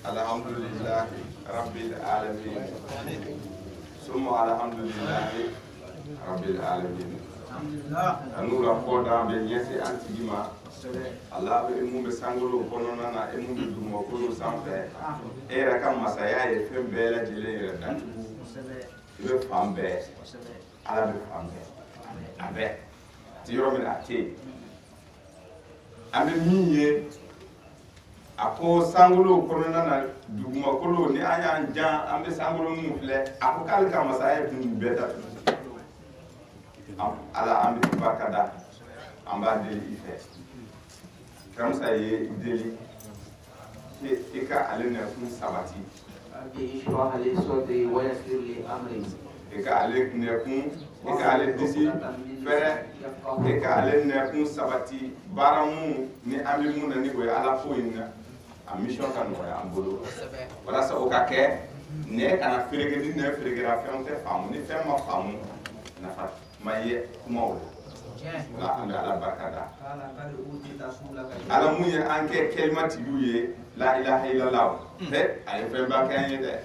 alhamdulillahi rabbil alamin summa alhamdulillahi rabbil alamin anura koda be nyese antigima Allah be mumbe sangolo kono nana e mumbe dumo kono sampe era kam masaya e fembe la jele dan le fambe ala be fambe abe ti yoro mi ate ambe miye ako sangolo kono nana duguma kolo ni anya jan ambe sangolo mu fle ako kal kam masaya dum beta ala ambe bakada amba de ife kam sa ye deli ke ka ale ne kun sabati abi ishra hali sawti wa yasir li amri e ka ale ne kun e ka ale disi fere e ka ale ne kun sabati baramu ni ambi mun ni ko ala fo inna a mission kan ko ya ambolo wala sa o ka ke ne kana ferege ni ne ferege ra fe on te famu ni fe ma famu na fa maye kumawo la anda ala barkada ala munye anke kelmati yuye la ilaha illallah ay fe ba kan yede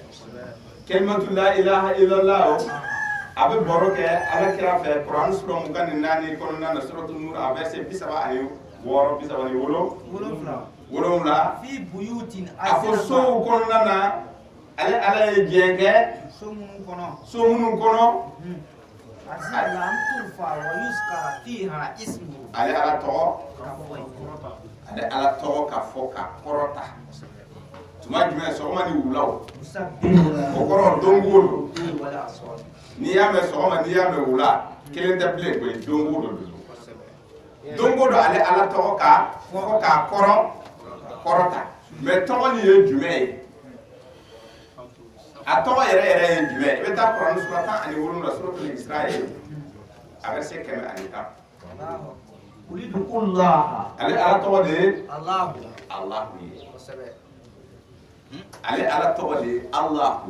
kelmatu la ilaha illallah abe boroke ala kira fe quran sura mu kan nani kono nana suratul nur a verset bisaba ayu woro bisaba ni wolo la fi buyutin afoso kono nana ala jenge so munun kono lam turfa wa yuskara fiha ismu ale ala to ka foka korota tuma jume so ma ni wulaw o koro dongolo ni ya me so ma ni ya me wula kelen da ble ko dongolo ale ala to ka foka korota me to ni ye jume ato yere jume be ta Quran surata ani wulu suratul Israil avec keme anita ulidullah ale ala to de allah ni ale ala to de allah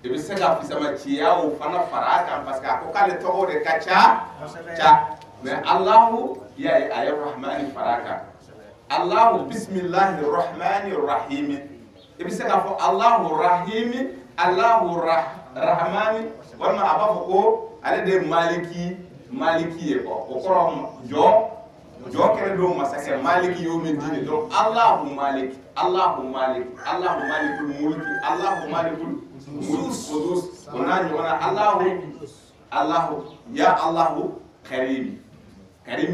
ibe se ga fi sama ciyawo fana faraka parce que ko kale to de kacha mais allah ya ay rahman faraka allah bismillahir rahmanir rahim ibe se ga fo allah rahim allah rahman wama abafo ko ale de maliki ye ko koro jo kene do masake maliki yo min dine donc Allahu malikul mulki Allahu malikul qudus wana Allahu ya Allahu karim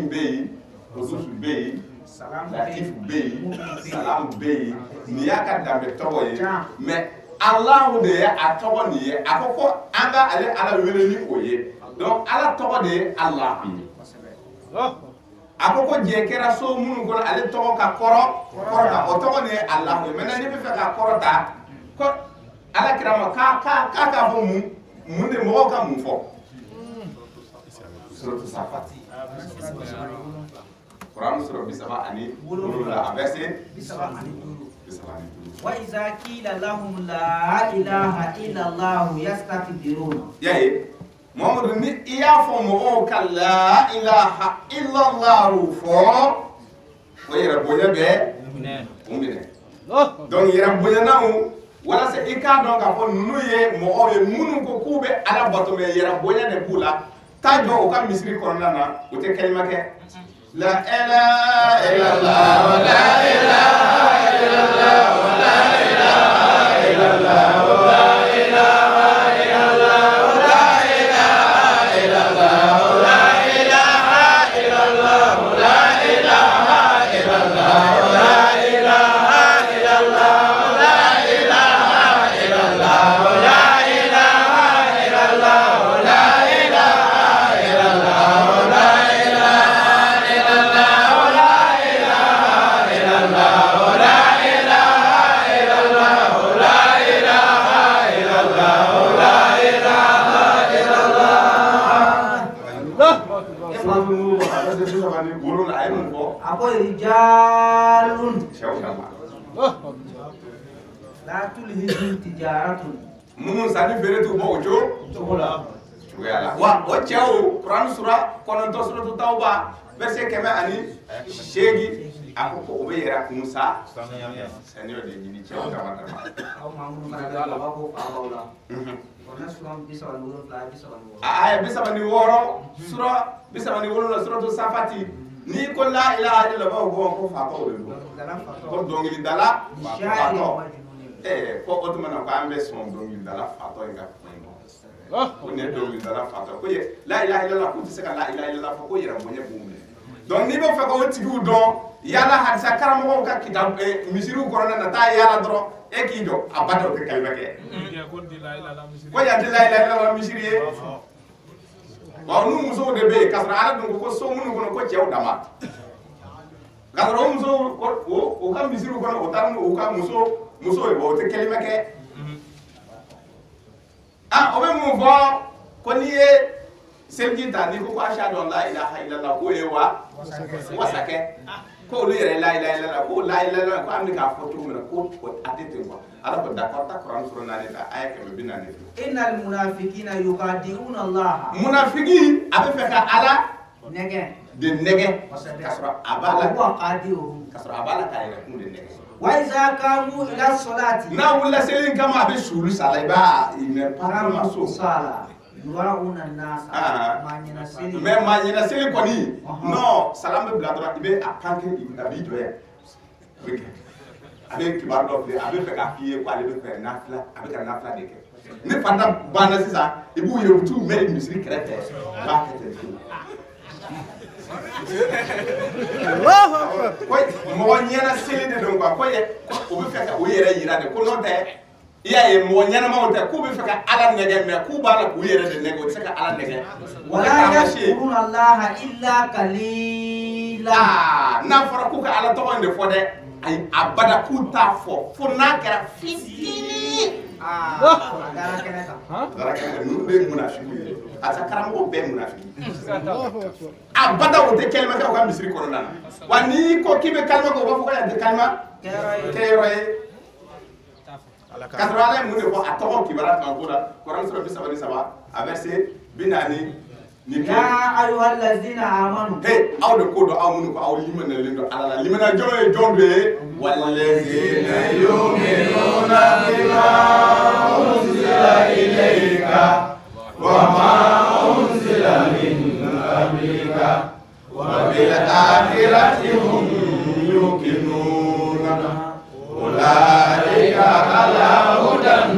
bey qudus bey latif bey salam bey ni yaka dambe toboye mais Allahu de a tobo ni akoko anga ale ala wele ni oye donc ala tobo de Allah akoko jekera so munu ko ale togo ka korota o togo ne Allah mais ni be fe ka korota ko ala kirama ka fo mun de mo ka mun fo suratu safati Quran sura bisaba ani wulula abese bisaba ani wa iza qila lahum la ilaha illa allah yastakbirun yaye Muhammadu ni iya fo mo ka la ilaha illa allah fo o yera bonya be umine donc yera bonya namu wala se ika donc ka fo nuye mo o ye munu ko kube ala bato me yera bonya de bula ta jo o ka misri korona na o te kalima ke la ilaha illa allah wa la ilaha illa allah wa la ilaha illa allah wa la ilaha illa allah la tulhihim tijaratun munun sani fere tu bo ojo wala wa o cheo Quran sura kono to sura tauba verset keme ani shegi ako ko be yera ku musa senior de ni ci dama aw mamu mara ba ko fa bawla ona suram bisa wala la bisa wala aya bisa bani woro sura bisa bani woro la suratu safati ni ko la ilaha illa allah ko fa ko do ko dongili dala fa to ko otumana ko ambe son dongili dala fa to nga ko ne dongili dala fa to ko ye la ilaha illa allah ko ti seka la ilaha illa allah ko yera mo ne bumbe donc ni bo fa ko tigu don yala hadisa karamo ka kitab misiru korona na ta yala dro e ki do abado ke kalba ke ko ya la ilaha illa allah misiri wa nu muso de be kasra ala dum ko so mun ko cew dama kasra muso o ka misiru ko o tan o ka muso e bo te kelima ke o be mu bo ko ni e selji ta ni ko ashhadu an la ilaha illa allah ko e wa wasake ko lu yere la ilaha illa allah ko la ilaha illa ko amni ka foto mun ko atete ko ala ko d'accord ta quran sura na ta aya ke be binane innal munafiqina yuqadi'una allah munafiki abe fe ka ala nege de nege kasra abala wa qadi'u kasra abala ka ina kun de nege wa iza qamu ila salati na wala selin kama abe sulu sala ba ime parama so sala yuwauna nas manyina seli me manyina seli ko ni no salam be bladra ibe apanke abi do ya abe kibar do be abe fe ka fiye ko ale be fe nafla abe ka nafla de ke ni fanda bana sisa ibu ye butu me misri krete ba kete Allahu akbar koy mo nyana seli de don ko ye o be fe ka o yere yira de ko no te iya ye mo nyana ma wonte ku be fe ka ala nege me ku bala ku yere de nego se ka ala nege wala yashkuruna allaha illa qalila na fara ku ka ala to onde fode ay abada ku ta fo na kera fitini dara kena nu be munafiki ata karamgo be munafiki abada wote kelma ka ko misri ko nana wani ko kibe kalma ko ko ya de kalma keroy katrala mu ne ko atomo kibarat ma goda Quran sura 27 a verset binani ni ya ayyuhal ladzina amanu he awde ko do amunu ko aw limana lindo alala limana joye jombe wallazina yu'minuna bima unzila ilayka wa ma unzila min qablika wa bil akhirati hum yuqinuna ulaika ala hudan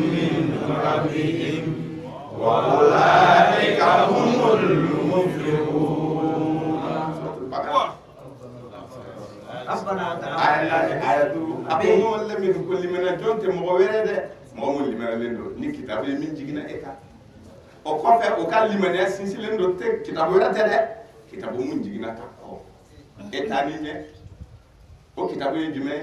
min rabbihim wa ulaika humul muflihun. ayatu ako wala min ko limana jonte mo werede mo mo limana lendo ni kitabu min jigina eka o ko fe o ka limana sinsi lendo te kitabu werate de kitabu mun jigina ta ko eta ni ne o kitabu e jume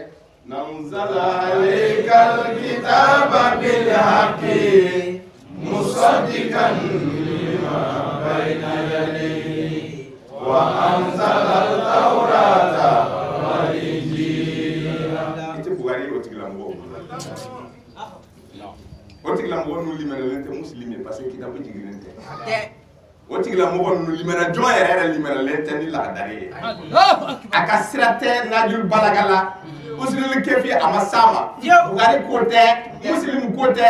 nanzala alaykal kitaba bil haqqi musaddiqan lima bayna yadayhi wa anzala at-taurata wal injila ite buari o tiglambo o tiglambo no limana lente muslimi parce que kitabu jigirente o tiglambo no limana joy era limana lente ni la dare aka sirate najul balagala muslim kefi amasama buari kote muslim kote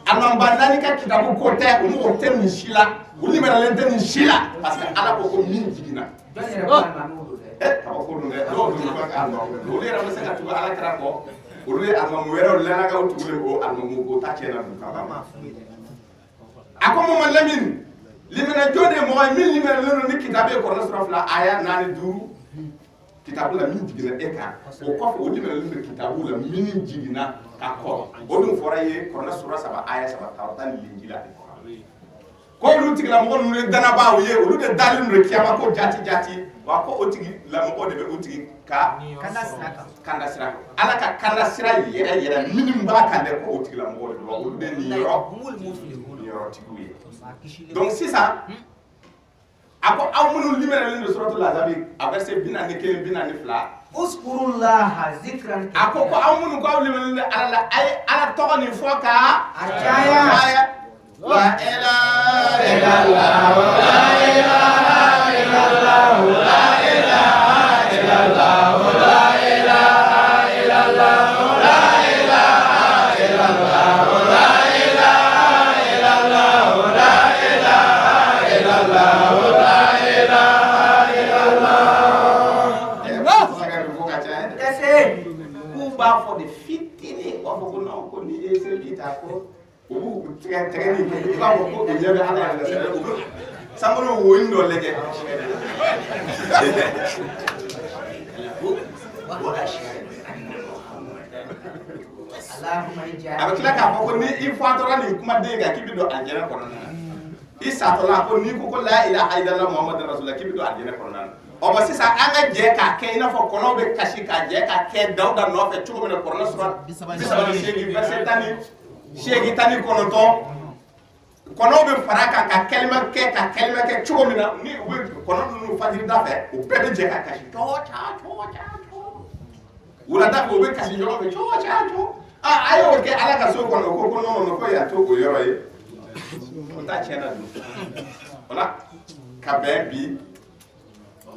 anambandani ka kitabu kote umu oten ni shila ulimana lente ni shila parce que ala ko min jigina ko ne do do ba ka no do le ra se ka tu ala kra ko ule ama mwero le na ka utule o ama mu ko ta chena du ka ma akomo man lamin limana jode mo min limana le ni kitabe ko nasraf la aya nani duru kitabu la min jigina eka o ko o limana le kitabu la min jigina ka ko o dum foraye ko nasura saba aya saba tawtan linjila ko lu tigla mo nu dana ba wiye o lu de dalin re kiyama ko jati wa ko o tigi la mo de be o tigi ka kanda sira ala ka kanda sira yere minim ba ka de ko o tigi la mo de o de ni yoro tigi donc c'est ça ako amunu limere len de suratul azabi a verset bina ne kelen bina ne fla uskurullaha zikran ako ko amunu ko limere ala ay ala to ni foka ajaya la ilaha illallah la ilaha illallah la ilaha illallah non ko ni ese bita ko ubu tege ni ba ko jabe ala ya sele ubu sambono wondo lege avec la ka ko ni il faut to ni kuma de ga kibi do aljana ko nan isa to la ko ni ko la ilaha illallah muhammadur rasulullah kibi do aljana ko nan o ba sisa anga je ka ke ina fo kono be kashi ka je ka ke dawda no fe chugo me ko na sura bisaba shegi verset tani kono to kono be faraka ka kelma ke chugo me na ni kono no fajiri da fe o be je ka kashi to cha wala da ko be kashi yo be cho ayo ke ala ka so kono ko no ko ya to ko yoro yi on ta chena du wala ka be bi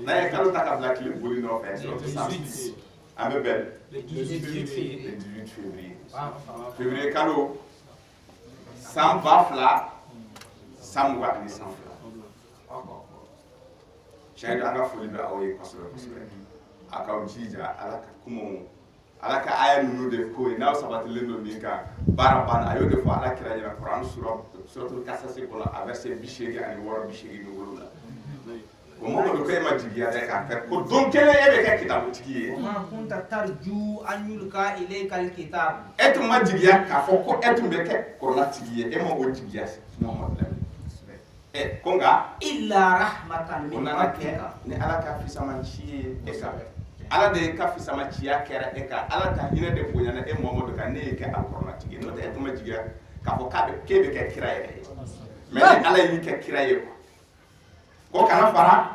na ye kalo ta ka black le boli no fait sur ça ambe bel le 18 février février kalo sam bafla sam wa ni sam shaidu anga foli ba awi kosoro aka ujija alaka kumo alaka aya nunu de ko ina sabati lendo minka baraban ayo de fo ala kira ni Quran suratul kasas ko la verset bishegi ani woro bishegi no wolo la ko mo ko kay ma jigiya de ka ko don kele ebe ka kitabu tigiye ma kunta tarju an yulka ilayka alkitab etu ma jigiya ka fo ko etu be ke ko la tigiye e mo o jigiya Muhammad konga illa rahmatan min rabbika ni ala ka fi sama ci e ka ala de ka fi sama ci ya kera e ka ala ta hina de bonya na e Muhammad ka ne ke alquran tigi no de ma jigiya ka fo ka be kebe ke kiraye mais ala yi ke kiraye ko kana fara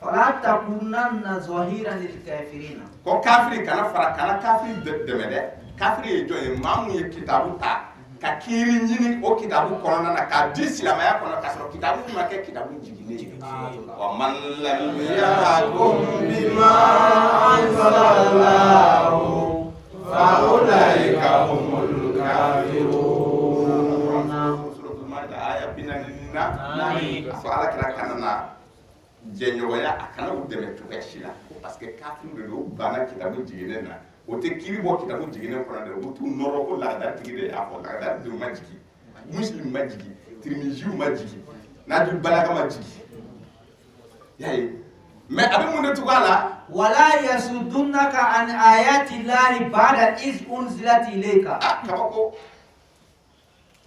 wala takunanna zahiran lil kafirin ko kafiri kana fara kana kafiri de mede kafiri jo e mamu ye kitabu ta ka kiri nyini o kitabu kono na ka di silamaya kono ka so kitabu ma ke kitabu jigine wa man lam yahkum bima anzalallahu fa ulaika humul kafirun suratul maida aya binanina so ala kira kanana jenyo ya akana udeme tukashila parce que kafiri do bana kitabu jigine na o te kiri bo kitabu jigine ko na de o tu noro ko la dar tigide afo la dar du majiki muslim majiki tirmizi majiki na du balaga majiki yayi mais abi mun de tugala wala yasuddunaka an ayati llahi ba'da iz unzilat ilayka kabako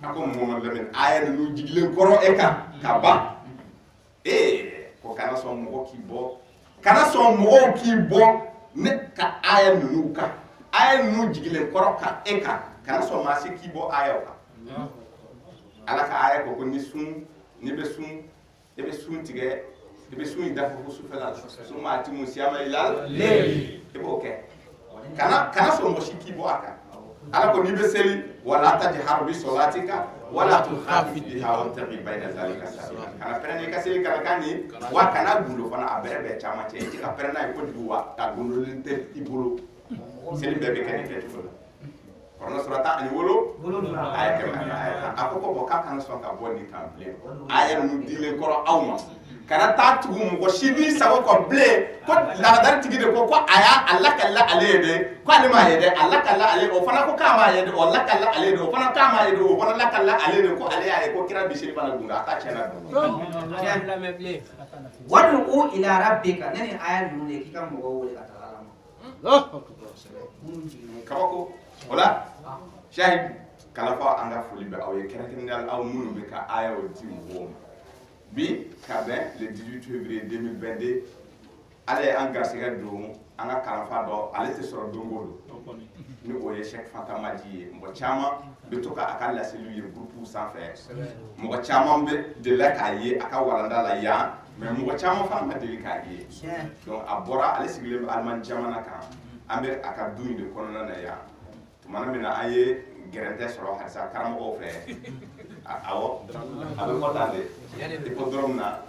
ako mo lamen aya no jigilen koro e ka ba ko kana so mo ki bo ne ka aya nunu ka aya nunu jigile koroka eka kana so ma se kibo aya ka ala ka aya ko ni sun ni be sun e be sun tige e be sun da ko su fela so ma ti musiama ilal le e bo ke kana so mo shi kibo aka ala ko ni be seli wala tajharu bi salatika wala tukhafid biha wa tabi bayna zalika sabila kana prene ka seli kala kani wa kana gundo fana aberbe chama che ti ka prena ko duwa ta gundo lente ibulu seli bebe kani ke tulo kono surata ani wolo ay ke ay akoko boka kana so ka boni kan ble ay nu dile koro awma kana ta tugu mo shibi sawo ko ble ko la dar tigi de ko aya Allah kala alede ko ali ma yede Allah kala ale o fana ko kama yede o Allah kala alede o fana kama yede o fana la kala alede ko ale ay ko kira bishiri bana gunga ta chena la me ble wadu ila rabbika nani aya nu ne kika mo wole ka talala kabako wala shahid kala fa anga fuli be awe kera kendal aw munu be ka aya o tim wo bi kabe le 18 février 2022 ale anga sega do anga kalafa do ale te soro dongodo ni o ye chek fatamaji mbo chama be to ka akala selu ye groupe sans faire mbo chama be de la kaye aka walanda la ya mais mbo chama fa ma de kaye donc abora ale sigile alman jamana ka amber aka duñ de kono na ya to manamina aye gerente soro hasa karamo fe awo abe ko tande e ko dromna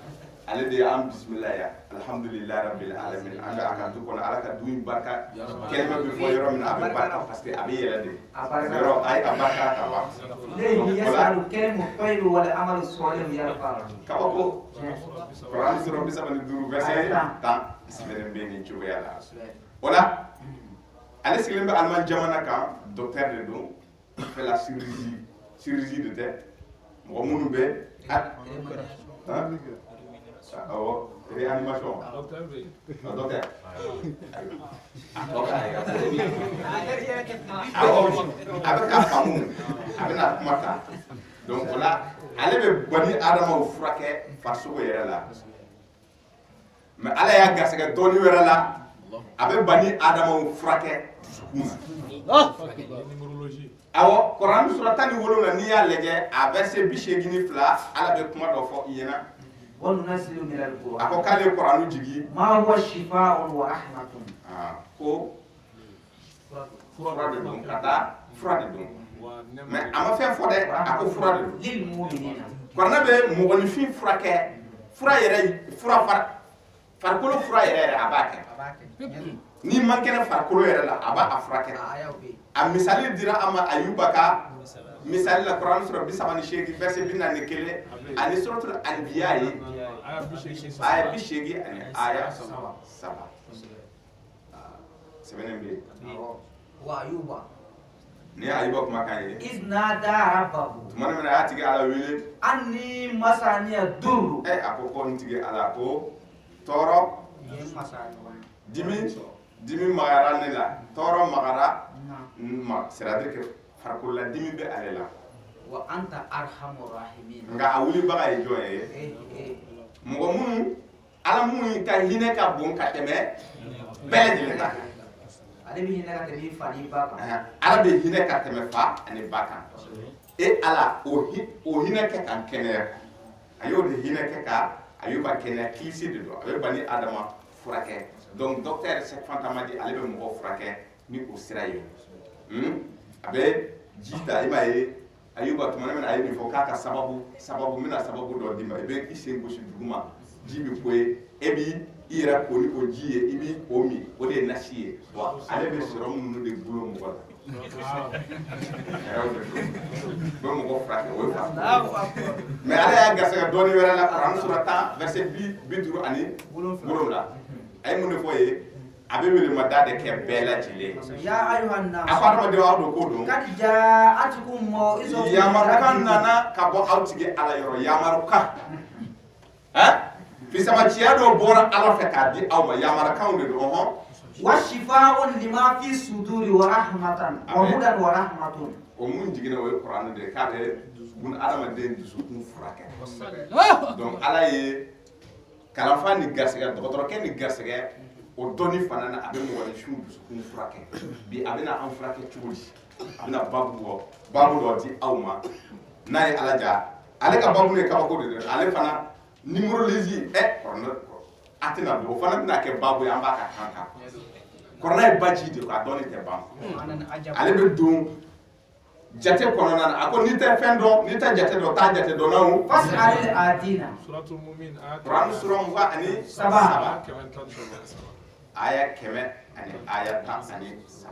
ale de am bismillah ya alhamdulillah rabbil alamin anda aka du kono alaka duñ barka kelma bi fo yoro min abe barka parce que abe yela de yoro ay abaka ka wa le yasalu kelmu tayyib wal amal salih yarfa kabako Quran sura bi sabani duru verset ta ismere be ni ci yalla wala ale sigilen be alman jamana ka docteur de do fait la chirurgie de tête mɔgɔ minnu bɛ awɔ réanimation docteur a bɛ ka faamu a bɛna kuma ta donc o la ale bɛ bani adamaw furakɛ farisogo yɛrɛ la mais ala y'a garisɛgɛ dɔɔni wɛrɛ la a bɛ bani adamaw furakɛ dusukun na awɔ Kuran sura 17 n'i y'a lajɛ a verset 82 ala bɛ kuma dɔ fɔ i ɲɛna a ko k'ale ye Kuranu jigi ko fura de don ka taa fura de don mais a ma fɛn fɔ dɛ a ko fura de don Kuran bɛ mɔgɔninfin furakɛ fura yɛrɛ farikolo fura yɛrɛ a b'a kɛ ni man kɛnɛ farikolo yɛrɛ la a b'a furakɛ a misali dira a ma Ayuba ka misali la Kuran sura 38 verset 41 ani suratul Anbiya ye aya 80 ani aya 7 sɛbɛnnen bɛ wa Ayuba ni Ayuba kuma kan ye iznada rabbahu tuma min a y'a tigi Ala wele anni masaniya dur a ko ko n tigi Ala ko tɔɔrɔ dimi magara ne la tɔɔrɔ magara c'est-à-dire que farikolo la dimi bɛ ale la wa anta arhamur rahimin nka a wulibaga ye jɔn ye mɔgɔ minnu Ala minnu ka hinɛ ka bon ka tɛmɛ bɛɛ lajɛlen ta ale bɛ hinɛ ka tɛmɛ fa ni ba kan Ala bɛ hinɛ ka tɛmɛ fa ani ba kan Ala o hinɛ kɛ kan kɛnɛya a y'o de hinɛ kɛ ka Ayuba kɛnɛya kilisi de don a bɛ bani Adama furakɛ donc docteur Sek Fanta Madi ale bɛ mɔgɔ furakɛ ni o sira ye a bɛ ji ta i b'a ye Ayuba tuma min a ye nin fɔ k'a ka sababu n bɛna sababu dɔ d'i ma i bɛ i sen gosi duguma ji bɛ ko ye e b'i i yɛrɛ ko ni o ji ye i b'i o min o de ye nasi ye wa ale bɛ sɔrɔ minnu de gulo mɔgɔ la bɛ mɔgɔ furakɛ o ye fa mais ale y'a garisɛgɛ dɔɔni wɛrɛ la Kuran sura 10 verset 50 ani 7 a ye mun de fɔ ye a bɛ welemada de kɛ bɛɛ lajɛlen ya ayuhan nas a ko adamadenw aw don ko don kad ja'atukum mau'izatun yamarukan nana ka bɔ aw tigi Ala yɔrɔ yamarukan fisamaciya dɔ bɔra Ala fɛ k'a di aw ma yamarukanw de don wa shifaa'un lima fi suduri wa rahmatan wa hudan wa rahmatun o mun jiginna o ye Kuran de ye k'a bɛ bun adamaden dusukun furakɛ donc Ala ye kalanfa ni garisɛgɛ dɔgɔtɔrɔkɛ ni garisɛgɛ o dɔnni fana na a bɛ mɔgɔninfin dusukun furakɛ bi a bɛna an furakɛ cogo di a bɛna babu dɔ di aw ma n'a ye Ala ja ale ka babu ye kabako de ye ale fana numérologie a tɛna don o fana bɛna kɛ babu ye an b'a ka kan kan Kuran ye baji de a dɔnni tɛ ban ale bɛ don jate kɔnɔna na a ko n'i tɛ fɛn dɔn n'i tɛ jate dɔn taa jate dɔnna o fas'alil adina Suratul Mu'min Kuran sura 27 aya 100 ani aya 10 ani 7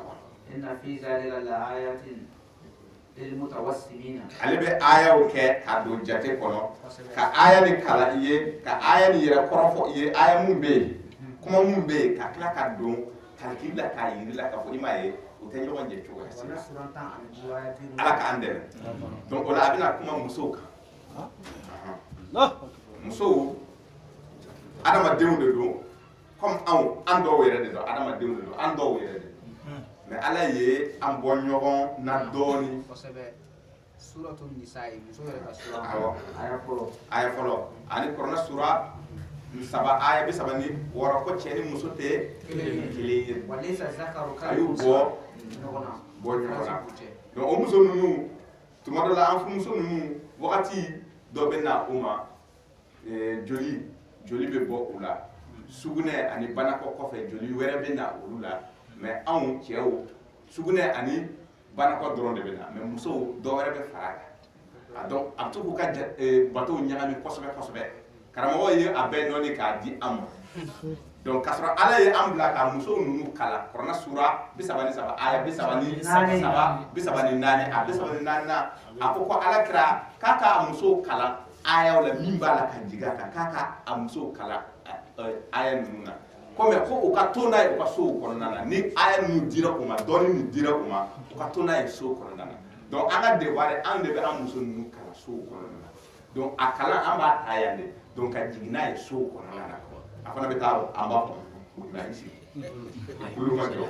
inna fi zalika la ayatin lil mutawassimina ale bɛ ayaw kɛ ka don jate kɔnɔ ka aya ni kala i ye ka aya ni yɛrɛ kɔrɔfɔ i ye aya mun bɛ yen kuma mun bɛ yen ka tila ka don kalkili la k'a yiri la ka fɔ i m'a ye o tɛ ɲɔgɔn jɛ cogo si la Ala k'an dɛmɛ donc o la a bɛna kuma musow kan musow adamadenw de don comme an dɔw yɛrɛ de don adamadenw de don an dɔw yɛrɛ de don mais Ala ye an bɔ ɲɔgɔn na dɔɔni suratul nisa muso yɛrɛ ka sura aya fɔlɔ ani Kuran sura 7 aya 36 ko cɛ ni muso tɛ kelen ye walisa zakaru a y'u bɔ ɲɔgɔn na donc o muso ninnu tuma dɔ la an furumuso ninnu wagati dɔ bɛ na u ma joli bɛ bɔ u la sugunɛ ani banakɔ kɔfɛ joli wɛrɛ bɛ na olu la mais anw cɛw sugunɛ ani banakɔ dɔrɔn de bɛ na mais musow dɔ wɛrɛ bɛ fara kan donc a bɛ to k'u ka batow ɲagami kosɛbɛ karamɔgɔ ye a bɛɛ nɔni k'a di an ma donc k'a sɔrɔ Ala ye an bila ka musow ninnu kalan Kuran sura 33 aya 34 a 34 na a ko Ala kira k'a ka musow kalan aya la min b'a la ka jigin a kan k'a ka a musow kalan aya ninnu na comme ko u ka to n'a ye u ka sow kɔnɔna na ni aya ninnu dira u ma dɔɔni min dira u ma u ka to n'a ye sow kɔnɔna na donc an ka devoir an de bɛ an muso ninnu kalan so kɔnɔna na donc a kalan an b'a ta yan de donc ka jigin n'a ye so kɔnɔna na a fana bɛ taa an b'a fɔ na i sigi olu ma jɔ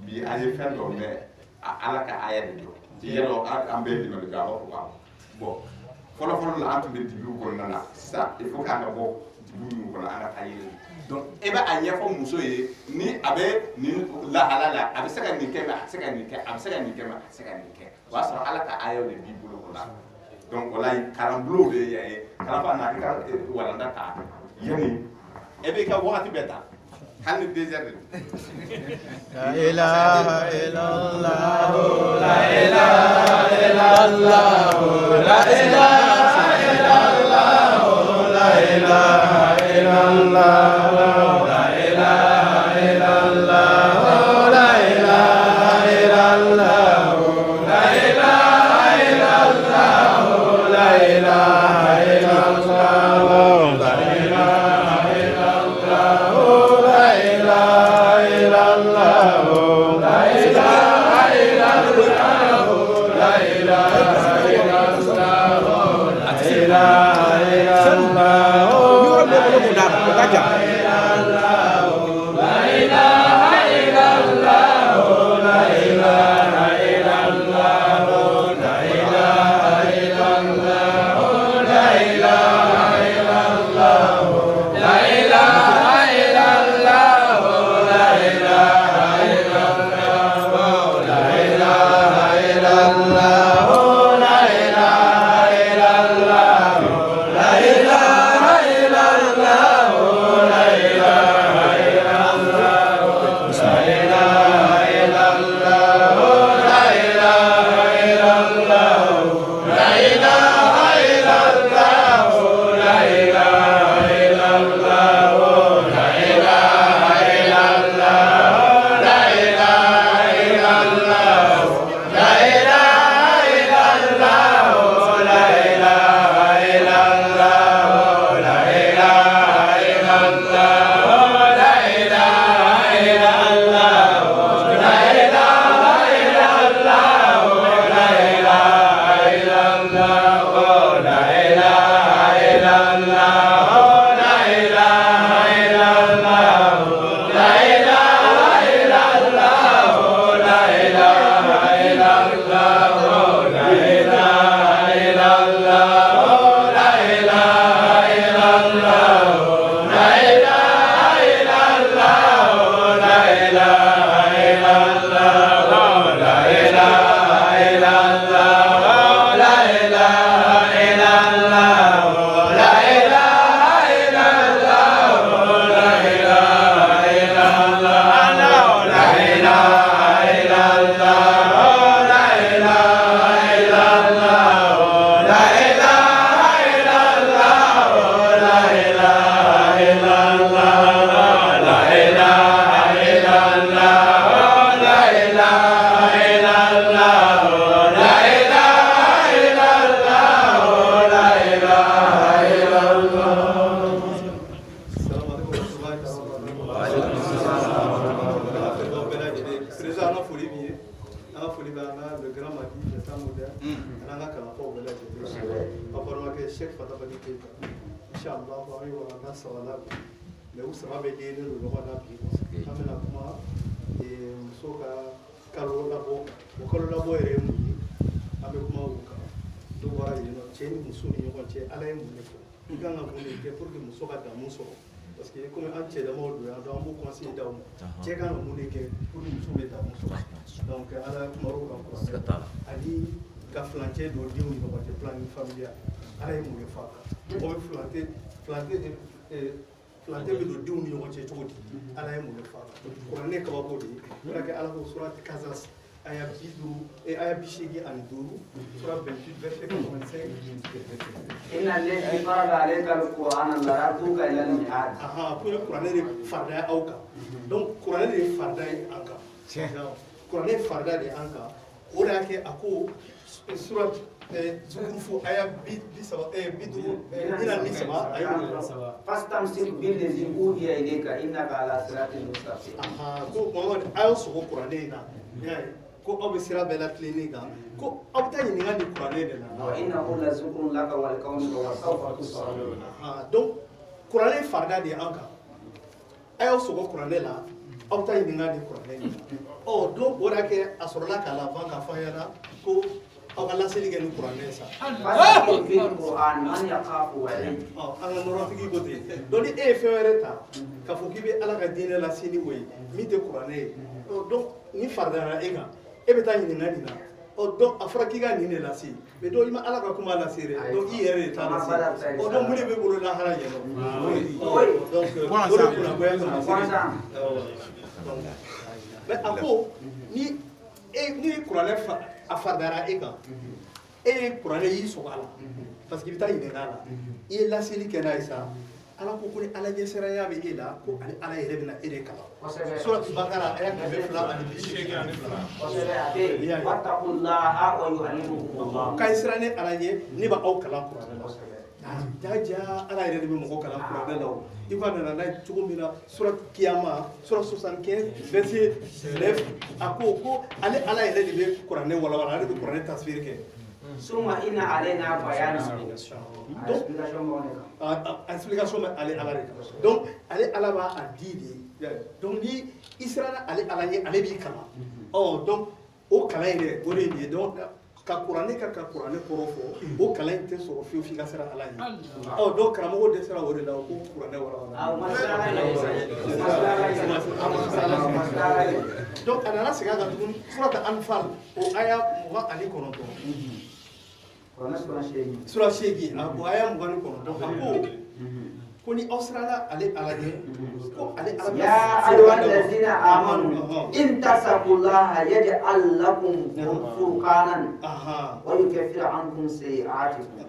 bi an ye fɛn dɔ mɛn ala ka aya de jɔ yɛlɛ an bɛɛ limaniya a b'a fɔ wa bon fɔlɔfɔlɔ la an tun bɛ dibiw kɔnɔna na sisan il faut k'an ka bɔ dibiw ninnu kɔnɔ an ka taa yɛlɛ donc e bɛ a ɲɛfɔ muso ye ni a bɛ nin lahala la a bɛ se ka nin kɛ mɛ a tɛ se ka nin kɛ a bɛ se ka nin kɛ mɛ a tɛ se ka nin kɛ o y'a sɔrɔ ala ka ayaw de b'i bolo o la donc o la kalanbulon de ye yan ye kalanfa na i ka walanda ta yanni e b'i ka wagati bɛɛ ta hali ni 2 heures de don. La ilaha illallah, la ilaha illallah, la ilaha illallah, la ilaha illallah, la ilaha illallah, la ilaha illallah, la ilaha illallah, la ilaha illallah, la parce que comme an cɛ damaw don yan donc an b'o conseil d'aw ma cɛ kan ka mun de kɛ pour que muso bɛ taa muso donc ala kumaru ka kuranɛ ani ka filancɛ don denw ni ɲɔgɔn cɛ planning familial ala ye mun de fɔ a kan o bɛ filancɛ bɛ don denw ni ɲɔgɔn cɛ cogo di ala ye mun de fɔ a kan kuranɛ kabako de ye o de la kɛ ala ko surat Kasas aya 85 سورة 28 verset 85 إن الذي فرض عليك القرآن لرادوك إلى الميعاد. pour le Coran est farda auka. Donc Coran est farda anka. Coran est farda de anka. Ora ke ako surat zukufu aya bidu ila nisaba aya fastamsik billazi uhiya ilayka innaka ala siratin mustaqim. Ko Muhammad ayo so Coran na. ko aw bɛ sira bɛɛ la tilenni kan ko aw bɛ taa ɲininka nin kuranɛ de la. وإنه لذكر لك ولقومك وسوف تسألون. Donc kuranɛ farida de an kan a y'aw sɔgɔ kuranɛ la aw bɛ taa ɲininka nin kuranɛ de la ɔ donc o de y'a kɛ a sɔrɔla k'a laban k'a fɔ an ɲɛna ko aw ka laseli kɛ nin kuranɛ sa. فذكر في القرآن من يخاف وعيد. an ka nɔrɔtigi ko ten donc ni e ye fɛn wɛrɛ ta k'a fɔ k'i bɛ ala ka diinɛ lase ni o ye min tɛ kuranɛ ye donc ni faridara e kan e bɛ taa ɲininka nin na ɔ donc a fɔra k'i ka nin de lase mais donc i ma ala ka kuma lase dɛ donc i yɛrɛ de t'a lase ɔ donc mun de bɛ bolo lahara yɛlɛ donc o de kunnafoniya kan ka se mais a ko ni kuranɛ a faridara e kan e ye kuranɛ y'i sɔgɔ a la parce que i bɛ taa ɲininka a la i ye laseli kɛ n'a ye sa ala ko ko ni ala ɲɛsiranya bɛ e la ko ani ala yɛrɛ bɛ na e de kalan suratu bakara aya 282 واتقوا الله ويعلمكم الله. k'a sira ni ala ɲɛ ne b'aw kalan kuranɛ la jaja ala yɛrɛ de bɛ mɔgɔ kalan kuranɛ la o i ko a nana n'a ye cogo min na suratu kiyama suratu 75 verset 9 a ko ale ala yɛrɛ de bɛ kuranɛ walawala ale de bɛ kuranɛ tasfiri kɛ. ثم إن علينا بيانه. explication bɛ ale ala de kan donc ale ala b'a di de donc ni i sera ale ala ye ale b'i kalan ɔ donc o kalan in dɛ o de ye nin ye donc ka kuranɛ ka kuranɛ kɔrɔ fɔ o kalan in tɛ sɔrɔ fiyewu f'i ka sera ala ye ɔ donc karamɔgɔ dɛsɛra o de la ko kuranɛ walawala donc a nana segin a kan tuguni surata anfal o aya 29 sura 8 a ko aya 29 a ko ni aw sirala ale ala ɲɛ ko ale ala bɛ يا أيها الذين آمنوا إن تتقوا الله يجعل لكم فرقانا ويكفر عنكم سيئاتكم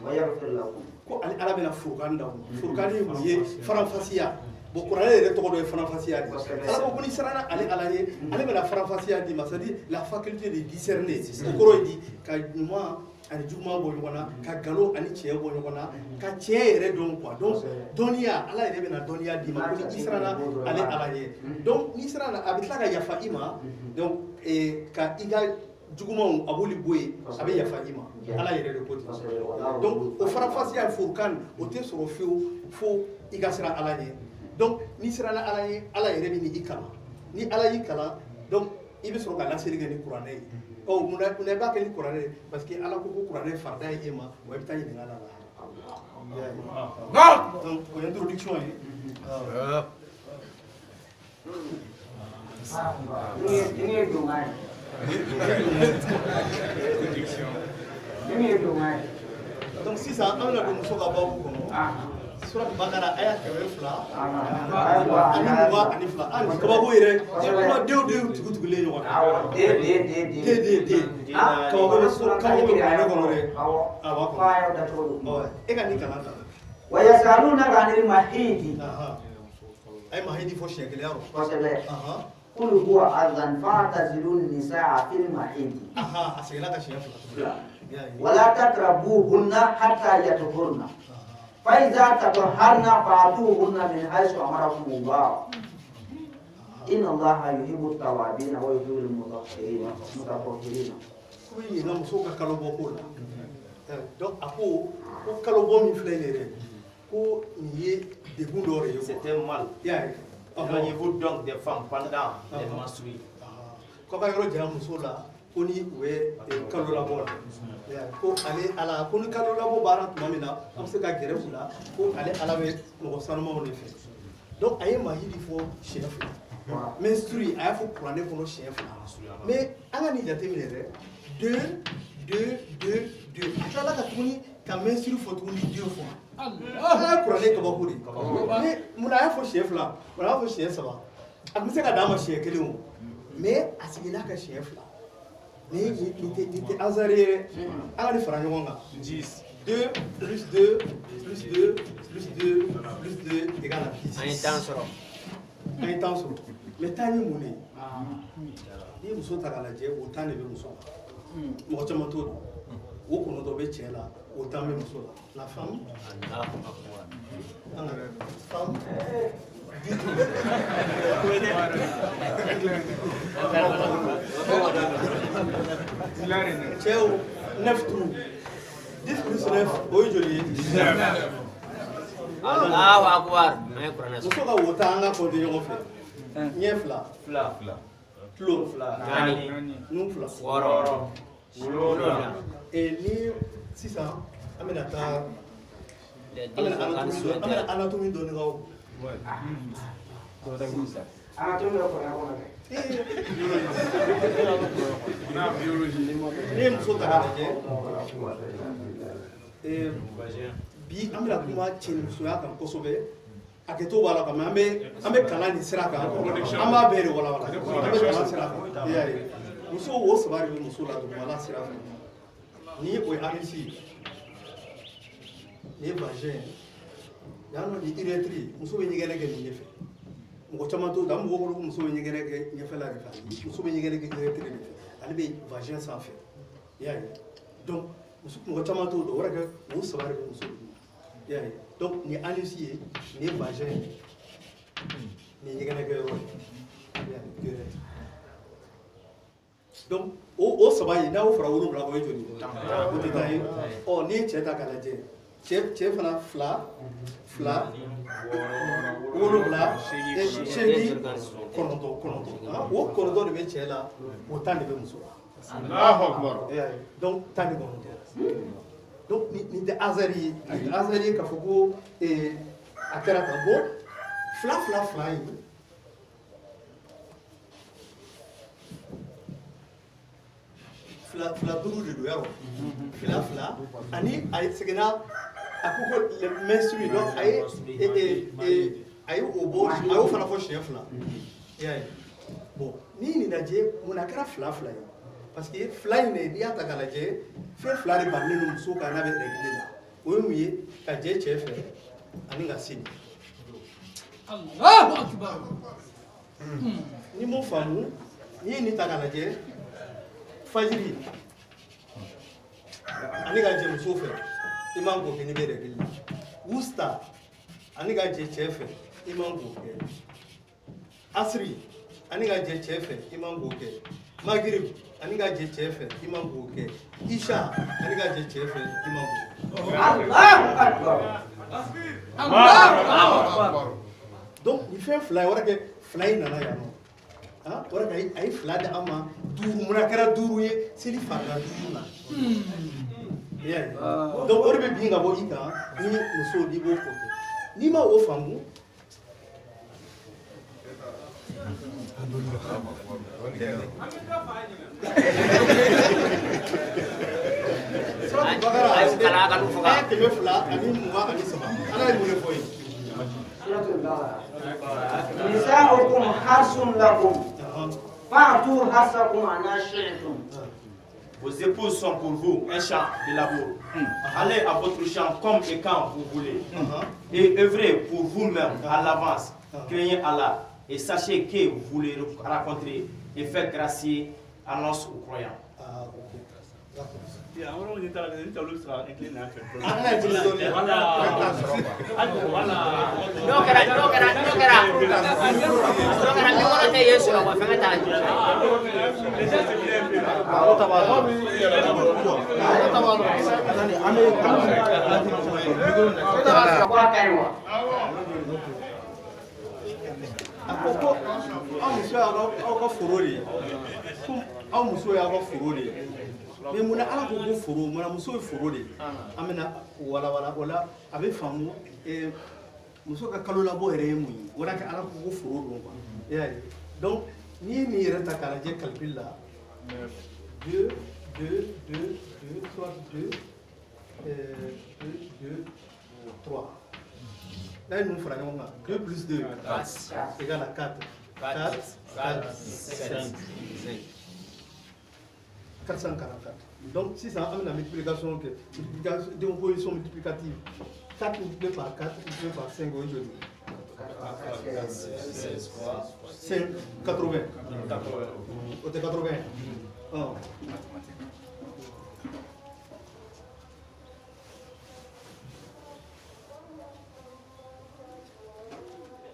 ويغفر لكم. ko ale ala bɛna furukani d'aw ma furukani ye mun ye faranfasiya bon kuranɛ yɛrɛ tɔgɔ dɔ ye faranfasiya de ala ko ni sirala ale ala ye ale bɛna faranfasiya di ma c'est à dire la faculté de discerner o kɔrɔ ye di ka ɲuman ani juguman bɔ ɲɔgɔn na ka nkalon ani tiɲɛ bɔ ɲɔgɔn na ka tiɲɛ yɛrɛ dɔn quoi donc dɔnniya ala yɛrɛ bɛna dɔnniya d'i ma ko ni i sirala ale ala ye donc n'i sirala a bɛ tila ka yafa i ma donc ka i ka jugumanw a b'olu bɔ yen a bɛ yafa i ma ala yɛrɛ de ko ten donc o faranfasiya furukan o tɛ sɔrɔ fiyewu fo i ka sira ala ye donc n'i sirala ala ye ala yɛrɛ bɛ ni i kalan ni ala y'i kalan donc i bɛ sɔrɔ ka laseli kɛ ni kuranɛ ye ɔ munna i b'a kɛ ni kuranɛ ye parce que ala ko kuranɛ farida ye e ma wa i bɛ taa ɲininka ala la donc o ye introduction ye. Donc sisan an bɛna don muso ka babu kɔnɔ suratu bakara aya 200 ani 22 kabako yɛrɛ kuma denw tugutugulen ɲɔgɔn na kabako bɛ kuranɛ kɔnɔ dɛ a b'a kɔnɔ e ka nin kalan ta ويسألونك عن المحيط. a ye mahidi fɔ siɲɛ kelen yɔrɔ قل هو أذى فاعتزلوا النساء في المحيط a seginna ka siɲɛ fila ولا تقربوهن حتى يطهرن فإذا تطهرن فأتوهن من حيث أمركم الله إن الله يحب التوابين ويحب المتطهرين. ko in na muso ka kalo bɔ ko la donc a ko kalo bɔ min filɛ nin ye dɛ ko nin ye degun dɔ de ye C'est un mal. Éloignez-vous donc des femmes pendant les menstrues. ko ka yɔrɔ janya muso la ko ni u ye kalo labɔ la ko ale ala ko ni kalo labɔ baara tuma min na an bɛ se ka gɛrɛ u la ko ale ala bɛ mɔgɔ sanumanw de fɛ donc a ye mahidi fɔ siɲɛ fila menstru a y'a fɔ kuranɛ kɔnɔ siɲɛ fila mais an ka nin jateminɛ dɛ 2 a tilala ka tuguni ka menstru fɔ tuguni 2 fois an ka kuranɛ kabako de mais munna a y'a fɔ siɲɛ fila munna a y'a fɔ siɲɛ saba a tun bɛ se ka d'a ma siɲɛ kelen o mais a seginna ka siɲɛ fila nin tɛ hasard ye dɛ an ka nin fara ɲɔgɔn kan 2 plus 2 plus 2 plus 2 plus 2 égale à 10. An ye temps sɔrɔ. An ye temps sɔrɔ mais temps ye mun de ye n'i ye muso ta k'a lajɛ o temps de bɛ muso la mɔgɔ caman t'o dɔn o kɔnɔntɔn bɛ cɛ la o temps bɛ muso la la femme femme Chéo, 9 trous. 10 plus 9, oui, joli. 19. Allahu Akbar. Muso ka wota an ka compter ɲɔgɔn fɛ. Ɲɛ fila. Tulo fila. Nun fila. Wɔɔrɔ. Ni sisan an bɛna taa an bɛna anatomie dɔɔni k'aw. Anatomie dɔ fara ɲɔgɔn kan. Ni ye muso ta k'a lajɛ bi an bɛna kuma cɛnimusoya kan kosɛbɛ hakɛto b'a la mais an bɛ kalan nin sira kan an b'a bɛɛ de walawala an bɛ kalan sira kan i y'a ye muso o saba de bɛ muso la dugumala sira fɛ ni o ye anus ye ni ye vagin yan nɔ ni urètre muso bɛ ɲɛgɛnɛ kɛ nin de fɛ mɔgɔ caman t'o dɔn an mɔgɔ bolo ko muso bɛ ɲɛgɛnɛ kɛ ɲɛfɛla de fɛ muso bɛ ɲɛgɛnɛ kɛ urètre de fɛ ale bɛ vagin sanfɛ i y'a ye donc mɔgɔ caman t'o dɔn o yɛrɛ kɛ o saba de bɛ muso la. Yeah. Donc, ni anus ye, ni vagin, ni ɲɛgɛnɛkɛyɔrɔ ye. Donc, o saba ye n'a y'o fara 7 kan o ye joli ye? O tɛ taa ye. Ɔ n'i ye cɛ ta k'a lajɛ, cɛ fana 2, 7, 8, 9. O 9 de bɛ cɛ la, o 10 de bɛ muso la. Donc 10 de bɛ muso la. Donc, nin tɛ hasard ye k'a fɔ ko a kɛra tan bon fila ye fila duuru de don yarɔ fila ani a seginna a ko menstru donc a ye o bɔ a y'o fana fɔ siɲɛ 2 i y'a ye bon n'i ye nin lajɛ mun a kɛra fila ye parce que fila in de n'i y'a ta k'a lajɛ fɛn 2 de barilen don muso kan n'a bɛ règle la o ye mun ye ka jɛ cɛ fɛ ani ka seli Allahu Akbar ni m'o faamu n'i ye nin ta k'a lajɛ fajiri ani ka jɛ muso fɛ i man k'o kɛ n'i bɛ règle la wusta ani ka jɛ cɛ fɛ i man k'o kɛ asiri ani ka jɛ cɛ fɛ i man k'o kɛ magrib ani ka jɛ cɛ fɛ i man k'o kɛ isha ani ka jɛ cɛ fɛ i man k'o kɛ Allahu Akbar donc ni fɛn 2 ye o de kɛ 2 in nana yan nɔ o de kɛ a ye 2 di an ma 5 mun a kɛra 5 ye seli farila 5 na i y'a ye donc o de bɛ bin ka bɔ i kan ni muso n'i b'o kɛ n'i ma o faamu نساؤكم حرث لكم فأتوا حرثكم أنى شئتم. Vos épouses sont pour vous un champ de labour. Allez à votre champ comme et quand vous voulez. Et œuvrez pour vous-même à l'avance. Craignez Allah et sachez que vous voulez rencontrer et faire gracier annonce aux croyants. aw muso y'aw ka foro de ye mais mun na ala ko ko foro mun na muso ye foro de ye an bɛna walawala o la a bɛ faamu muso ka kalo labɔ yɛrɛ ye mun ye o la kɛ ala ko ko foro don quoi i y'a ye donc n'i ye nin yɛrɛ ta k'a lajɛ calcul la 2 2 2 2 3 2 2 3 n'a ye ninnu fara ɲɔgɔn kan 2 plus 2 égale à 4 4 4 5 444. Donc, si ça a la multiplication, décomposition multiplicative, 4 multiplié par 4 multiplié par 5 aujourd'hui. 5, 80. 80.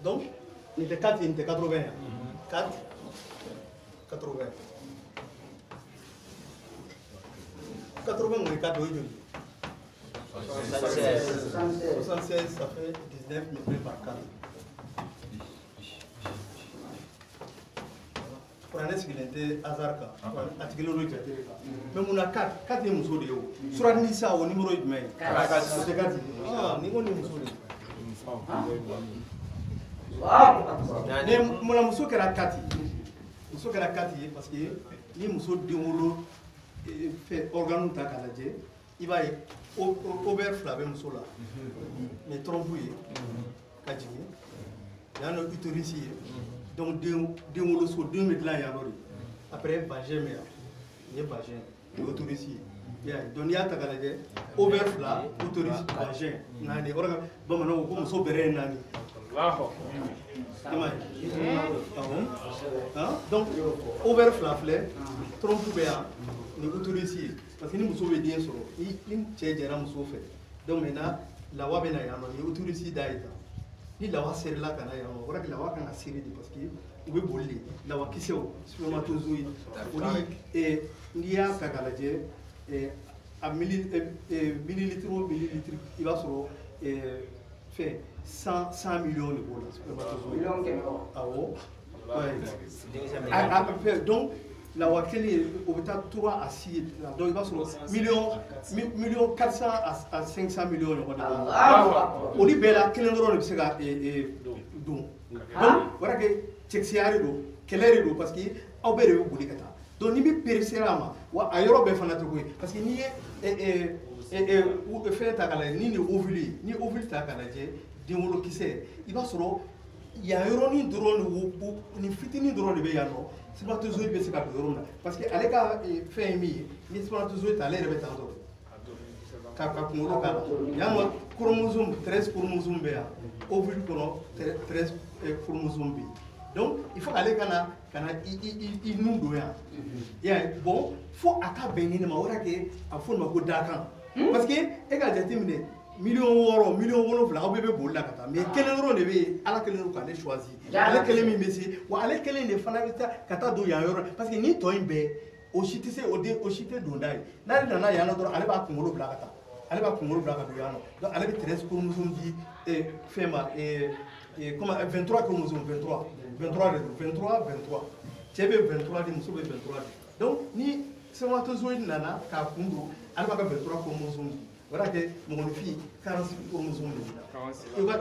Donc, Ni te 4, ni te 80. 4, 80. 80, on est 4 aujourd'hui. 76, ça fait 19 multiplié par 4. Prenez ce qu'il était Azarka, article le mais on a 4 ni muso de yo. Sur Nisa au numéro de mail. Ah, ni on ni muso de. Mais mon muso qui a 4. Muso qui a 4 parce que ni muso de wolo fait organe ta kalaje, il va overflaver muso là. Mais trompouiller. Kajimi. Il y a un utéris. Donc, de wolo so 2 mètres là, il y a après, Bagem, il y a Bagem, il y a autorisé. Donc, il y a Tagalade, overfla, autorisé, Bagem. Nani, voilà, bon, maintenant, on se berre nani. Donc, overfla, trompe-béa, ni autorisé. Parce que nous sommes bien sur il y a un fait. Donc, maintenant, la wabena, il y a autorisé d'ailleurs. Ni la wa seri la kana ya no ora la wa kana seri de parce que ube bolli la wa kiseo spermatozoïde oli ni ya takalaje a millilitre il va sur fait 100 millions de dollars spermatozoïde ah oh ouais donc la wa kele au beta 3 à 6 donc il va sur millions 400 à 500 millions de dollars oli bela kelen ro se ga donc wara ke chexiari do kelere do parce que aw bere bu buli kata donc ni bi perserama wa ayoro be fana to ko parce que ni ou fait ta kala ni ovule ta kala je de wolo kisse il va soro ya yoro ni drone wo ni fitini drone be ya no spermatozoïde be se ka drone parce que ale ka fait mi ni spermatozoïde ta lere be ta do ka kumuro kala ya chromosome 13 chromosomes be ya ovule kono 13 chromosomes be donc il faut aller kana il nous doya ya bon faut aka benini ma wora ke afon ma ko dakan parce que e ka jatimine million wolofla aw bebe bolla kata mais kelen ro de be ala kelen ko ale choisi ale kelen mi mesi wa ale kelen de fana bita kata do ya yoro parce que ni to imbe o shitise o shite do ndai na na ya no do ale ba kungolo bla kata ale ba kungolo bla kata ya no donc ale be 13 chromosomes di fema comme 23 chromosomes 23 chebe 23 di muso be 23 donc ni spermatozoïde nana ka kundu ale ba 23 chromosomes voilà que mon fille 46 chromosomes il va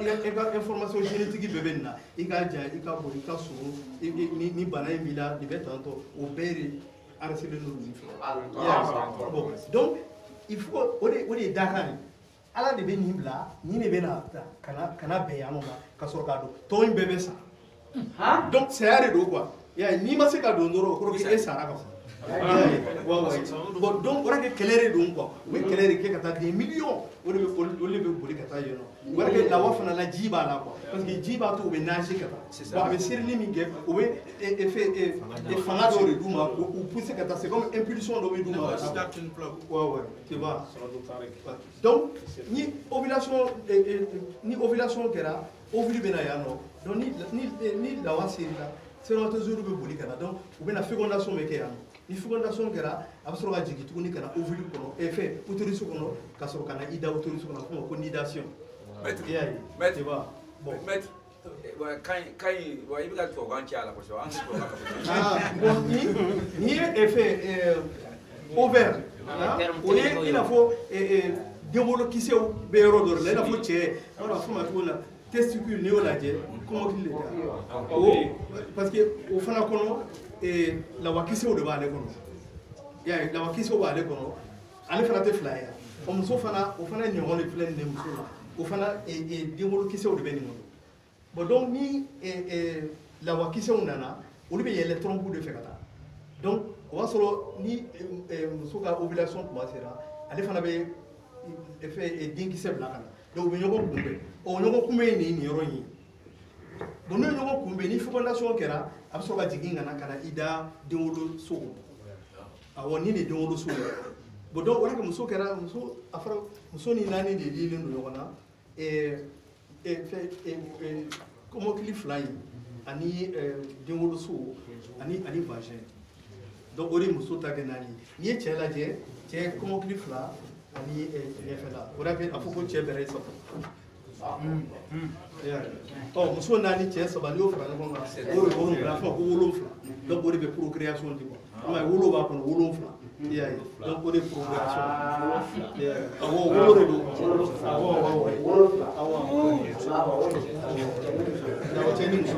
information génétique bébé na il ga ja il ka boli ka so ni bana mila ni betanto o beri arrêter de nous bon donc il faut on est dakani ala de be ni bla ni ne be na kana be ya no ka so ka do to in bébé ça donc c'est arrêt do quoi ya ni ma se ka do ndoro ko ke sara ka bon donc on a que kelere donc quoi oui kelere ke kata des millions on le boli kata yono on a que la wa fana la jiba la quoi parce que jiba to be nager kata bon avec sirli mi ge ou fait fanga do re duma ou pousser kata c'est comme impulsion do be duma ouais tu vois donc ni ovulation kera ovule bena ya no donc ni la wa sirla c'est notre jour be boli kata donc ou bena fécondation me ke ya ni fécondation kera absoro ga jigi tuguni kana ovule kono fait autorisation kono kasoro kana ida autorisation kono ko nidation maître tu vois bon maître quand il va to ganchi ala ko so an ko bon ni effet ovaire il a faut développer qui c'est béro d'or là il faut tirer voilà faut ma tourna testicule néolaje comment qu'il est parce que au fana kono la wakise o de ba le kono ya la wakise o ba le kono ale fana te flyer o muso fana o fana nyongo le plein de muso o fana de wolo kise o de be ni mo bon donc ni la wakise o nana o le be yele trompe de fekata donc o va solo ni muso ka ovulation commencer là ale fana be fait dinkise bla kana donc be nyongo kumbe o nyongo kumbe ni yoro yi bon no nyongo kumbe ni fécondation kera abso ga jigin ngana kana ida denwolo sogo awoni ni denwolo sogo bo donc wala ko muso kera muso afra muso ni nani de lile no yona comment qu'il fly ani denwoloso ani vagin donc o de muso ta kɛ 4 n'i ye cɛ lajɛ cɛ kɔmɔkili 2 ani ɲɛfɛla o de y'a kɛ a fɔ ko cɛ bɛrɛ ye 3 muso 4 cɛ 3 n'i y'o fara ɲɔgɔn kan o de bɛ 7 a fɔ ko 7 donc o de bɛ procréation di ma ama 7 b'a kɔnɔ 7 i y'a ye donc o de procréation awɔ 7 de don awɔ cɛ ni muso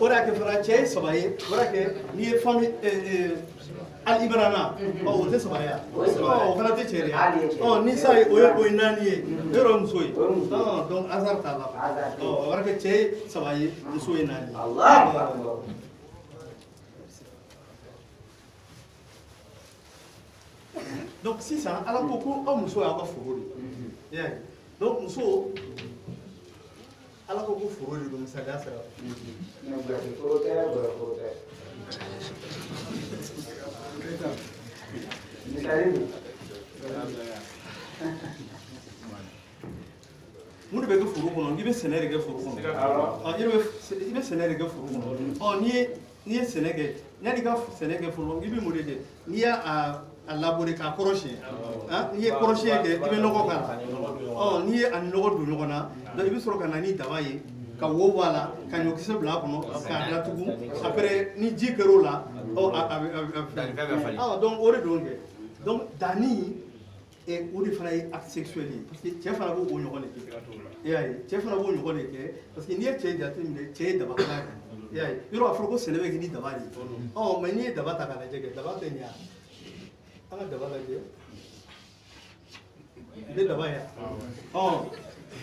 o de y'a kɛ fana cɛ ye 3 ye o de y'a kɛ n'i ye fami Al-Ibrana o tɛ 3 ye o fana tɛ cɛ ye ni sa ye o ye 4 ye yɔrɔ ye muso ye donc hasard t'a la o de y'a kɛ cɛ ye 3 ye muso ye 4 ye donc sisan ala ko ko aw muso y'aw ka foro de ye donc muso ala ko ko foro de don misaliya sera mun de bɛ kɛ foro kɔnɔ i bɛ sɛnɛ de kɛ foro kɔnɔ i bɛ sɛnɛ de kɛ foro kɔnɔ n'i ye sɛnɛ kɛ yanni i ka sɛnɛ kɛ foro kɔnɔ i bɛ mun de kɛ n'i y'a labourer k'a kɔrɔsiyɛn n'i ye kɔrɔsiyɛn kɛ i bɛ nɔgɔ k'a la n'i ye ani nɔgɔ don ɲɔgɔn na donc i bɛ sɔrɔ ka na ni daba ye ka wo bɔ a la ka ɲɔkisɛ bila a kɔnɔ k'a datugu après ni ji kɛr'o la a bɛ falen donc o de don kɛ donc danni o de fana ye acte sexuel ye parce que cɛ fana b'o ɲɔgɔn de kɛ i y'a ye cɛ fana b'o ɲɔgɔn de kɛ parce que n'i ye cɛ jateminɛ cɛ ye dabakala ye i y'a ye yɔrɔ a fɔra ko sɛnɛ bɛ kɛ ni daba de ye mais n'i ye daba ta k'a lajɛ kɛ daba tɛ nin ye an ka daba lajɛ i bɛ daba ye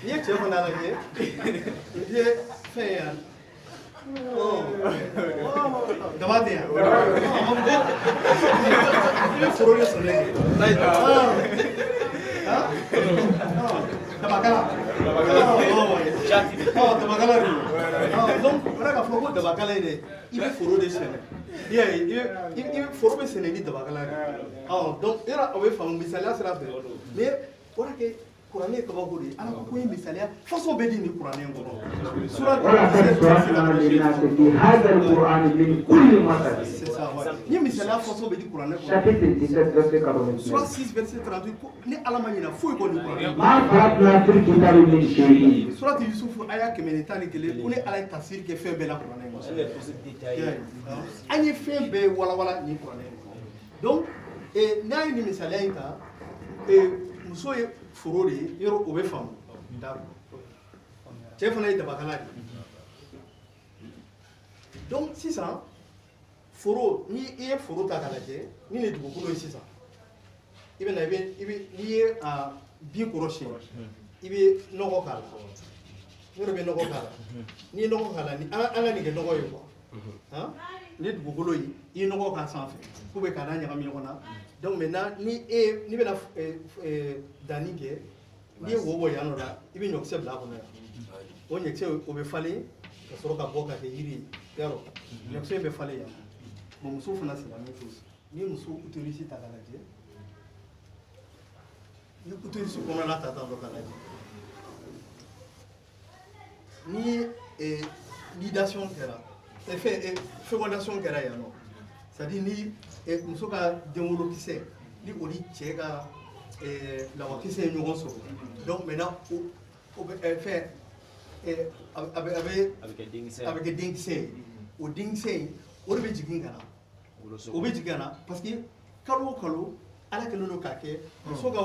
n'i ye cɛ fana lajɛ i ye fɛn ye yan daba tɛ yan i bɛ foro de sɛnɛ kɛ dabakala dabakala de donc o de ka fɔ ko dabakala ye dɛ i bɛ foro de sɛnɛ i y'a ye i bɛ foro bɛ sɛnɛ ni dabakala de donc yɔrɔ o bɛ faamu misaliya sira fɛ mais o de kɛ kuranɛ ye kabako de ye ala ko ye misaliya façon bɛɛ di nin kuranɛ in kɔnɔ ni misaliya façon bɛɛ di kuranɛ kɔnɔ surat 6 verset 38 ni ala ma ɲinɛ foyi kɔ nin kuranɛ surat yusufu aya 111 ko ni ala ye tafsir kɛ fɛn bɛɛ la kuranɛ in kɔnɔ an ye fɛn bɛɛ walawala nin kuranɛ in kɔnɔ donc n'a ye nin misaliya in ta muso ye foro de ye yɔrɔ o bɛ faamu cɛ fana ye dabakala de donc sisan foro ni i ye foro ta k'a lajɛ ni nin dugukolo ye sisan i bɛ na n'i ye bin kɔrɔsiyɛn i bɛ nɔgɔ k'a la yɔrɔ bɛ nɔgɔ k'a la n'i ye nɔgɔ k'a la an ka nin kɛ nɔgɔ ye quoi ni dugukolo ye i ye nɔgɔ k'a sanfɛ pour que k'a n'a ɲagami ɲɔgɔn na donc maintenant n'i bɛna danni kɛ n'i ye wo bɔ yan nɔ la i bɛ ɲɔkisɛ bila a kɔnɔ yan o ɲɔkisɛ o bɛ falen ka sɔrɔ ka bɔ ka kɛ yiri ye yarɔ ɲɔkisɛ in bɛ falen yan bon muso fana c'est la même chose n'i ye muso utérus ta k'a lajɛ ni utérus kɔnɔna ta tan dɔ k'a lajɛ ni nidation kɛra fécondation kɛra yan nɔ c'est à dire ni muso ka denwolokisɛ ni o ni cɛ ka lawakisɛ ye ɲɔgɔn sɔrɔ donc maintenant o bɛ fɛn a bɛ kɛ denkisɛ ye o denkisɛ in o de bɛ jigin ka na o bɛ jigin ka na parce que kalo o kalo ala kɛlen don k'a kɛ muso ka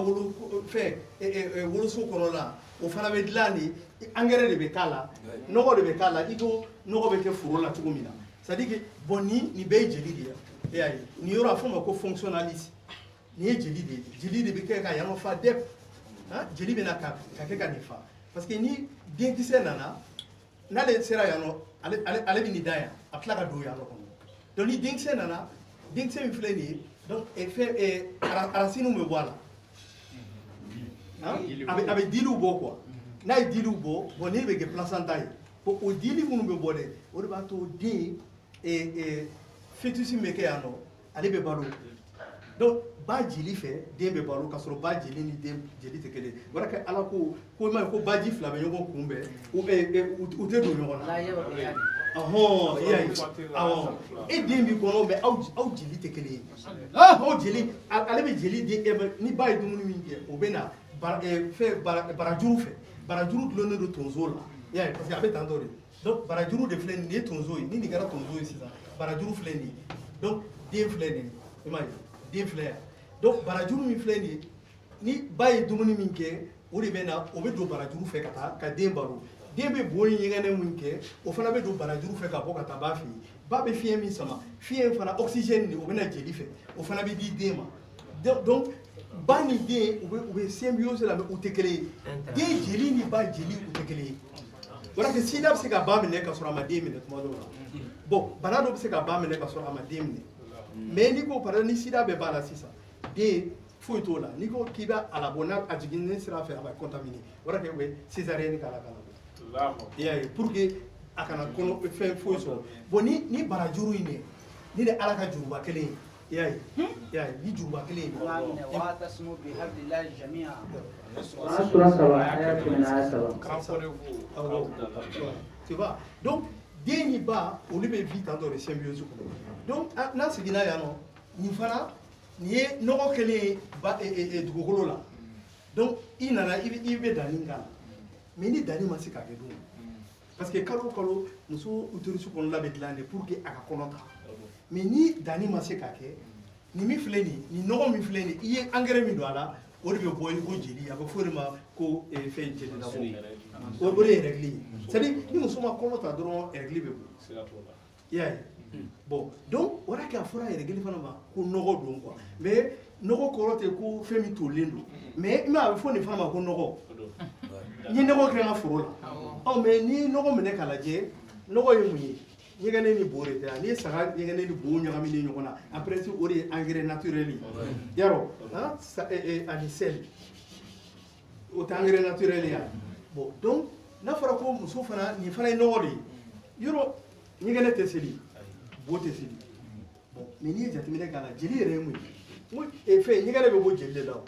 woloso kɔnɔ la o fana bɛ dilan de angɛrɛ de bɛ k'a la nɔgɔ de bɛ k'a la i ko nɔgɔ bɛ kɛ foro la cogo min na c'est à dire que bon nin bɛɛ ye jeli de ye e y'a ye nin yɔrɔ a fɔ ma ko fonctionnalisme nin ye jeli de ye jeli de bɛ kɛ ka yan fa dɛp jeli bɛ na ka kɛ ka nin fa parce que ni denkisɛ nana n'ale sera yan nɔ ale bɛ nin da yan a tila ka don yan nɔ kɔnɔ donc ni denkisɛ nana denkisɛ min filɛ nin ye donc racine bɛ bɔ a la a bɛ diliw bɔ quoi n'a ye diliw bɔ bon ni bɛ kɛ placenta ye bon o dili minnu bɛ bɔ dɛ o de b'a to den fœtus bɛ kɛ yan nɔ ale bɛ balo donc ba jeli fɛ den bɛ balo k'a sɔrɔ ba jeli ni den jeli tɛ kelen o de kɛ ala ko i ma ye ko baji fila bɛ ɲɔgɔn kunbɛn u tɛ don ɲɔgɔn na ɔhɔn i y'a ye awɔ e den b'i kɔnɔ mɛ aw jeli tɛ kelen ye aw jeli ale bɛ jeli di e ma ni ba ye dumuni min kɛ o bɛ na barajuru fɛ barajuru dulonnen don tonso la i y'a ye parce que a bɛ tan tɔ de donc barajuru de filɛ nin ye tonso ye ni nin kɛra tonso ye sisan barajuru filɛ nin ye donc den filɛ nin ye i m'a ye den filɛ yan donc barajuru min filɛ nin ye ni ba ye dumuni min kɛ o de bɛ na o bɛ don barajuru fɛ ka taa ka den balo den bɛ bo ni ɲɛgɛnɛ min kɛ o fana bɛ don barajuru fɛ ka bɔ ka taa ba fɛ yen ba bɛ fiɲɛ min sama fiɲɛ fana oxygène de o bɛ na jeli fɛ o fana bɛ di den ma donc ba ni den u bɛ symbiose la mɛ u tɛ kelen ye den jeli ni ba jeli u tɛ kelen ye o de la sida bɛ se ka ba minɛ ka sɔrɔ a ma den minɛ tuma dɔw la bon bana dɔ bɛ se ka ba minɛ ka sɔrɔ a ma den minɛ mais n'i ko par exemple ni sida bɛ ba la sisan den foyi t'o la n'i ko k'i bɛ a labɔ n'a jiginni sira fɛ a bɛ contaminer o de la u bɛ césarienne k'a la ka na i y'a ye pour que a kana kɔnɔ fɛn foyi sɔrɔ bon ni barajuru in de ni de ala ka juruba kelen ye i y'a ye ni juruba kelen ye tu vois donc den ni ba olu bɛ vie tan dɔ de symbiose kɔnɔ donc n'a seginna yan nɔ nin fana nin ye nɔgɔ kelen ye dugukolo la donc i nana i bɛ danni k'a la mais ni danni ma se ka kɛ dun parce que kalo o kalo muso utérus kɔnɔna bɛ dilan de pour que a ka kɔnɔ ta mais ni danni ma se ka kɛ nin min filɛ nin nin nɔgɔ min filɛ nin i ye engrais min don a la o de bɛ bɔ i ko jeli a bɛ fɔ o de ma ko fɛn jeli la o de ye règle ye c'est à dire ni muso ma kɔnɔ ta dɔrɔn règle bɛ bɔ i y'a ye bon donc o de kɛ a fɔra règle fana ma ko nɔgɔ don quoi mais nɔgɔ kɔrɔ tɛ ko fɛn min tolilen don mais i m'a ye a bɛ fɔ nin fana ma ko nɔgɔ n ye nɔgɔ kɛ n ka foro la mais ni nɔgɔ minɛ k'a lajɛ nɔgɔ ye mun ye ɲɛgɛnɛ ni bo de tɛ n'i ye saga ɲɛgɛnɛ ni bo ɲagaminen ɲɔgɔn na en principe o de ye engrais naturel ye yarɔ ani sel o tɛ engrais naturel ye bon donc n'a fɔra ko muso fana nin fana ye nɔgɔ de ye yɔrɔ ɲɛgɛnɛ tɛ seli bo tɛ seli bon mais n'i ye jateminɛ k'a la jeli yɛrɛ ye mun ye fɛn ɲɛgɛnɛ bɛ bɔ jeli de la o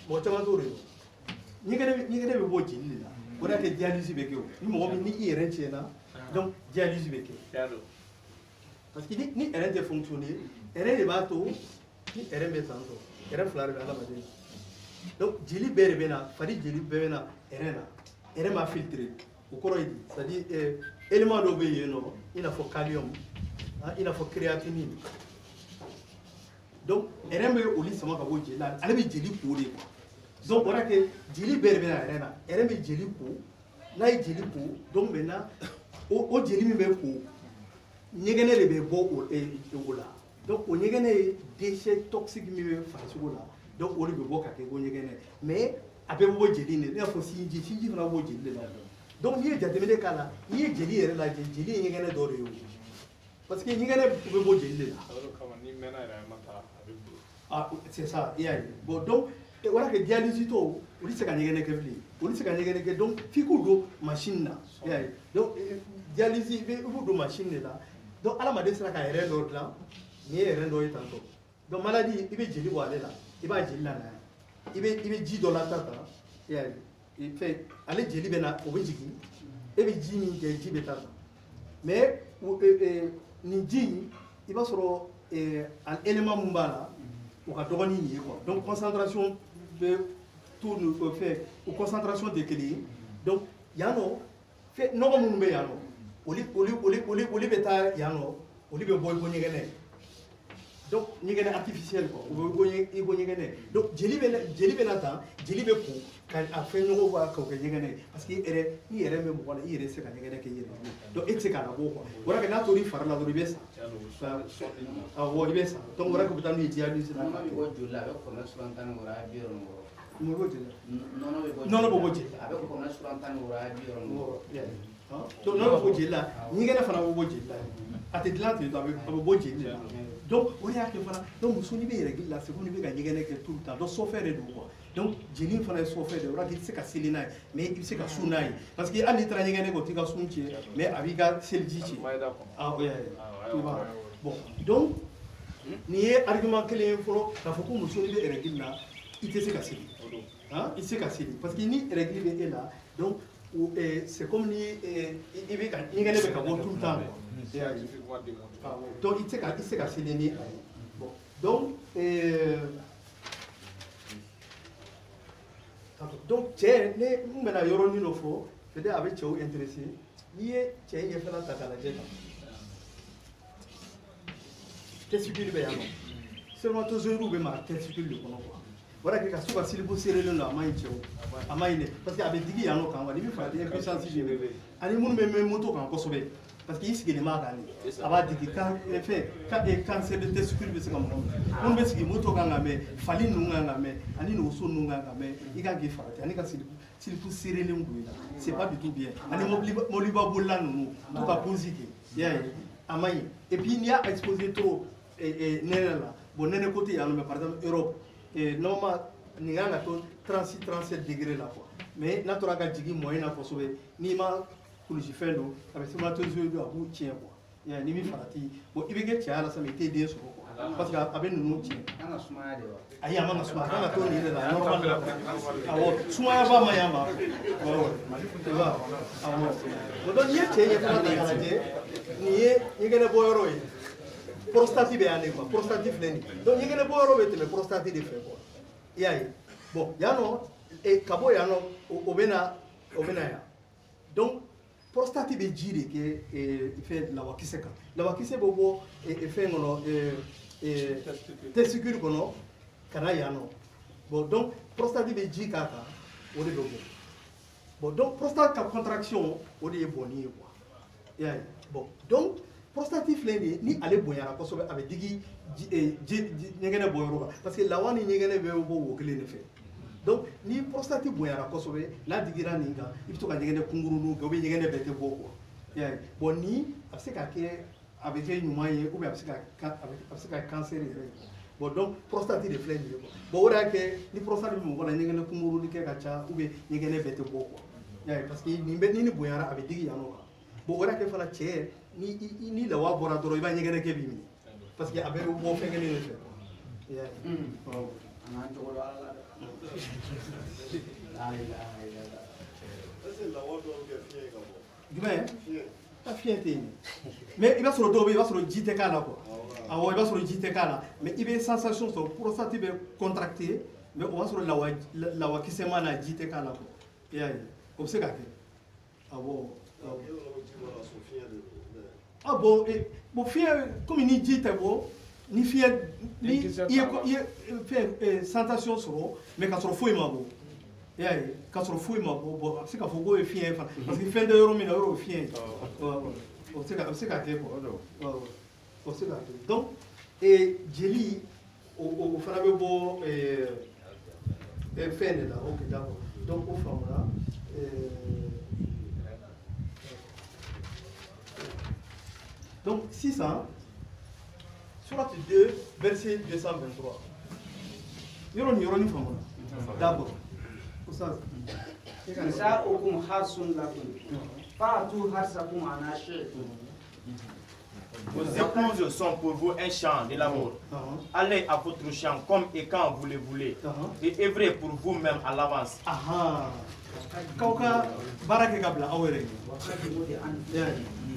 mɔgɔ caman t'o de dɔn ɲɛgɛnɛ bɛ bɔ jeli de la o de y'a kɛ dialyse bɛ kɛ o ni mɔgɔ min ni i yɛrɛ tiɲɛna donc dialyse bɛ kɛ parce que ni ɛrɛn tɛ fonctionner ɛrɛn de b'a to ni ɛrɛn bɛ tan tɔ ɛrɛn fila de bɛ adamaden donc jeli bɛɛ de bɛ na fari jeli bɛɛ bɛ na ɛrɛn na ɛrɛn b'a filtrer o kɔrɔ ye di c'est à dire élément dɔw bɛ yen nɔ i n'a fɔ kalium i n'a fɔ créatinine donc ɛrɛn bɛ olu sama ka bɔ jeli la ale bɛ jeli ko de quoi donc o de kɛ jeli bɛɛ de bɛ na ɛrɛn na ɛrɛn bɛ jeli ko n'a ye jeli ko donc maintenant o jeli min bɛ ko ɲɛgɛnɛ de bɛ bɔ o la donc o ɲɛgɛnɛ ye déchet toxique min bɛ farisogo la donc o de bɛ bɔ ka kɛ ko ɲɛgɛnɛ mais a bɛ bɔ jeli de i n'a fɔ sinji fana b'o jeli de la donc n'i ye jateminɛ k'a la n'i ye jeli yɛrɛ lajɛ jeli ye ɲɛgɛnɛ dɔ de ye o parce que ɲɛgɛnɛ bɛ bɔ jeli de la c'est ça i y'a ye bon donc o de kɛ dialyse tɔ olu tɛ se ka ɲɛgɛnɛ kɛ bilen olu tɛ se ka ɲɛgɛnɛ kɛ donc f'i k'u don machine na i y'a ye donc dialyse i b'u don machine de la donc adamaden sera ka ɛrɛn dɔ dilan nin ye ɛrɛn dɔ ye tantɔ donc maladie i bɛ jeli bɔ ale la i b'a jeli la n'a ye i bɛ ji dɔ lata ta i y'a ye fɛn ale jeli bɛ na o bɛ jigin e bɛ ji min kɛ ji bɛ taa ta mais nin ji in i b'a sɔrɔ an élément mun b'a la o ka dɔgɔ ni nin ye quoi donc concentration bɛ tout fɛn o concentration tɛ kelen ye donc yan nɔ fɛn nɔgɔ minnu bɛ yan nɔ olu bɛ taa yan nɔ olu bɛ bɔ i ko ɲɛgɛnɛ donc ɲɛgɛnɛ artificiel quoi o bɛ i ko ɲɛgɛnɛ donc jeli bɛ na tan jeli bɛ ko ka a fɛn ɲɔgɔn bɔ k'o kɛ ɲɛgɛnɛ ye parce que i yɛrɛ bɛ mɔgɔ la i yɛrɛ tɛ se ka ɲɛgɛnɛ kɛ i yɛrɛ ye donc e tɛ se k'a labɔ quoi o de la n'a tora i fari la dɔrɔn i bɛ sa awɔ i bɛ sa donc o de la u bɛ taa n'u ye dialyse la. nɔnɔ bɛ bɔ joli la a bɛ kɔnɔ suran tan ni wɔɔrɔ a bi yɔrɔ min kɔrɔ. nɔnɔ bɛ jeli la. nɔnɔ bɛ bɔ jeli la. a bɛ kɔnɔ suran tan ni wɔɔrɔ a bi yɔrɔ min kɔrɔ. donc nɔnɔ bɛ bɔ jeli la ɲɛgɛnɛ fana bɛ bɔ jeli la a tɛ dilan ten tɔ a bɛ bɔ jeli la donc o de y'a kɛ fana donc muso n'i bɛ yɛrɛ gili la c'est comme n'i bɛ ka ɲɛgɛnɛ kɛ tout le temps donc sɔfɛ de don quoi donc jeli fana ye sɔfɛ de ye o la i tɛ se ka seli n'a ye mais i bɛ se ka sun n'a ye parce que hali n'i taara ɲɛgɛnɛ kɛ o t'i ka sun tiɲɛ mais a b'i ka seliji tiɲɛ ah oui tu vois bon donc n'i ye argument kelen ye fɔlɔ k'a fɔ ko muso i bɛ règle la i tɛ se ka seli i tɛ se ka seli parce que ni règle bɛ e la donc c'est comme ni i bɛ ka ɲɛgɛnɛ bɛ ka bɔ tout le temps donc i tɛ se ka seli ni a ye bon donc cɛ ne n bɛna yɔrɔnin dɔ fɔ peut-être a bɛ cɛw intéressé n'i ye cɛ ɲɛfɛla ta k'a lajɛ tan testicule bɛ yan nɔ spermatozoïde bɛ mara testicule de kɔnɔ quoi voilà que ka so ka silibo serelen don a ma ɲi cɛw a ma ɲi dɛ parce que a bɛ digi yan nɔ kan wa n'i bɛ fɛ ka impuissance de bɛ ani minnu bɛ mɛn moto kan kosɛbɛ parce que i sigilen b'a kan de a b'a digi fɛn cancer de testicule bɛ se ka mɔgɔ minnu bɛ sigi moto kan ka mɛn fali ninnu kan ka mɛn ani woso ninnu kan ka mɛn i kan k'i farati ani ka silibo serelen don i la c'est pas du tout bien ani mɔbiliba bolila ninnu to ka pose kɛ i y'a ye a ma ɲi et puis n'i y'a exposé trop nɛnɛ la bon nɛnɛ côté yan nɔ mais par exemple Europe normalement nin kan ka to 36-37 degré la quoi mais n'a tora ka jigin moyen na kosɛbɛ n'i ma kulusi fɛn don a bɛ spermatozoïde a b'u tiɲɛ quoi n'i bɛ farati bon i bɛ kɛ cɛya la sa mais i tɛ den sɔrɔ quoi parce que a bɛ ninnu tiɲɛ ayi a man ka sumaya a kan ka to nin de la normal la awɔ sumaya ba ma yan ma awɔ donc n'i ye cɛ ɲɛfɛla ta k'a lajɛ nin ye ɲɛgɛnɛ bɔyɔrɔ ye prostate bɛ yan de quoi prostate filɛ nin donc ɲɛgɛnɛ bɔyɔrɔ bɛ tɛmɛ prostate de fɛ quoi i y'a ye bon yan nɔ ka bɔ yan nɔ o bɛ na yan donc prostate bɛ ji de kɛ fɛn lawakisɛ kan lawakisɛ bɛ bɔ fɛn kɔnɔ testicule kɔnɔ ka na yan nɔ bon donc prostate bɛ ji k'a kan o de bɛ bɔ bon donc prostate ka contraction o de ye bɔnni ye quoi i y'a ye bon donc prostate filɛ nin ye ni ale bonyara kosɛbɛ a bɛ digi ɲɛgɛnɛ bɔyɔrɔ kan parce que lawa ni ɲɛgɛnɛ bɛ bɔ wo kelen de fɛ donc ni prostate bonyara kosɛbɛ n'a digira nin kan i bɛ to ka ɲɛgɛnɛ kunkuruninw kɛ ou bien ɲɛgɛnɛ bɛɛ tɛ bɔ quoi i y'a ye bon ni a bɛ se ka kɛ a bɛ kɛ ɲuman ye ou bien a bɛ se ka cancer yɛrɛ ye bon donc prostate de filɛ nin ye quoi bon o de y'a kɛ ni prostate bɛ mɔgɔ la ɲɛgɛnɛ kunkurunin kɛ ka ca ou bien ɲɛgɛnɛ bɛɛ tɛ bɔ quoi i y'a ye parce que ni bonyara a bɛ digi yan nɔ kan bon o de y'a kɛ fana cɛ ni lawa bɔra dɔrɔn i b'a ɲɛgɛnɛ kɛ b'i minɛ parce que a bɛɛ bɛ bɔ fɛn kelen de fɛ i y'a ye jumɛn a fiɲɛ tɛ yen mais i b'a sɔrɔ dɔw bɛ yen i b'a sɔrɔ ji tɛ k'a la quoi awɔ i b'a sɔrɔ ji tɛ k'a la mais i bɛ sensation sɔrɔ prostate bɛ contracté mais o b'a sɔrɔ lawakisɛ ma na ji tɛ k'a la quoi i y'a ye o bɛ se ka kɛ awɔ ah bon bon fiɲɛ komi ni ji tɛ bɔ ni fiɲɛ ni i ye fɛn sensation sɔrɔ mais ka sɔrɔ foyi ma bɔ i y'a ye ka sɔrɔ foyi ma bɔ bon a bɛ se ka fɔ k'o ye fiɲɛ ye fana parce que fɛn tɛ yɔrɔ min na yɔrɔ ye fiɲɛ ye o bɛ se ka kɛ quoi o bɛ se ka kɛ donc jeli o fana bɛ bɔ fɛn de la ok d'accord donc o faamuna donc 600 surat 2 verset 223 yɔrɔnin faamuna d'abord نساؤكم حرث لكم فأتوا حرثكم أن شئتم. Vos épouses sont pour vous un champ de l'amour. Allez à votre champ comme et quand vous le voulez. Et œuvrez pour vous-même à l'avance. Kauka barake kabla awere.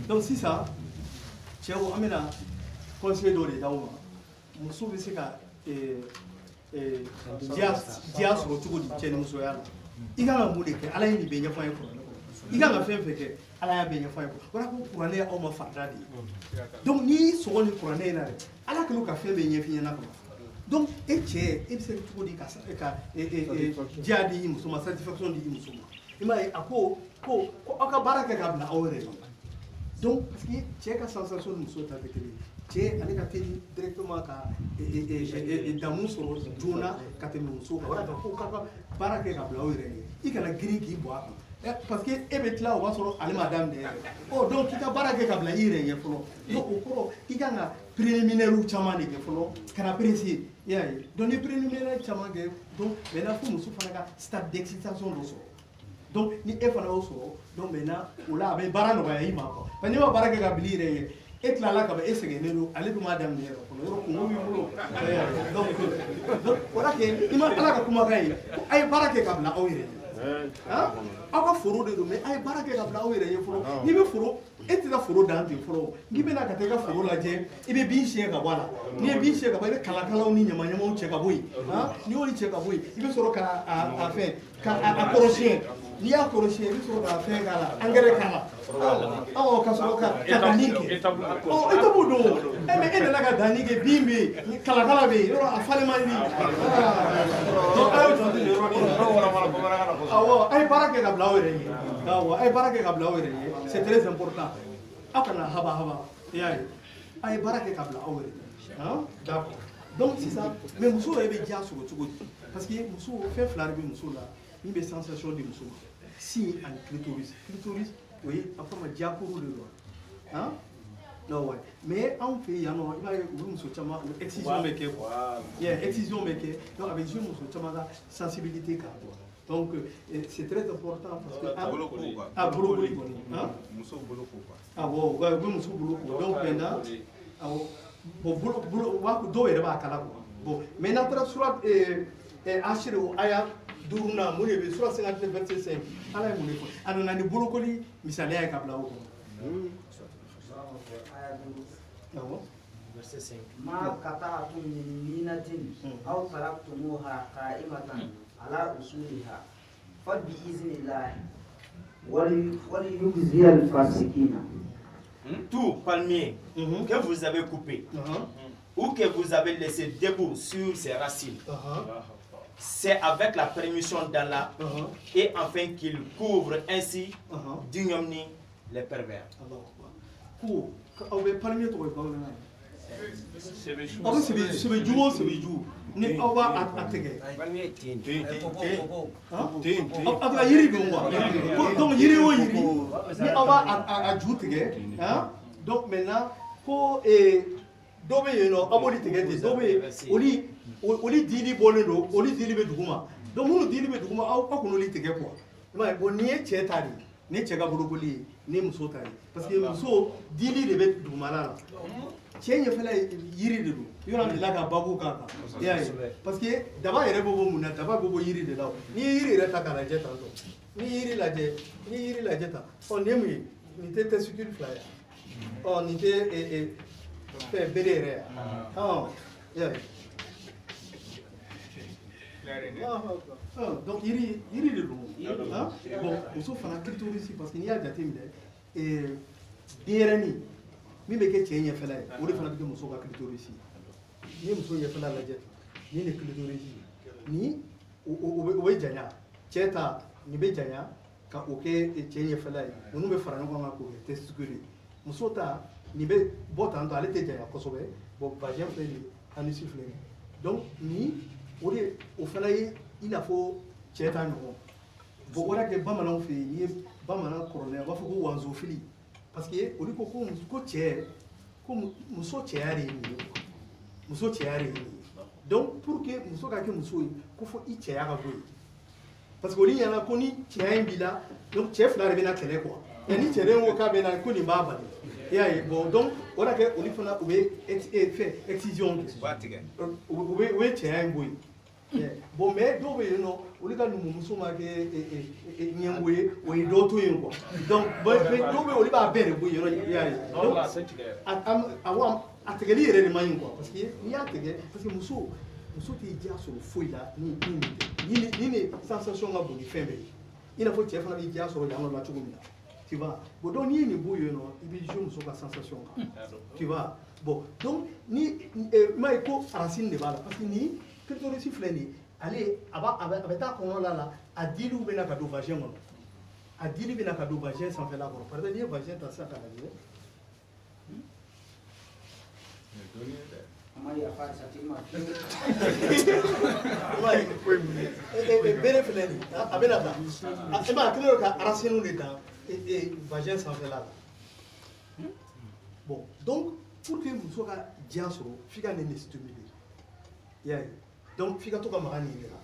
Donc si ça, cɛw an bɛna conseil dɔ de d'aw ma. Muso bɛ se ka diya sɔrɔ cogo di cɛ ni musoya la. I kan ka mun de kɛ ala ye nin bɛɛ ɲɛfɔ an ye kuranɛ kɔnɔ i kan ka fɛn fɛn kɛ ala y'a bɛɛ ɲɛfɔ an ye o kɔrɔ ko kuranɛ ye aw ma farida de ye donc n'i sɔgɔ ni kuranɛ in na dɛ ala kɛlen ka fɛn bɛɛ ɲɛf'i ɲɛna kama donc e cɛ e bɛ se cogo di ka diya di i muso ma satisfaction di i muso ma i m'a ye a ko aw ka baara kɛ k'a bila aw yɛrɛ ma donc parce que cɛ ka sensation ni muso ta tɛ kelen ye cɛ ale ka teli directement ka damu sɔrɔ joona ka tɛmɛ muso kan o de y'a ko k'a ka baara kɛ k'a bila aw yɛrɛ ye i kana girin k'i bɔ a kan parce que e bɛ tila o b'a sɔrɔ ale ma daminɛ yɛrɛ donc k'i ka baara kɛ ka bila i yɛrɛ ɲɛ fɔlɔ donc o kɔrɔ i kan ka préliminaire caman de kɛ fɔlɔ kana presser i y'a ye donc ni préliminaire caman kɛ donc maintenant fo muso fana ka stade d'excitation dɔ sɔrɔ donc ni e fana y'o sɔrɔ donc maintenant o la a bɛ baara nɔgɔya i ma quoi parce que n'i ma baara kɛ ka bila i yɛrɛ ye e tilala ka ban e sɛgɛnnen don ale dun m'a daminɛ yɛrɛ fɔlɔ yɔrɔ kungo b'i bolo donc o la kɛ i ma ala ka kumakan ye ko a ye baara kɛ ka bila aw yɛrɛ ye aw ka foro de don mais a ye baara kɛ ka bila aw yɛrɛ ye fɔlɔ n'i bɛ foro e tɛ ka foro dan ten fɔlɔ n'i bɛna ka taa i ka foro lajɛ i bɛ bin siɲɛ ka bɔ a la n'i ye bin siɲɛ ka bɔ i bɛ kalakalaw ni ɲamaɲamaw cɛ ka bɔ yen n'i y'olu cɛ ka bɔ yen i bɛ sɔrɔ ka a fɛn ka kɔrɔsiyɛn n'i y'a kɔrɔsiyɛn i bɛ sɔrɔ ka fɛn k'a la angɛrɛ k'a la ka sɔrɔ ka danni kɛ étape don mais e nana ka danni kɛ bin bɛ yen kalakala bɛ yen yɔrɔ a falen man di donc a y'o janto nin yɔrɔ nin na awɔ a ye baara kɛ ka bila aw yɛrɛ ye awɔ a ye baara kɛ ka bila aw yɛrɛ ye c'est très important aw kana haba i y'a ye a ye baara kɛ ka bila aw yɛrɛ ye d'accord donc sisan mais muso yɛrɛ bɛ diya sɔrɔ cogo di parce que muso fɛn fila de bɛ muso la min bɛ sensation di muso ma si ani clitoris o ye a fɔ ma diakuru de don non ouais mais anw fɛ yan nɔ i b'a ye u bɛ muso caman u excision bɛ kɛ quoi excision bɛ kɛ donc a bɛ jouer muso caman ka sensibilité kan donc c'est très important parce que bolokoli kɔni muso boloko quoi awɔ u bɛ muso boloko donc maintenant awɔ bon dɔw yɛrɛ b'a kala quoi bon mais n'an taara surat asiri o aya 5 mun de bɛ surat 59 verset 5 ala ye mun de fɔ a nana ni bolokoli misaliya ye ka bila o kɔnɔ verset 5 ma qata'tum min linatin aw taraktumuha qa'imatan ala usuliha fa bi iznillah wali yujzi al fasiqina. Tout palmier que vous avez coupé ou que vous avez laissé debout sur ses racines, c'est avec la permission d'Allah et afin qu'il couvre ainsi d'ignominie les pervers. Ni aw b'a a tigɛ a bɛ yiri dun quoi donc yiri o yiri ni aw b'a a ju tigɛ donc maintenant ko dɔ bɛ yen nɔ aw b'olu tigɛ ten dɔ bɛ yen olu dili bɔlen don olu dili bɛ duguma donc minnu dili bɛ duguma aw kɔni olu tigɛ quoi i m'a ye bon nin ye cɛ ta de ni cɛ ka bolokoli ye ni muso ta ye parce que muso dili de bɛ dugumala la cɛ ɲɛfɛla yiri de don yɔrɔ de la ka babu k'a kan i y'a ye parce que daba yɛrɛ bɛ bɔ mun na daba bɛ bɔ yiri de la n'i ye yiri yɛrɛ ta k'a lajɛ tan tɔ n'i ye yiri lajɛ tan ɔ nin ye mun ye nin tɛ testicule fila ye nin tɛ fɛn bere yɛrɛ ye i y'a ye donc yiri de don bon muso fana clitoris parce que n'i y'a jateminɛ denyɛrɛnin min bɛ kɛ cɛ ɲɛfɛla ye o de fana bɛ kɛ muso ka clitoris ni muso ɲɛfɛla lajɛ ni ni clitoris ni o bɛ janya cɛ ta nin bɛ janya ka o kɛ cɛ ɲɛfɛla ye ninnu bɛ fara ɲɔgɔn kan k'o kɛ testicule muso ta nin bɛ bɔ tan tɔ ale tɛ janya kosɛbɛ bon vagin filɛ nin ye anus filɛ nin ye donc ni o de o fana ye i n'a fɔ cɛ ta ɲɔgɔn bon o de kɛ bamananw fɛ yen n'i ye bamanan kɔrɔlen a b'a fɔ ko wanzofili parce que olu ko cɛ ko muso cɛya de ye nin ye muso cɛya de ye nin ye donc pour que muso ka kɛ muso ye ko fɔ i cɛya ka bɔ yen parce que olu ɲɛna ko ni cɛya in b'i la donc cɛ fila de bɛna kɛlɛ quoi mais ni cɛden ko k'a bɛ na ko nin b'a bali i y'a ye bon donc o de kɛ olu fana u bɛ fɛn excision kɛ u bɛ cɛya in bɔ yen bon mais dɔw bɛ yen nɔ olu ka numumuso ma kɛ ɲɛngo ye o ye dɔw to yen quoi donc dɔw bɛ yen olu b'a bɛɛ de bɔ yen i y'a ye donc a tigɛli yɛrɛ de man ɲi quoi parce que n'i y'a tigɛ parce que muso tɛ diya sɔrɔ foyi la ni nin tɛ ni ne sensation ka bon ni fɛn bɛɛ ye i n'a fɔ cɛ fana bɛ diya sɔrɔ yan nɔ la cogo min na tu vois bon donc n'i ye nin bɔ yen nɔ i bɛ jouer muso ka sensation kan tu vois bon donc ni m'a ye ko racine de b'a la parce que ni clitoris filɛ nin ye ale a bɛ taa kɔnɔna la a diliw bɛ na ka don vagin kɔnɔ a dili bɛ na ka don vagin sanfɛla kɔrɔ par exemple n'i ye vagin ta sisan k'a lajɛ bere filɛ nin a bɛ na ta i m'a ye a kɛlen don ka racine de ta vagin sanfɛla la bon donc pour que muso ka diya sɔrɔ f'i ka nin de stimuler i y'a ye donc f'i ka to ka maga nin de la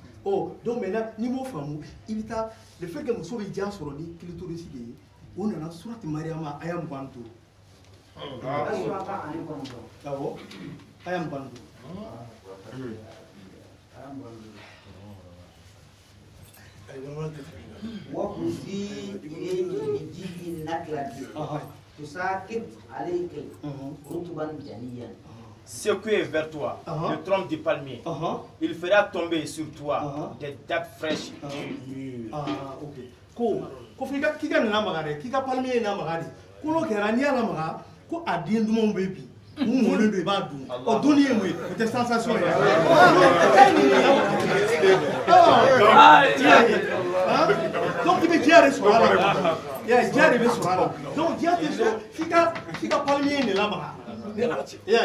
donc maintenant n'i m'o faamu i bɛ taa le fait que muso bɛ diya sɔrɔ ni clitoris de ye o nana surati mariama aya 25 Bravo. Ayam bandu. وخذي إليك بجذع النخلة تساقط عليك رطبا جنيا. Secoué vers toi le tronc du palmier. Il fera tomber sur toi des dattes fraîches et mûres. Ok. Ko fika kika na magare, kika palmier na magare. Ko lo kera ni ala maga, ko adin du mon bebi. Mu mo le do ba du. O duni mu, o te sensation ya. Donc il veut dire sur la. Ya jari be sur la. Donc dia te so fika palmier ni la maga. Ya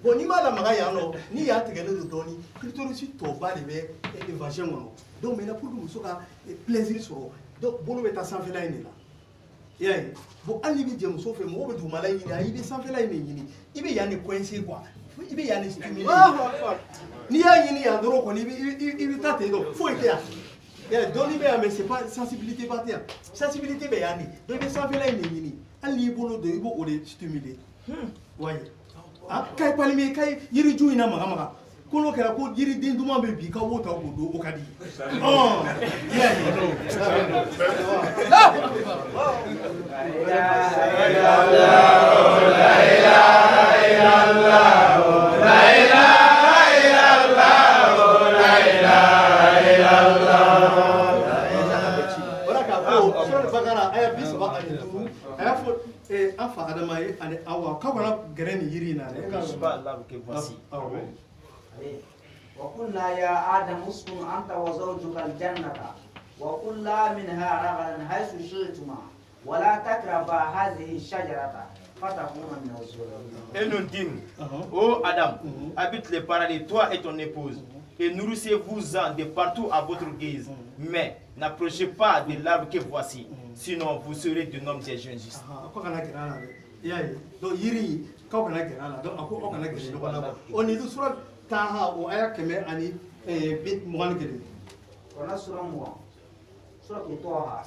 bon ni ma la maga ya no, ni ya te gele do doni. Clitoris to ba le be évasion no. Donc maintenant pour nous soka plaisir sur donc bolo beta sanfela ini la. Ya bon ali bi je muso fe mo be du mala ini ai be sanfela ini ni. Ibe ya ni coincé quoi. Ibe ya ni stimulé. Ni ya ni ya doro ko ni ibe tate do faut être là. Ya doni be mais c'est pas sensibilité pas terre. Sensibilité be ya ni. Donc be sanfela ini ni. Ali bolo de ibo o de stimulé. Ouais. Ah kay palmi kay yiri ju ina maga maga. Kolo kera ko yiri din duma be bi ka wota ko do o kadi. Oh. Yeah. Afa adamaye ane awa kabala gereni yiri na ne ka Pas là que voici. وقلنا يا آدم اسكن أنت وزوجك الجنة وكلا منها رغدا حيث شئتما ولا تقربا هذه الشجرة فتكونا من الظالمين. Et nous dîmes, ô Adam, habite le paradis, toi et ton épouse, et nourrissez-vous-en de partout à votre guise, mais n'approchez pas de l'arbre que voici, sinon vous serez de noms des jeunes justes. Donc yiri ka kana gerana donc ako kana gerana ko na oni du surat taha o aya keme ani bit mugan kede wana sura mo sura toha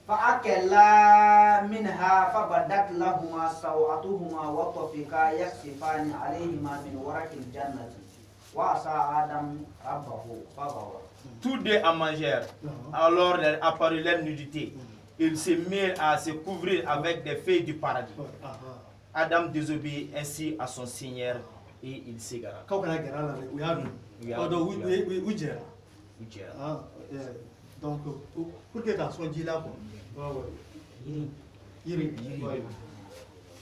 فأكلا منها فبدت لهما سوءتهما وطفقا يخصفان عليهما من ورق الجنة وعصى آدم ربه فغوى. Tous deux en mangèrent. Alors apparut leur nudité. Ils se mirent à se couvrir avec des feuilles du paradis. Adam désobéit ainsi à son Seigneur et il s'égara. Donc, pour que tu sois dit là,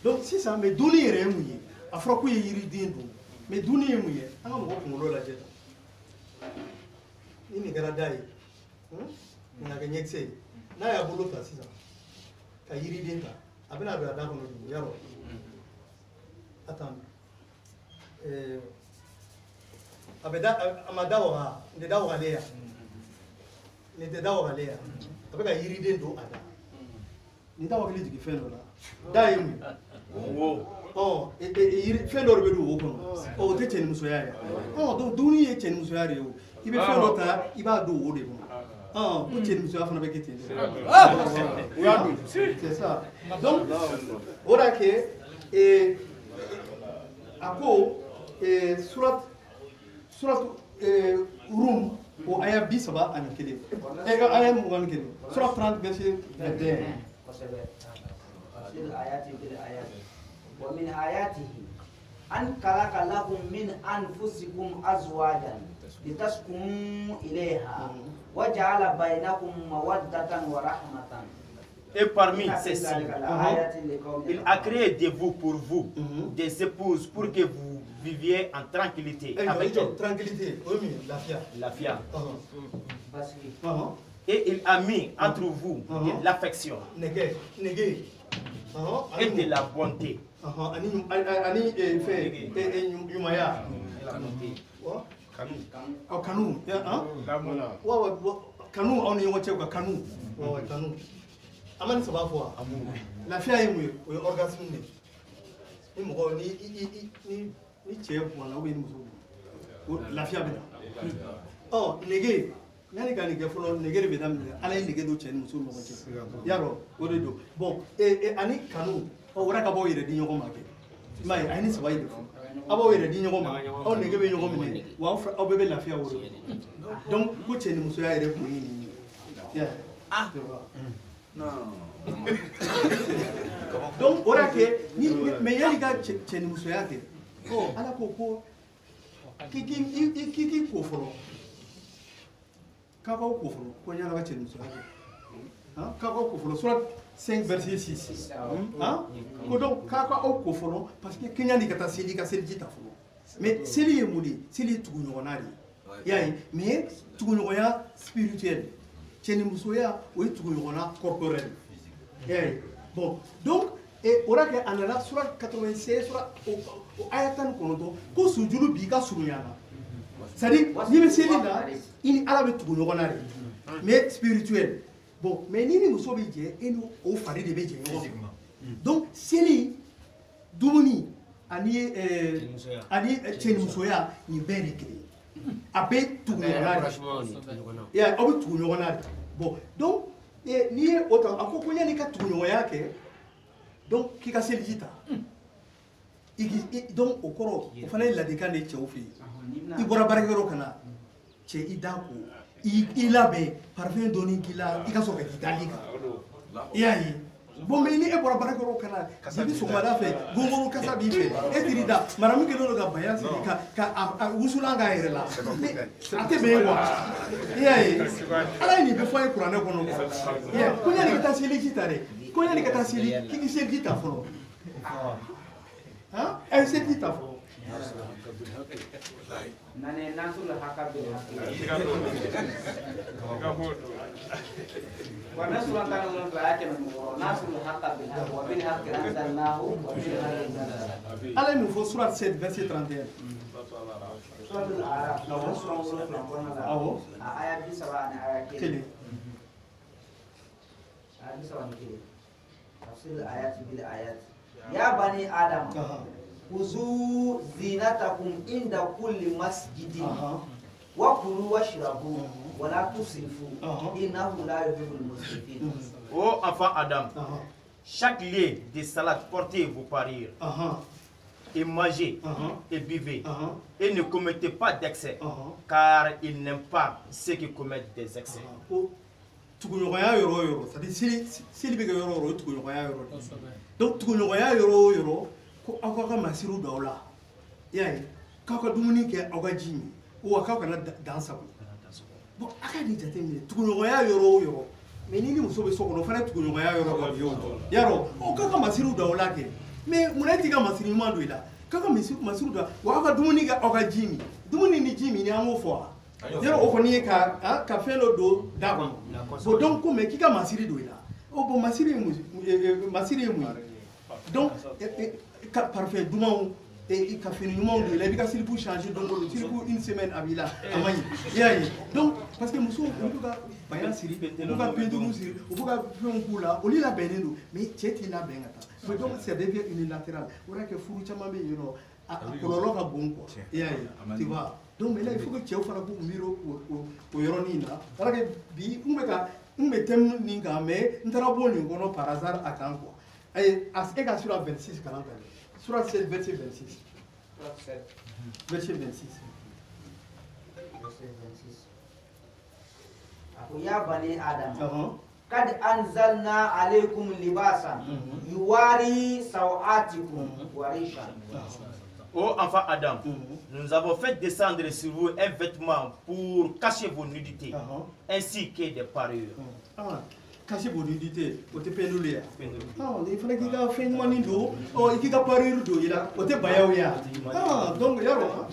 donc si ça me donne rien, il faut que tu aies mais donne rien, on va prendre la jette. Il n'y a pas d'ail. Il n'y a rien que c'est. Na ya bolo ta sisa ka yiri dinta abina do ada ko no yaro atan abeda amada wa de dawo galeya ne de dawo galeya abega yiri dento ada ni dawo gele jigi fendo la dai mu oh yiri fendo be do ko no o te chen muso ya oh do duni e chen muso ya re o ibe fendo ta iba do o de ko ah, c'est ça. Donc, on a que surat Rum ou aya bisaba an kele. Ega aya mugan kele. Surat 30 verset 21. ومن آياته أن خلق لكم من أنفسكم أزواجا لتسكنوا إليها وجعل بينكم مودة ورحمة. Et parmi ces signes, il a créé de vous pour vous des épouses pour que vous viviez en tranquillité avec elles. Tranquillité, oui, la fière. Et il a mis entre vous de l'affection et de la bonté. Amani saba fo lafiya yi mu o orgasme ne ni mo ni che ko na we ni muso lafiya be oh nege yani ka nin kɛ fɔlɔ nege de bɛ daminɛ ala ye nege don cɛ ni muso ni ɲɔgɔn cɛ yarɔ o de don bon ani kanu o wɛrɛ ka b'aw yɛrɛ di ɲɔgɔn ma kɛ i m'a ye a ye nin saba in de fɔ aw b'aw yɛrɛ di ɲɔgɔn ma aw nege bɛ ɲɔgɔn minɛ wa aw bɛɛ bɛ lafiya o de donc ko cɛ ni musoya yɛrɛ kun ye nin ye donc o de y'a kɛ mais yani ka cɛ ni musoya kɛ ala ko k'i ko fɔlɔ k'aw ko fɔlɔ ko yani ka cɛ ni musoya kɛ k'aw ko fɔlɔ surat 5 verset 6 ko donc k'aw ko fɔlɔ parce que kenya ka taa seli ka seliji ta fɔlɔ mais seli ye mun de ye seli ye tuguɲɔgɔnna de ye y'a ye mais tuguɲɔgɔnya spirituel cɛ ni musoya o ye tuguɲɔgɔnna corporel y'a ye bon donc o la kɛ a nana surat 96 surat o aya 19 ko sujulu b'i ka surunya la c'est à dire n'i bɛ seli la i ni ala bɛ tugu ɲɔgɔn na de mais spirituel bon mais n'i ni muso bɛ jɛ e ni o fari de bɛ jɛ ɲɔgɔn fɛ donc seli dumuni ani cɛ ni musoya nin bɛɛ de kelen a bɛ tugu ɲɔgɔn na de aw bɛ tugu ɲɔgɔn na de bon donc n'i ye o ta a ko yanni ka tugu ɲɔgɔnya kɛ donc k'i ka seliji ta donc o kɔrɔ o fana ye ladikan de ye cɛw fɛ yen i bɔra baarakɛyɔrɔ ka na cɛ i da ko i labɛn parfum dɔɔni k'i la i ka sɔrɔ ka t'i dali kan i y'a ye bon mais ni e bɔra baarakɛyɔrɔ ka na i bɛ sɔgɔmada fɛ gongoro kasa b'i fɛ e t'i da maramu kɛlen don ka baya sigi ka wusulan k'a yɛrɛ la a tɛ bɛn wa i y'a ye ala ye nin bɛɛ fɔ a ye kuranɛ kɔnɔ i y'a ye ko yanni ka taa seliji ta dɛ ko yanni ka taa seli k'i ki seliji ta fɔlɔ a seliji ta fɔlɔ nane nasul haka bil haqi wa nasul kana mun ayati min nasul haka bil haqi wa bil haqi anzalnahu wa bil haqi anzalnahu ala min fo surat 7 verset 31 surat al-araf awo aya bi saba ni aya kele aya bi saba ni kele tafsir ayat bil ayat ya bani adam خذوا زينتكم عند كل مسجد وكلوا واشربوا ولا تسرفوا إنه لا يحب المسرفين. Ô enfant Adam, chaque lieu de salade portez vos parures et mangez et buvez et ne commettez pas d'excès car il n'aime pas ceux qui commettent des excès. Tuguɲɔgɔnya yɔrɔ o yɔrɔ c'est-à-dire seli bɛ kɛ yɔrɔ o yɔrɔ o ye tuguɲɔgɔnya yɔrɔ de donc tuguɲɔgɔnya yɔrɔ o yɔrɔ ko aw ka masiriw da aw la i y'a ye k'aw ka dumuni kɛ aw ka ji min wa k'aw kana dan sago bon a ka nin jate minɛ tuguɲɔgɔnya yɔrɔ o yɔrɔ mais ni muso bɛ so kɔnɔ o fana ye tuguɲɔgɔnya yɔrɔ dɔ ye o yarɔ o k'aw ka masiriw da aw la kɛ mais munna e t'i ka masiri ɲuman don i la k'aw ka masiriw da wa aw ka dumuni kɛ aw ka ji min dumuni ni ji min ni an b'o fɔ wa yarɔ o kɔni ye ka fɛn dɔ don da kɔnɔ bon donc ko mais k'i ka masiri don i la o bon masiri ye mun ye donc parfait dumanw ka fini ɲumanw don i la i bɛ ka silipu changer don o don silipu une semaine a b'i la a man ɲi i y'a ye donc parce que musow olu bɛ ka baya siri u b'u ka peinture siri u b'u ka fɛnw k'u la olu labɛnnen don mais cɛ t'i labɛn ka taa mais donc ça devient unilatéral o y'a kɛ furu caman bɛ yen nɔ a kɔlɔlɔ ka bon quoi i y'a ye tu vois donc maintenant il faut que cɛw fana k'u miiri o yɔrɔnin na parce que bi n bɛ thème nin kan mais n taara bɔ nin kɔnɔ par hasard a kan quoi ayi e ka sura 26 kalan kan sura 7 verset 26 verset 26 aku ya bani adam kad anzalna alaykum libasan yuwari sawatikum warishan. Ô enfant Adam, nous avons fait descendre sur vous un vêtement pour cacher vos nudités, ainsi que des parures. Cacher vos nudités, o tɛ pɛndu ya. Il fallait k'i ka fɛn ɲumanin don, i k'i ka parure don i la, o tɛ bayaw ye ya. Donc yarɔ.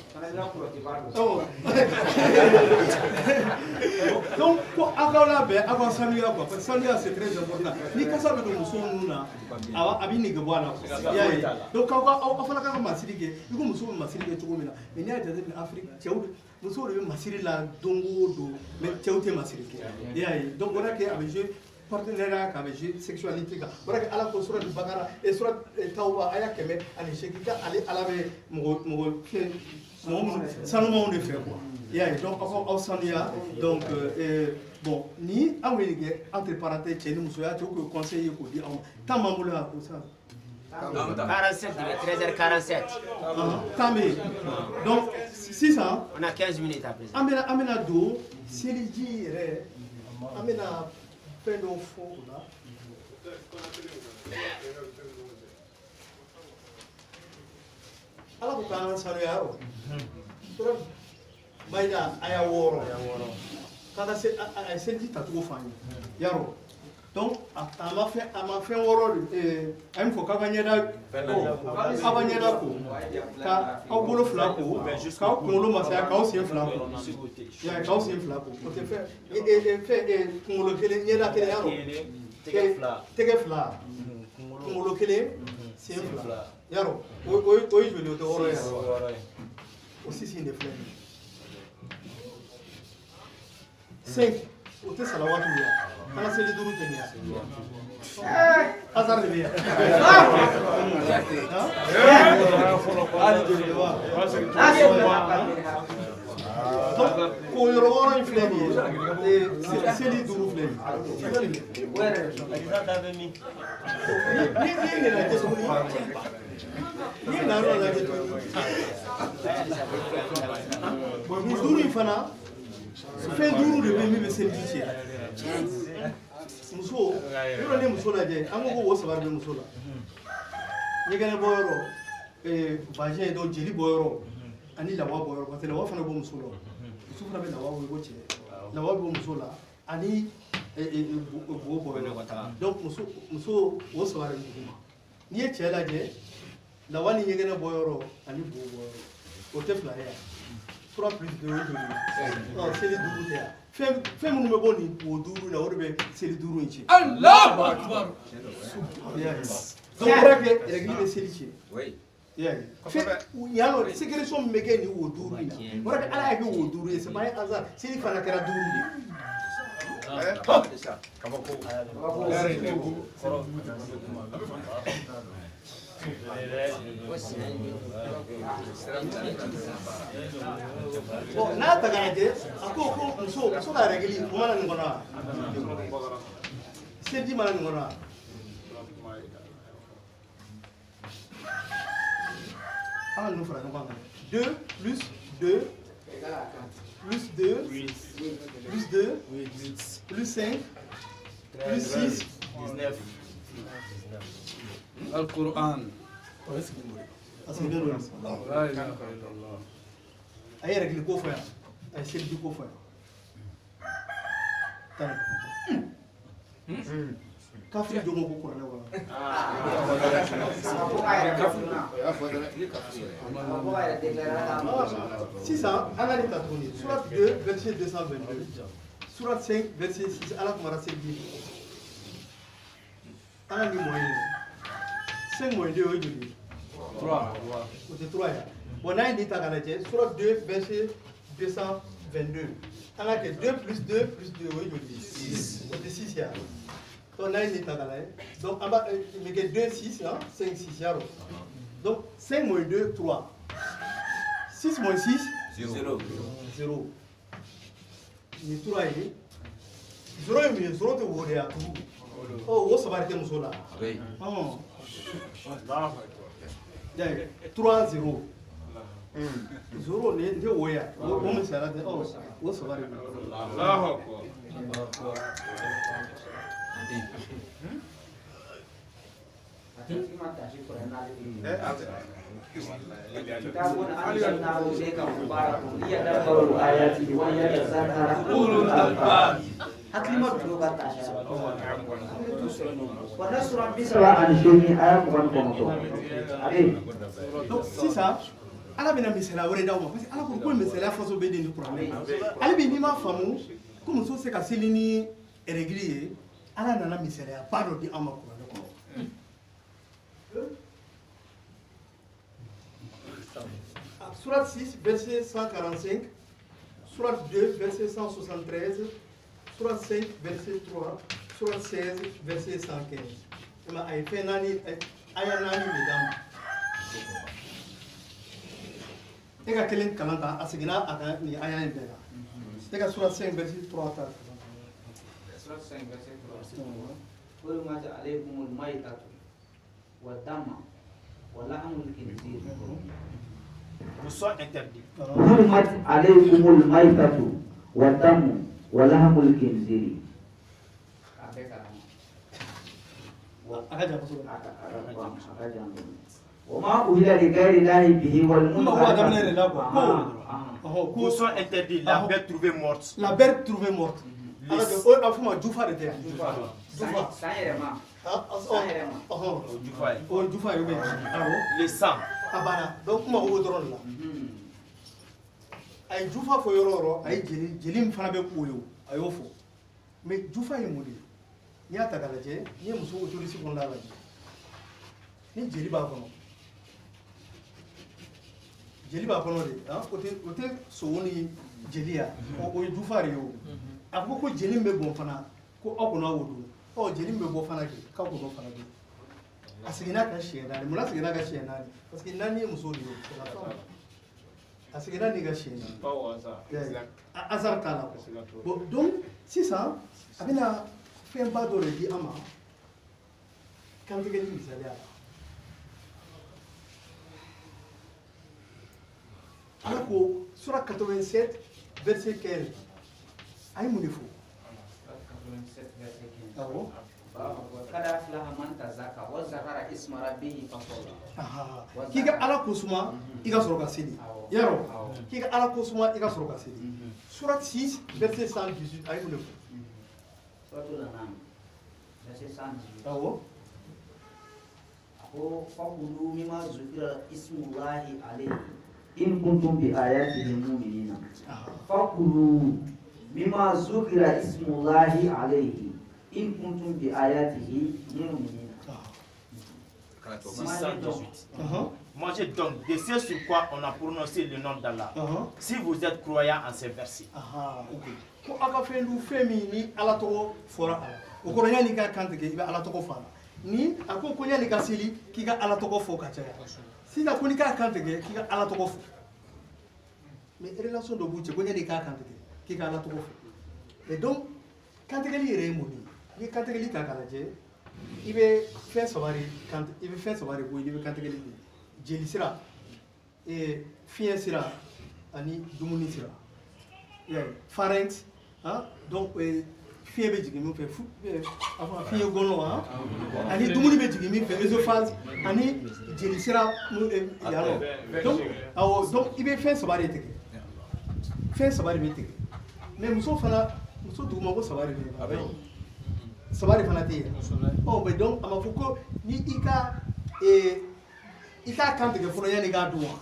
Donc ko aw k'aw labɛn aw ka sanuya quoi, parce que sanuya c'est très important. Ni kasa bɛ don muso ninnu na, a bɛ nege bɔ a la. I y'a ye. Donc aw fana ka kan ka masiri kɛ, i ko muso bɛ masiri kɛ cogo min na, mais n'i y'a jateminɛ Afrique cɛw muso de bɛ masiri la don o don mais cɛw tɛ masiri kɛ i y'a ye donc o de kɛ a bɛ jouer partenariat kan a bɛ jouer sexualité kan o de kɛ ala ko surat bakara surat tawba aya 108 ka ale ala bɛ mɔgɔ sanumanw de fɛ quoi i y'a ye donc aw sanuya donc bon ni aw ye kɛ entre parenthèses cɛ ni musoya cɛ k'o conseil k'o di aw ma temps m'an bolo yan o sa 47, 13h47. Donc, 600. On a 15 minutes à présent. Amena do, Seliji, Amena Pendo Fo, là. Alors, vous avez un salaire. Maïda, Aya Woro. Quand c'est dit, tu as trop faim. Yaro. Donc, elle m'a fait un rôle. Elle faut qu'elle Ana seli duru tenya. Azar de ya. Ali de wa. Donc ko yoro in fleni e seli duru fleni. Ni la tesuni. Ni na ro la de. Ni duru fana. Fait duru de bemi be seli ci. Muso yoro ne muso la je an ko wo sabar be muso la nyegene boyoro vagin do jeli boyoro ani lawa boyoro ko lawa fana bo muso la muso fana be lawa bo che lawa bo muso la ani bo boyoro ko ta donc muso wo sabar be ni e che la je lawa ni nyegene boyoro ani bo boyoro o te fla ya 3 plus 2 non c'est les doubles là fem nous me boni o duru na orbe seli duru inchi Allahu Akbar. Yes. Donc braque régler seli chi. Oui. Yeah. Yalo secret so mege ni o duru ina. Braque ala ke o duru c'est pas un hasard. Seli fana kera duru ni. Bon, n'a ta gagné, ako muso la régli, mana ngona. C'est dit mana ngona. Ah, nous fera ngona. 2 plus 2 plus 2 plus 2 plus 5 plus 6 19. Al-Quran. Aí era aquele cofre, aí cheio de cofre. Tá. Café de um pouco na hora. Si ça, analyse ta tournée. Surat 2, verset 222. Surat 5, verset 6. Allah Kumara c'est dit. Analyse moyenne. 5 moins 2, oui, 3. C'est 3. On a une état canadien. Surat 2, verset 222. On a que 2 plus 2 plus 2, oui, 6. C'est 6. On a une état canadien. Donc, on va mettre 2, 6, 5, 6. Donc, 5 moins 2, 3. 6 moins 6, 0. 0. Il est 3. 0 est mieux. 0 est mieux. Oh, ça va être comme ça. Oui. 3 0 0 ne oya o mu sala de o so bari Allahu akbar donc c'est ça ala bena misala wɛrɛ d'aw ma parce que ala ko ko misala faso bɛ den ni problème ale bi ni ma faamu ko muso se ka seli ni règle ye ala nana misala ba dɔ di an ma kuranɛ kɔnɔ surat 6 verset 145 Sourate 2, verset 173, Sourate 5, verset 3, Sourate 16, verset 115. Il m'a fait nani, ayanani mesdames. Et quand quelqu'un kalanta, asigna aka ni ayan bela. Et quand Sourate 5, verset 3, Sourate 5, verset 3. حرمت عليكم الميتة والدم ولحم الخنزير. Vous sont interdits. حرمت عليكم الميتة والدم ولحم الخنزير. وما أهل لغير الله به والمنكر. Vous sont interdits. La bête trouvée morte. La bête trouvée morte. Les sangs. Donc, moi, je vais ay jufa fo yororo ay jelim fana be koyo ayo fo mais jufa yi mudi ni ata gala je ni muso autorité ko la laji ni jeli ba kono de ha ote so woni jelia o jufa re yo afko ko jelim be bon fana ko akuna wodu o jelim be bon fana ke ka ko bon fana de asigina ka sheda mula sigina ka sheda parce que nani muso yo asigina ni ga sheda azar kala ko donc c'est ça abina fait ba do re di ama quand que ni misalia alako sura 87 verset 15 ay mu defo 87 verset 15 ah bon وقد أفلح من تزكى وذكر اسم ربه فصلى. Kiga ala kusuma iga soroka sidi. Yaro. Kiga ala kusuma iga soroka sidi. Surat 6 verset 118 ayi mun. Suratul An'am verset 118. Awo. Ako fakulu mimma zukira ismullahi alayhi in kuntum bi ayatihi mu'minina. Fakulu mimma zukira ismullahi alayhi in kuntum bi ayatihi mu'minina. 618. Mangez donc de ce sur quoi on a prononcé le nom d'Allah. Si vous êtes croyants en ces versets. Ko aka fendu femi ni ala to fora ala. O ko nyani ka kante ke iba ala to ko fara. Ni ako ko nyani ka sili ki ga ala to ko fo ka chaya. Si da ko ni ka kante ke ki ga ala to ko fo. Mais relation do buche ko nyani ka kante ke ki ga ala to ko fo. Et donc kante ke li re mo ni kante ke li ka kala je ibe fen sabari kante ibe fen sabari ko ibe kante ke li jeli sira e fien sira ani dumuni sira. Yeah, pharynx, hein? Donc fien be jigimi fe fu avant fien gono hein? Ani dumuni be jigimi fe œsophage ani jeli sira mu yalo. Donc ibe fen sabari teke. Fen sabari be teke. Mais muso fana muso duguma ko sabari be. Sabari fana te. Oh mais donc amafuko ni ika kante ke fona yani ga duwa.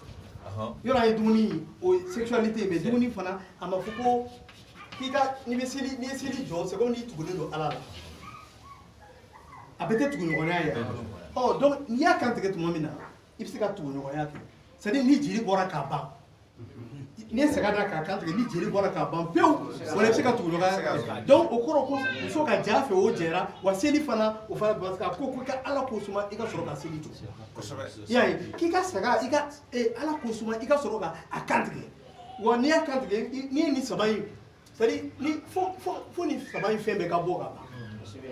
Yora ye dumuni o sexualité mais dumuni fana amafuko kika ni be seli jo c'est comme ni tugule do ala a peut-être tugule ngona ya oh donc ni ya kante ke tumamina ibsika tugule ngona ya c'est dire ni jiri bora ka ba ni se ka da ka kante ke ni jiri bora ka ba peu wala ibsika tugule ngona donc okoro ko so ka jafe o jera wa seli fana o fana baska ko ka ala ko suma ika soro ka seli to yayi kika saka ika ala ko suma ika soro ka akante wa ni akante ni sabai c'est ni fo ni sabai fembe ka boka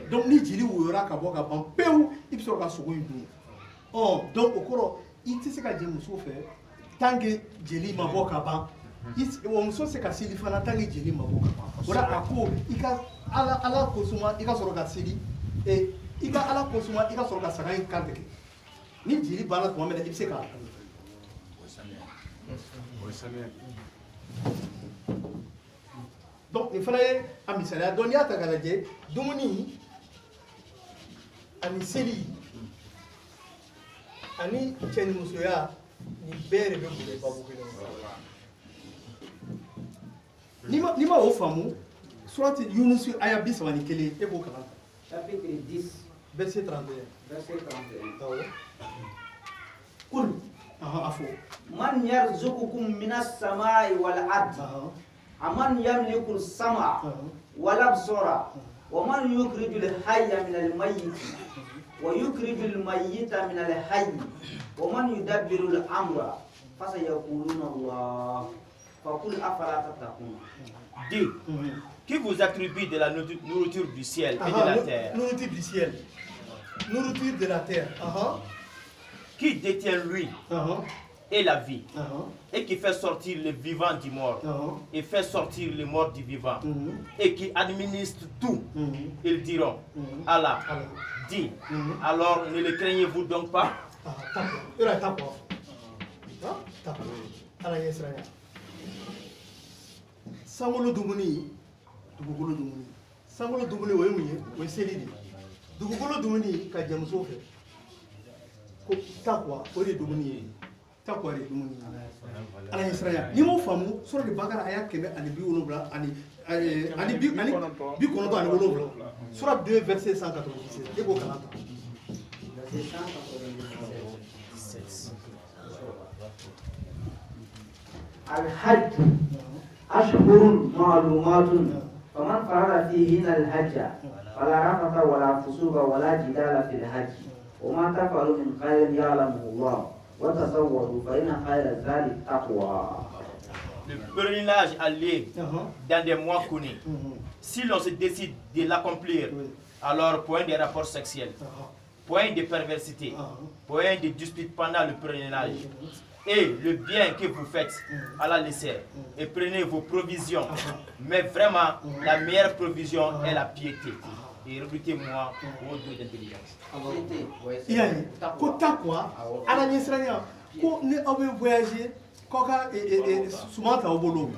donc ni jiri wura ka boka ban peu ibsoro ka sogo ndu oh donc okoro iti se ka je muso fe tangi jeli ma boka ban o muso se ka seli fana tangi jeli ma boka ora ako ika ala ko suma ika soro ka seli ika ala ko suma ika soro ka sagai kante ni jiri bana ko mena ibse ka donc il fallait amisala donia ta galaje dumuni ani seli ani cheni musoya ni bere be bule babu kele nima o famu surati yunus aya bisawani kele e ko kala chapitre 10 verset 31 verset 31 قل أفو من يرزقكم من السماء والأرض أمن يملك السمع والأبصار ومن يخرج الحي من الميت ويخرج الميت من الحي ومن يدبر الأمر فسيقولون الله فقل أفلا تتقون. Dis, qui vous attribue de la nourriture du ciel et de la terre? Nourriture du ciel. Nourriture de la terre. Qui détient lui et la vie, et qui fait sortir les vivants du mort, et fait sortir les morts du vivant, et qui administre tout. Ils diront, Allah dit, alors ne le craignez-vous donc pas? Sangolo dumuni, dugukolo dumuni. Sangolo dumuni o ye mun ye? O ye seli de. Dugukolo dumuni ka jamuso fɛ. Ko takwa o de dumuni ye. Takwa de dumuni ye. Ala ye siranya. Ni m'o faamu, sura de Bakara aya 170 ani bi kɔnɔntɔn ani wolonwula. Sura 2 verset 197. E b'o kalan ta. الحج أشهر معلومات فمن فرض فيهن الحج فلا رفث ولا فسوق ولا جدال في الحج وما تفعلوا من خير يعلمه الله وتصوروا فإن خير الزاد التقوى. Le pèlerinage allié dans des mois connus, si l'on se décide de l'accomplir, alors point de rapports sexuels, point de perversité, point de dispute pendant le pèlerinage. Et le bien que vous faites, Allah le sait. Et prenez vos provisions. Mais vraiment, la meilleure provision est la piété. Et recrutez-moi au dos d'intelligence. Ko takwa, ala nyesranya, ko ne awe voyager, ko ka suma ta obolo.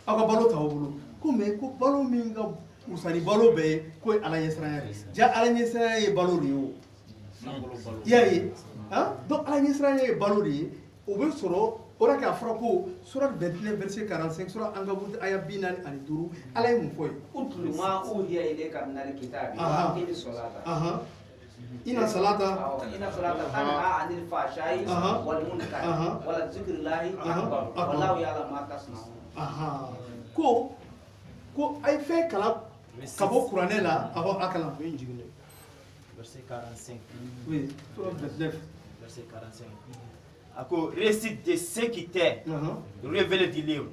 Aka balo ta obolo. Ko me ko balo minga usani balo be ko ala nyesranya. Ja ala nyesranya e balo riyo. Yaye, hein? Donc ala nyesranya e balo riyo. O bɛ sɔrɔ o la k'a fɔra ko surat 29 verset 45 surat Ankabut aya 45 Ala ye mun fɔ ye? Utlu ma uhiya ilayka min al-kitabi wa aqimi salata. Inna salata tanha anil fahsha'i wal munkar wa la dhikrillahi akbar wallahu ya'lamu ma tasna'un. Ko ay fɛn kalan ka bɔ kuranɛ la a bɔ a kalan. Verset 45. Oui, surat 29 verset 45. Récite de ce qui t'est révélé du livre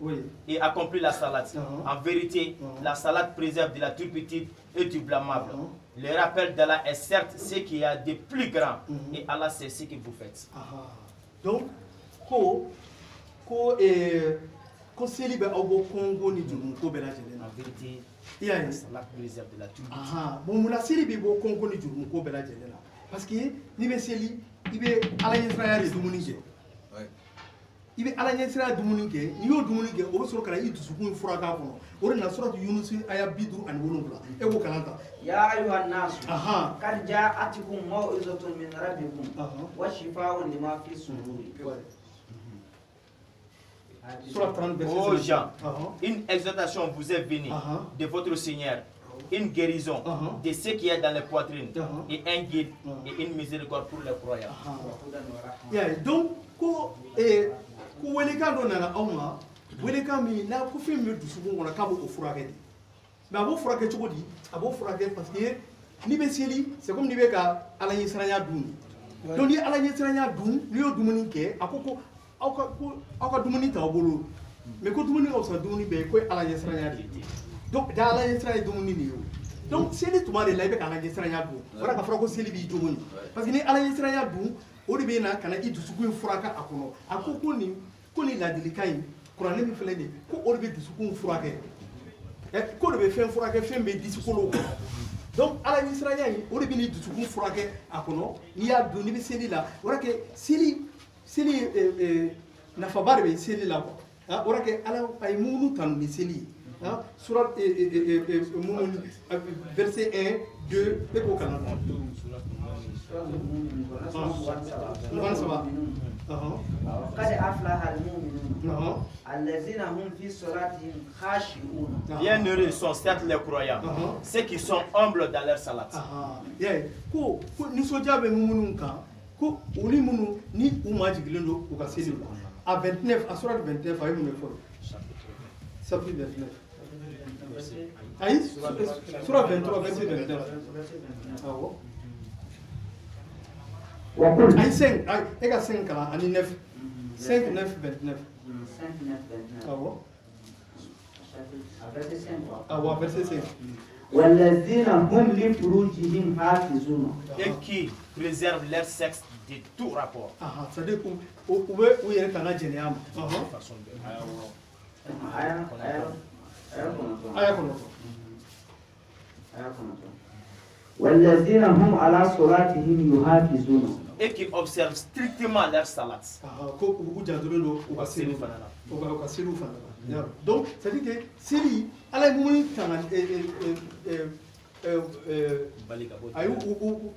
et accomplit la salade. En vérité, la salade préserve de la turpitude et du blâmable. Le rappel d'Allah est certes ce qu'il y a de plus grand et Allah sait ce que vous faites. Donc, ko seli bɛ aw bɔ Congo ni jurumu ko bɛɛ lajɛlen na. En vérité, la salade préserve de la turpitude. Bon, mun na seli bɛ bɔ Congo ni jurumu ko bɛɛ lajɛlen na? Parce que n'i bɛ seli, i bɛ Ala ɲɛsiranya de dumuni kɛ. I bɛ Ala ɲɛsiranya dumuni kɛ, n'i y'o dumuni kɛ, o bɛ sɔrɔ ka na i dusukun furakɛ kɔnɔ. O de la suratu Yunus aya 57 e b'o kalan ta. Ya ayyuhan nasu qad ja'atkum maw'izatun min rabbikum wa shifaa'un lima fi suduri. Ô gens, une exhortation vous est venue de votre Seigneur, une guérison de ce qui est dans les poitrines, et un guide et une miséricorde pour les croyants. Donc, ko welekan dɔ nana aw ma, welekan min n'a ko fɛn min bɛ dusukun kɔnɔ k'a b'o furakɛ de. Mais a b'o furakɛ cogo di? A b'o furakɛ parce que n'i bɛ seli, c'est comme n'i bɛ ka Ala ɲɛsiranya dun. Donc ni Ala ɲɛsiranya dun, n'i y'o dumuni kɛ, a ko aw ka dumuni t'aw bolo. Mais ko dumuni ka fisa dumuni bɛɛ ye, ko Ala ɲɛsiranya de ye. Donc da Ala ɲɛsiranya ye dumuni de ye o. Donc seli tuma de la i bɛ ka Ala ɲɛsiranya dun. O la k'a fɔra ko seli b'i jogo ye. Parce que ni Ala ɲɛsiranya dun, o de bɛ na ka na i dusukun furakɛ a kɔnɔ. A ko ko ni ladilikan in, kuranɛ min filɛ nin ye, ko o de bɛ dusukun furakɛ. Ko de bɛ fɛn furakɛ, fɛn bɛ dusukolo kɔnɔ. Donc Ala ɲɛsiranya in, o de bɛ ni dusukun furakɛ a kɔnɔ. N'i y'a dun, n'i bɛ seli la, o la kɛ seli nafaba de bɛ seli la quoi. O la kɛ Ala a ye munumunu tanu ni seli ye. Surat verset 1, 2, e k'o kalan ta. قد أفلح المؤمنون الذين هم في صلاتهم خاشعون. Bienheureux sont certes les croyants, ceux qui sont humbles dans leur salat. Ko nisɔndiya bɛ minnu kan, ko olu minnu ni u ma jigilen don u ka seli la. A 29, a surat 29 a ye mun de fɔ? chapitre 29. Aïe, surah 23, verset 29. Ah bon? Aïe, 5, aïe, 5, aïe, 9. 5, 9, 29. 5, 9, 29. Ah bon? Verset 5. Ah ouais, verset 5. والذين هم لفروجهم حافظون. Et qui préservent leur sexe de tout rapport. Ah, ça veut dire où il y a un général. والذين هم على صلاتهم يحافظون. Et qui observent strictement leur salat. Donc, ça veut dire que si ala mumuni tanga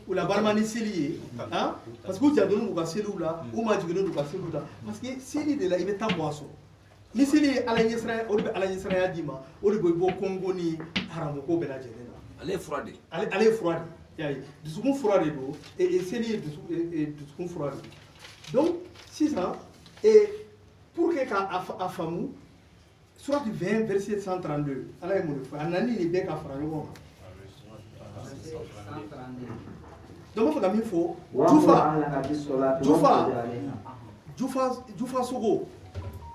ou la barmani seli hein parce que tu as donné ou ka seli la ou ma jigino ou ka seli la parce que seli de la il est tamboaso ni seli ala yesra o be ala yesra ya dima o de bo kongo ni haramu ko be la jene Ale fraude. Ale fraude yayi dusukun fraude do et seli dusukun fraude donc c'est ça et pour que ka afamu Surat 20, verset 132. Allah est mon frère. Anani ni beka farayo. Donc il faut Jufa sogo.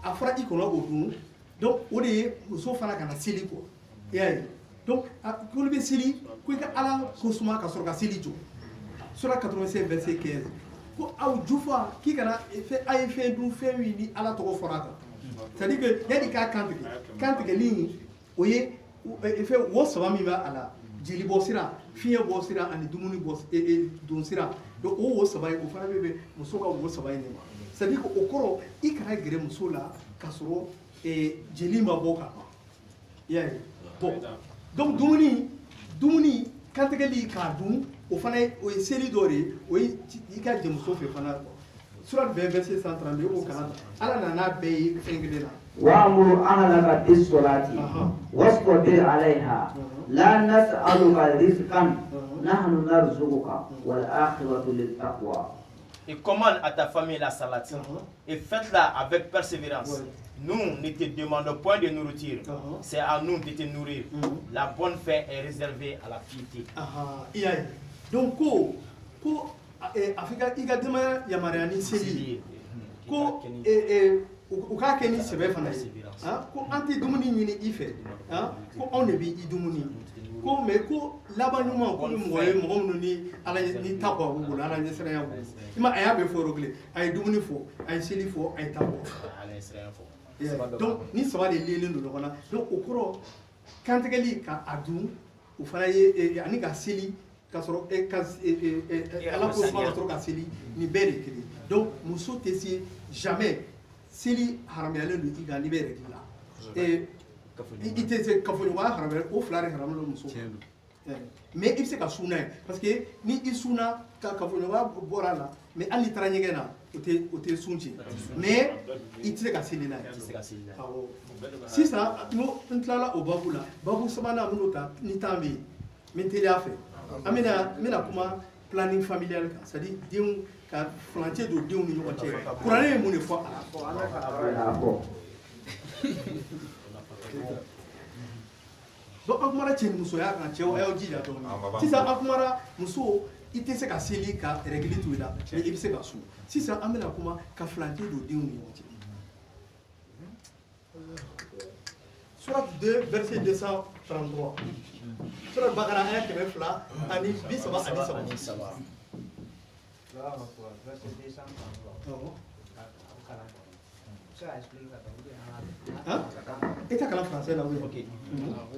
Afra ikono godun. Donc o de muso fana kana seli ko. Yayi. Donc ko be seli ko ka ala ko suma ka soro ka seli jo. Surat 85 verset 15. Ko aw Jufa ki kana fait ay fait du fait wi ni ala to ko foraka. C'est-à-dire que yadi ka kantike ni oye fait wo saba mi ba ala jeli bosira fiye bosira ani dumuni bos don sira donc o wo saba o fana bebe muso ka wo saba ni c'est-à-dire que okoro I kana gere muso la kasoro jeli ma boka ya bon donc dumuni kantike li ka dum o fana o seli dore o I ka je muso fe fana Surat 20 verset 132 au Canada. Allah nana bay fengela. وأمر أهلك بالصلاة واصطبر عليها لا نسألك رزقا نحن نرزقك والآخرة للتقوى. Et commande à ta famille la salat. Et faites-la avec persévérance. Nous ne te demandons point de nourriture. C'est à nous de te nourrir. La bonne fin est réservée à la piété. Donc, Afrika iga dema ya mariani seli ko uka keni sebe fana ko anti dumuni nyini ife ko on ne bi idumuni ko me ko labanyuma ko moye mo ni ala ni takwa wugo ala ni sera ya ima aya be fo rogle ay dumuni fo ay seli fo ay takwa ala sera fo donc ni sawa de lele ndo kona donc okoro kantegali ka adu u fana ye ani ka seli kasoro ala ko sama kasoro ka seli ni bere kili donc muso tesi jamais seli haramiyalen do iga ni bere kila ite se kafoni wa haramiyalen o flare haramlo muso mais il se ka suna parce que ni isuna ka kafoni wa borala mais ali tranyegena o te sunchi mais ite ka seli na si ça no ntlala o babula babu sabana munota ni tambi min tele afe amena kuma planning familial c'est-à-dire denw ka furancɛ don denw ni ɲɔgɔn cɛ kuranɛ ye mun de fɔ donc an kumara cɛ ni musoya kan cɛw a y'aw jija dɔɔni sisan an kumara muso I tɛ se ka seli ka règle to I la mais I bɛ se ka sun sisan an bɛna kuma ka furancɛ don denw ni ɲɔgɔn cɛ Surat 2 verset 233 Surat Bakara ayat 200 ani 30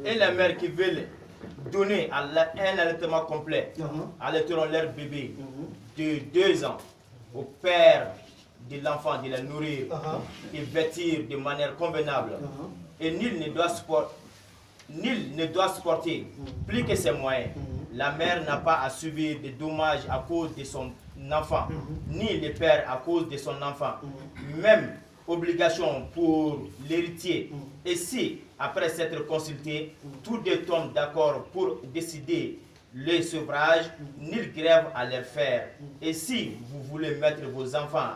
Et les mères qui veulent donner un allaitement complet allaiteront leur bébé de 2 ans au père de l'enfant, de la nourrir et vêtir de manière convenable. Et nul ne doit supporter plus que ses moyens. La mère n'a pas à subir des dommages à cause de son enfant, ni le père à cause de son enfant. Même obligation pour l'héritier. Et si, après s'être consulté, tous deux tombent d'accord pour décider le sevrage, nulle grève à leur faire. Et si vous voulez mettre vos enfants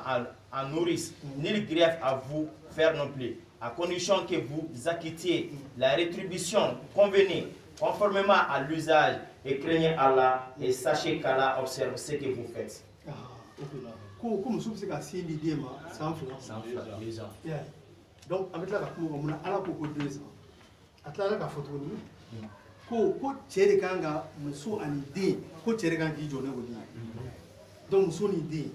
en nourrice, nulle grève à vous faire non plus. à condition que vous acquittiez la rétribution convenue conformément à l'usage et craignez Allah et sachez qu'Allah observe ce que vous faites. Comme je sais l'idée, sans flamme. Donc, avec la on a la 2 ans. À la photo, ko chere kanga muso ani de ko chere kanga ijo ne wodi donc muso ni de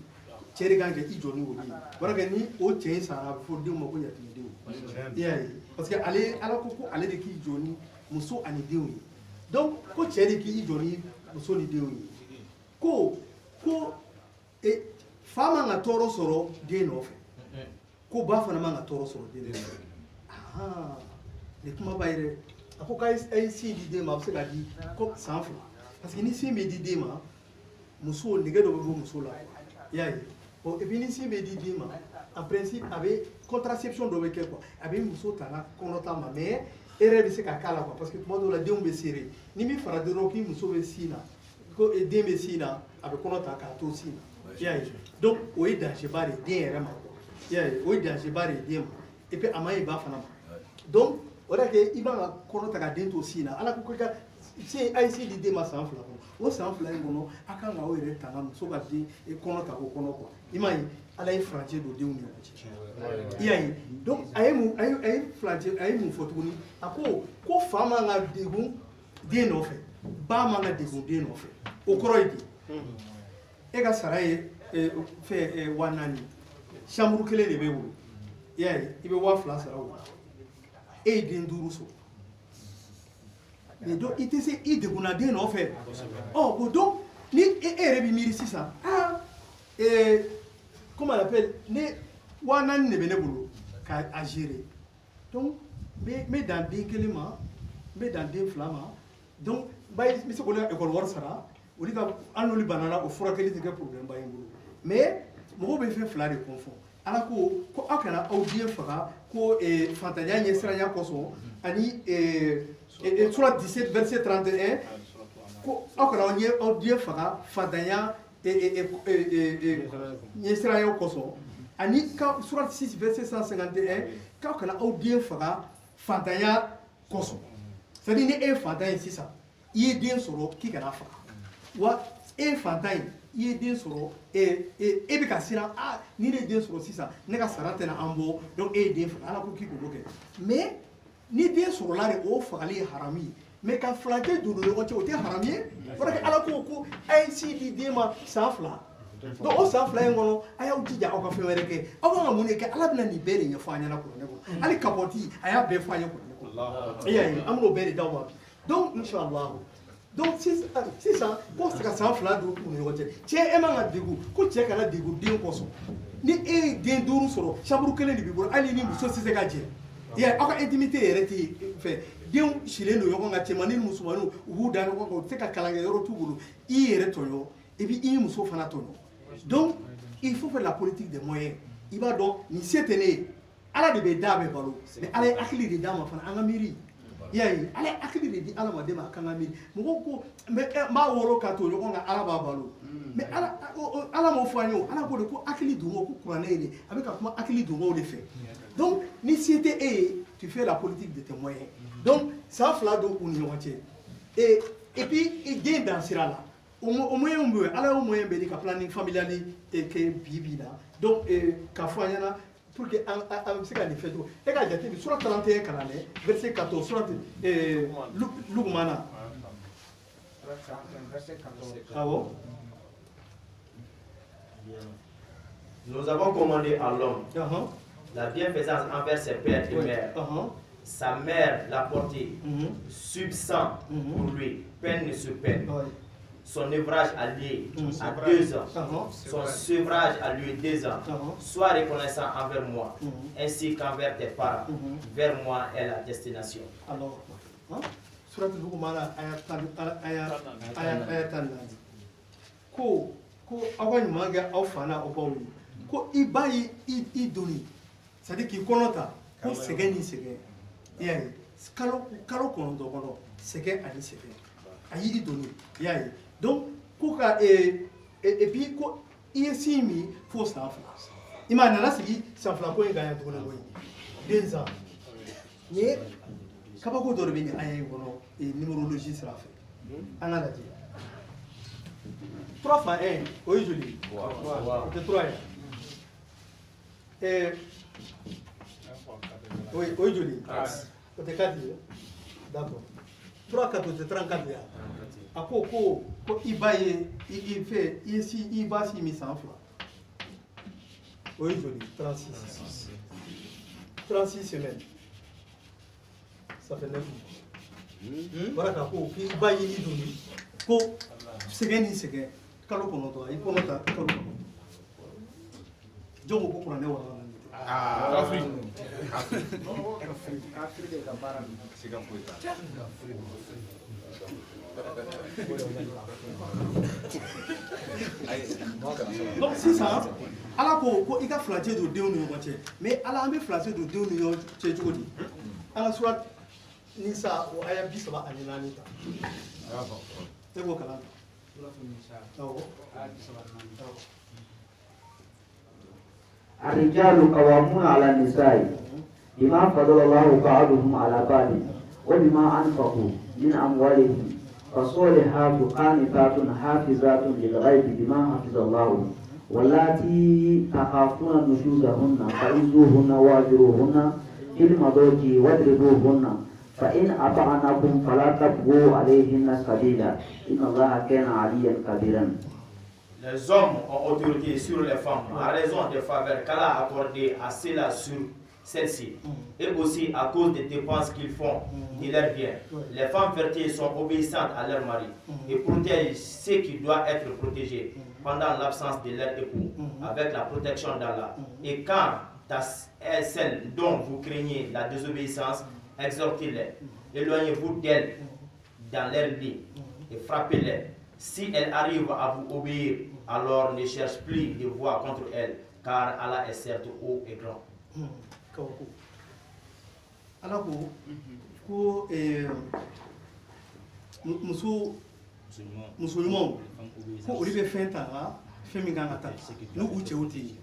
chere kanga ijo ne wodi waraga ni o chere sara fo de mo ko ya ti de yeah parce que ale ala ko ale de ki ijo ni muso ani de wi donc ko chere ki ijo ni muso ni de wi ko e fama nga toro soro de no fe ko ba fa na nga toro soro de no ah le kuma bayre ako ka ay si di ma se ga di ko sans fla parce que ni si me di ma muso ni ga do muso la ya yi o e bi ni si me di ma en principe avec contraception do ke quoi avec muso tala kono ta ma mais ere bi se ka kala quoi parce que mo do la de be serré ni mi fara de roki muso be sina ko e de me sina avec kono ta ka to sina ya yi donc o e danger bare de ere ma quoi ya yi o e danger bare de ma et puis amay ba fana donc ora ke ibanga kono taka dento sina ala ko ka se ay si di ma sans fla o sans fla ngono aka nga o ere tanga so ga di e kono ta ko kono ko imai ala e franje do de uni ko iya donc ay franje ay mu fotuni ako ko fama nga degun de no fe ba ma nga degun de no fe o koroidi e ga saraye fe wanani chambre kele de be wo iya ibe wa fla sarawo et d'Induruso. Mais donc, il était dit de Gounadé, en fait. Oh, donc, ni Erebi Mirisi ça. Ah, et comment on appelle les Wanan Nebenebulu, à gérer. Donc, mais dans des éléments, mais dans des flammes, donc, mais ce qu'on a école Warsara, on dit qu'on a banana au froid quel était le problème. Mais, mon beau fait flatter confond. Alors que, quand on a oublié faire, ko fantanya nyesranya koso ani surat 17 verset 31 ko akara onye odie faga fantanya nyesranya koso ani ka surat 6 verset 151 ka akara odie faga fantanya koso c'est-à-dire ne fantanya sisa yi den soro ki kana faga wa fantanya yi den soro be ka sira ah ni ne den soro sisa ne ka sarata na ambo donc den fa ala ko ki ko ke mais ni den soro la o fagali harami mais ka flage du do ko te harami parce que ala ko ay si di dema safla donc o safla ngono aya utija o ka fe were ke o ga mun ke ala bna ni bere nya fanya na ko ne ko ali kapoti aya be fanya ko Allah iya amno bere dawa donc inshallah donc c'est ça pour que ça fla do ko ne wote che e ma ngadigu ko che kana digu din ko so ni e den duru soro chambre kele ni bibolo ali ni muso sise ga je ya aka intimité ereti fe den chileno yoko ngati manini musumanu ubu dan ko te ka kalanga yoro tugulu i ere toyo et puis i muso fana toyo donc il faut faire la politique des moyens il va donc ni setene ala de be dabe balo mais ala akili de dama fana anga miri yayi ala akili de di ala ma de ma kanga miri mo ko ma woro ka to yoko nga ala ba balo mais ala mo fanyo ala ko de ko akili du mo ko kurane ile avec kuma akili du mo le fait donc ni c'était tu fais la politique de tes moyens donc ça fla do on y wati et puis il gagne dans cela là au moyen on veut ala au moyen be ka planning familial et que bibi là donc ka fanya pour que en ce cas de fait et ka jate bi sura 31 kanale verset 14 sura Luqman verset 14 ah bon. Nous avons commandé à l'homme la bienfaisance envers ses pères et mères. Sa mère l'a porté, subsant pour lui, peine sur peine. Son œuvrage a lié à 2 ans. Son sevrage a lieu 2 ans. Sois reconnaissant envers moi, ainsi qu'envers tes parents. Vers moi est la destination. Alors, surat Luqman ayat ko awani manga awfana obawi ko ibayi idoni c'est-à-dire qu'il konota ko segeni segen yayi kalo konondo kono segen ani segen ayi idoni yayi donc ko ka et puis ko iesimi fo safla imana la sigi safla ko ngaya to na 2 ans mais kabako dɔ de bɛ nin aya in kɔnɔ numérologie sira fɛ an ka lajɛ 3 fois 1 o ye joli o tɛ 3 ye o ye joli o tɛ 4 ye d'accord 3 4 o tɛ 34 ye a ko i ba ye i fɛ i ba si min san 2 o ye joli 36 semaines ça fait 9 mois voilà k'a ko i ba ye i donni ko sɛgɛn ni sɛgɛn kalo kɔnɔntɔn i kɔnɔ ta kalo kɔnɔntɔn jɔn ko kuranɛ wara la nin tɛ ka baara donc sisan ala ko i ka filancɛ don denw ni ɲɔgɔn cɛ mais ala an bɛ filancɛ don denw ni ɲɔgɔn cɛ cogo di an ka surat nisa o aya 34 ta e b'o kalan الرجال قوامون على النساء بما فضل الله بعضهم على بعض وبما أنفقوا من أموالهم فالصالحات قانتات حافظات للغيب بما حفظ الله واللاتي تخافون نشوزهن فعظوهن واهجروهن في المضاجع واضربوهن فإن أطعنكم فلا تبغوا عليهن سبيلا إن الله كان عليا كبيرا. Les hommes ont autorité sur les femmes à raison des faveurs qu'Allah a accordées à celles sur celles-ci, et aussi à cause des dépenses qu'ils font de leurs biens. Les femmes vertueuses sont obéissantes à leur mari et protègent ce qui doit être protégé pendant l'absence de leur époux avec la protection d'Allah. Et quand celles dont vous craignez la désobéissance, exhortez-les, éloignez-vous d'elles dans leur lit et frappez-les. Si elles arrivent à vous obéir, alors ne cherche plus de voix contre elles, car Allah est certes haut et grand. Allah ko musulman ko olu bɛ fɛn tanga fɛn min kan ka ta ni u cɛw tɛ yen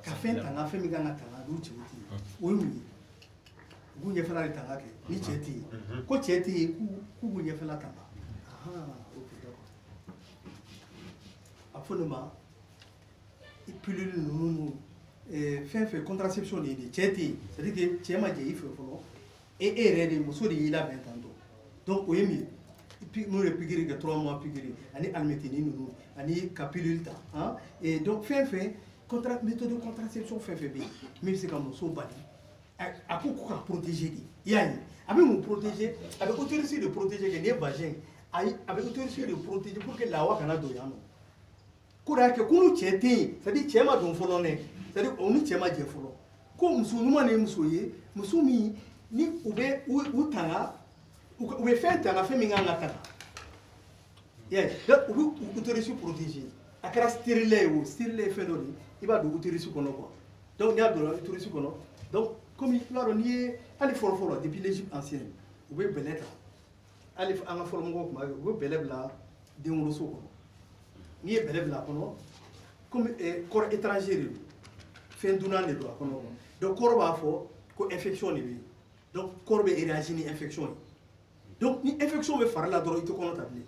ka fɛn tanga fɛn min kan ka tanga ni u cɛw tɛ yen o ye mun ye u b'u ɲɛfɛla de tanga kɛ ni cɛ tɛ yen ko cɛ tɛ yen k'u b'u ɲɛfɛla tanga a fɔ nin ma pilule ninnu fɛn fɛn contraception de ye cɛ tɛ yen c'est à dire que cɛ ma jɛ i fɛ fɔlɔ e yɛrɛ de muso de y'i labɛn tan tɔ donc o ye min ye n'o ye pikiri kɛ 3 mois pikiri ani alimɛtini ninnu ani ka pilule ta et donc fɛn fɛn méthode de contraception fɛn fɛn bɛ yen min bɛ se ka muso bali a ko ko ka protéger de i y'a ye a bɛ mun protéger a bɛ autorisé de protéger kɛ nin ye vagin ayi a bɛ autorisé de protéger pour que lawa kana don yan nɔ ko de y'a kɛ ko n'u cɛ tɛ yen c'est à dire cɛ ma don fɔlɔ dɛ c'est à dire o ni cɛ ma jɛ fɔlɔ ko muso ɲuman de ye muso ye muso min ni u bɛ u tanga u bɛ fɛn tanga fɛn min kan ka tanga i y'a ye donc u bɛ autorisé protéger a kɛra stérile ye o stérile ye fɛn dɔ de i b'a don autorisé kɔnɔ quoi donc n'i y'a don autorisé kɔnɔ donc comme i b'a dɔn n'i ye hali fɔlɔ depuis l'Égypte ancienne u bɛ bɛlɛ ta hali an ka fɔlɔmɔgɔw tun b'a kɛ u bɛ bɛlɛ bila denwoloso kɔnɔ n'i ye bɛlɛ bila a kɔnɔ comme corps étranger de don fɛn dunan de don a kɔnɔ donc kɔrɔ b'a fɔ ko infection de bɛ yen donc kɔrɔ bɛ réagir ni infection ye donc ni infection bɛ fari la dɔrɔn i tɛ kɔnɔ ta bilen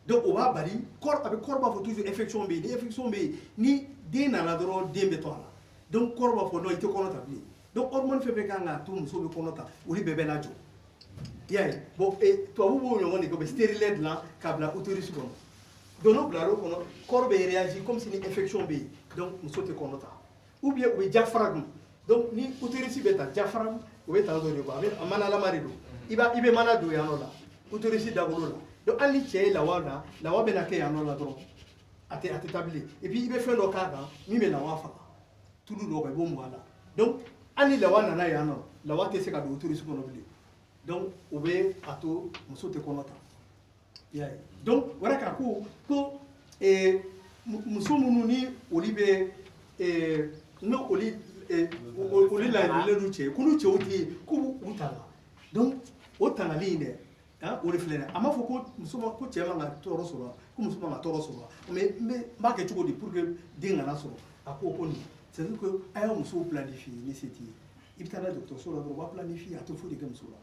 donc o b'a bali kɔrɔ a bɛ kɔrɔ b'a fɔ toujours infection bɛ yen ni infection bɛ yen ni den nana dɔrɔn den bɛ to a la donc kɔrɔ b'a fɔ non i tɛ kɔnɔ ta bilen donc hormone fɛn fɛn kan ka to muso bɛ kɔnɔ ta olu bɛɛ bɛ lajɔ i y'a ye bon tubabu b'o ɲɔgɔn de kɛ u bɛ stérile dilan k'a bila utérus kɔnɔ donc n'o bila l'o kɔnɔ kɔrɔ bɛ réagir comme si ni infection bɛ yen donc muso tɛ kɔnɔ ta ou bien u bɛ diaphragme donc ni utérus bɛ ta diaphragme o bɛ tan dɔ de bɔ a manalama de don i bɛ mana don yan nɔ la utérus dagolo la donc hali ni cɛ ye lawa na lawa bɛ na kɛ yan nɔ la dɔrɔn a tɛ taa bilen et puis i bɛ fɛn dɔ k'a kan min bɛ lawa faga tulu dɔ kan i b'o mun a la donc hali ni lawa nana yan nɔ lawa tɛ se ka don utérus kɔnɔ bilen donc o bɛ a to muso tɛ kɔnɔ ta i y'a ye donc wɛrɛ k'a ko muso minnu ni olu bɛ n'o olu laɲinilen don cɛ ko n'u cɛw tɛ yen k'u b'u tanga donc o tangali in dɛ o de filɛ dɛ a m'a fɔ ko muso ma ko cɛ man ka tɔɔrɔ sɔrɔ ko muso man ka tɔɔrɔ sɔrɔ mais n b'a kɛ cogo di pour que den kana sɔrɔ a ko nin c'est à dire que a y'a musow planifier ni se t'i ye il bɛ taa n'a ye dɔgɔtɔrɔso la dɔrɔn u b'a planifier a tɛ foyi de kɛ muso la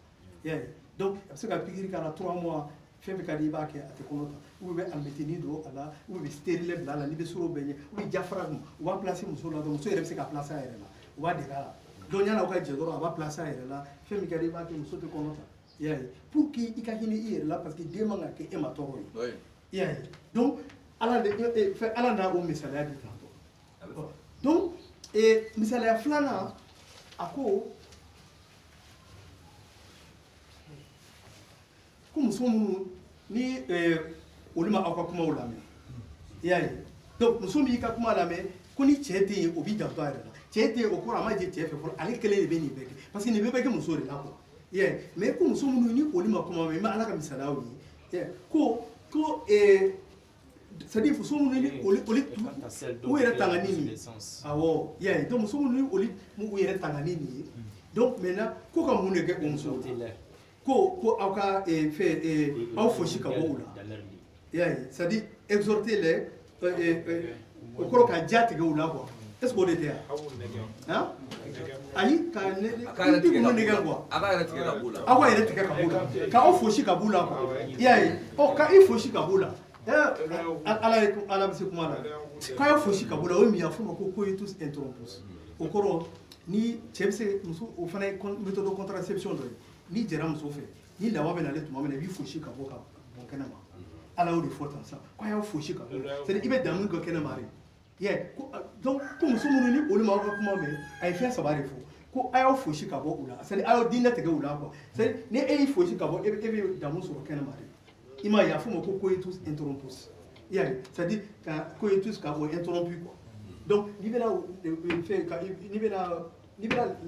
i y'a ye donc a bɛ se ka pikiri k'a la 3 mois fɛn fɛn ka di i b'a kɛ a tɛ kɔnɔ ta ou bien alimɛtini don a la ou bien stérile bila a la n'i bɛ sɔrɔ bɛɛ ɲɛ ou bien jafara dun u b'a placer muso la dɔrɔn muso yɛrɛ bɛ se ka placer a yɛrɛ la u b'a dege a la donc yan'aw ka jɛ dɔrɔn a b'a placer a yɛrɛ la fɛn min ka di i b'a kɛ muso tɛ kɔnɔ ta i y'a ye pour que i ka hinɛ i yɛrɛ la parce que den man ka kɛ e ma tɔɔrɔ ye i y'a ye donc ala n'a o misaliya di tan tɔ donc misaliya filanan a ko ko muso minnu ni olu ma aw ka kumaw lamɛn i y'a ye donc muso min y'i ka kuma lamɛn ko ni cɛ tɛ yen o b'i janto a yɛrɛ la cɛ tɛ yen o kɔrɔ a ma jɛ cɛ fɛ fɔlɔ ale kelen de bɛ nin bɛɛ kɛ parce que nin bɛɛ bɛ kɛ muso de la quoi i y'a ye mais ko muso minnu ni olu ma kuma mɛn i ma ala ka misaliyaw ye ko c'est à dire muso minnu ni olu u yɛrɛ tangani nin ye awɔ i y'a ye donc muso minnu ni olu u yɛrɛ tangani nin ye donc maintenant ko ka mun de kɛ o musow la ko aw ka aw fosi ka bɔ u la i y'a ye c'est à dire exhorter les o kɔrɔ ka ja tigɛ u la quoi est ce que o de tɛ yan ayi ka ne ti mun nɛgɛ quoi a ka yɛrɛ tigɛ ka b'u la aw ka yɛrɛ tigɛ ka b'u la ka aw fosi ka b'u la quoi i y'a ye ɔ ka i fosi ka b'u la ala bɛ se kuma la k'a y'a fosi ka b'u la o ye min ye a fɔ ma ko coitus interrompus o kɔrɔ ni cɛ bɛ se muso o fana ye méthode de contraception dɔ ye n'i jɛra muso fɛ ni lawa bɛ nale tuma min na i b'i fosi ka bɔ kɛnɛ ma ala y'o de fɔ tan sa k'a y'a fosi ka bɔ c'est à dire i bɛ damu kɛ kɛnɛ ma de donc ko muso minnu ni olu ma aw ka kuma mɛn a ye fɛn 3 de fɔ ko a y'aw fosi ka bɔ u la c'est à dire a y'aw diinɛ tigɛ u la quoi c'est à dire ni e y'i fosi ka bɔ e bɛ damu sɔrɔ kɛnɛ ma de i m'a ye a fɔ ma ko coitus interrompus i y'a ye c'est à dire ka coitus ka bɔ interrompu quoi donc n'i bɛna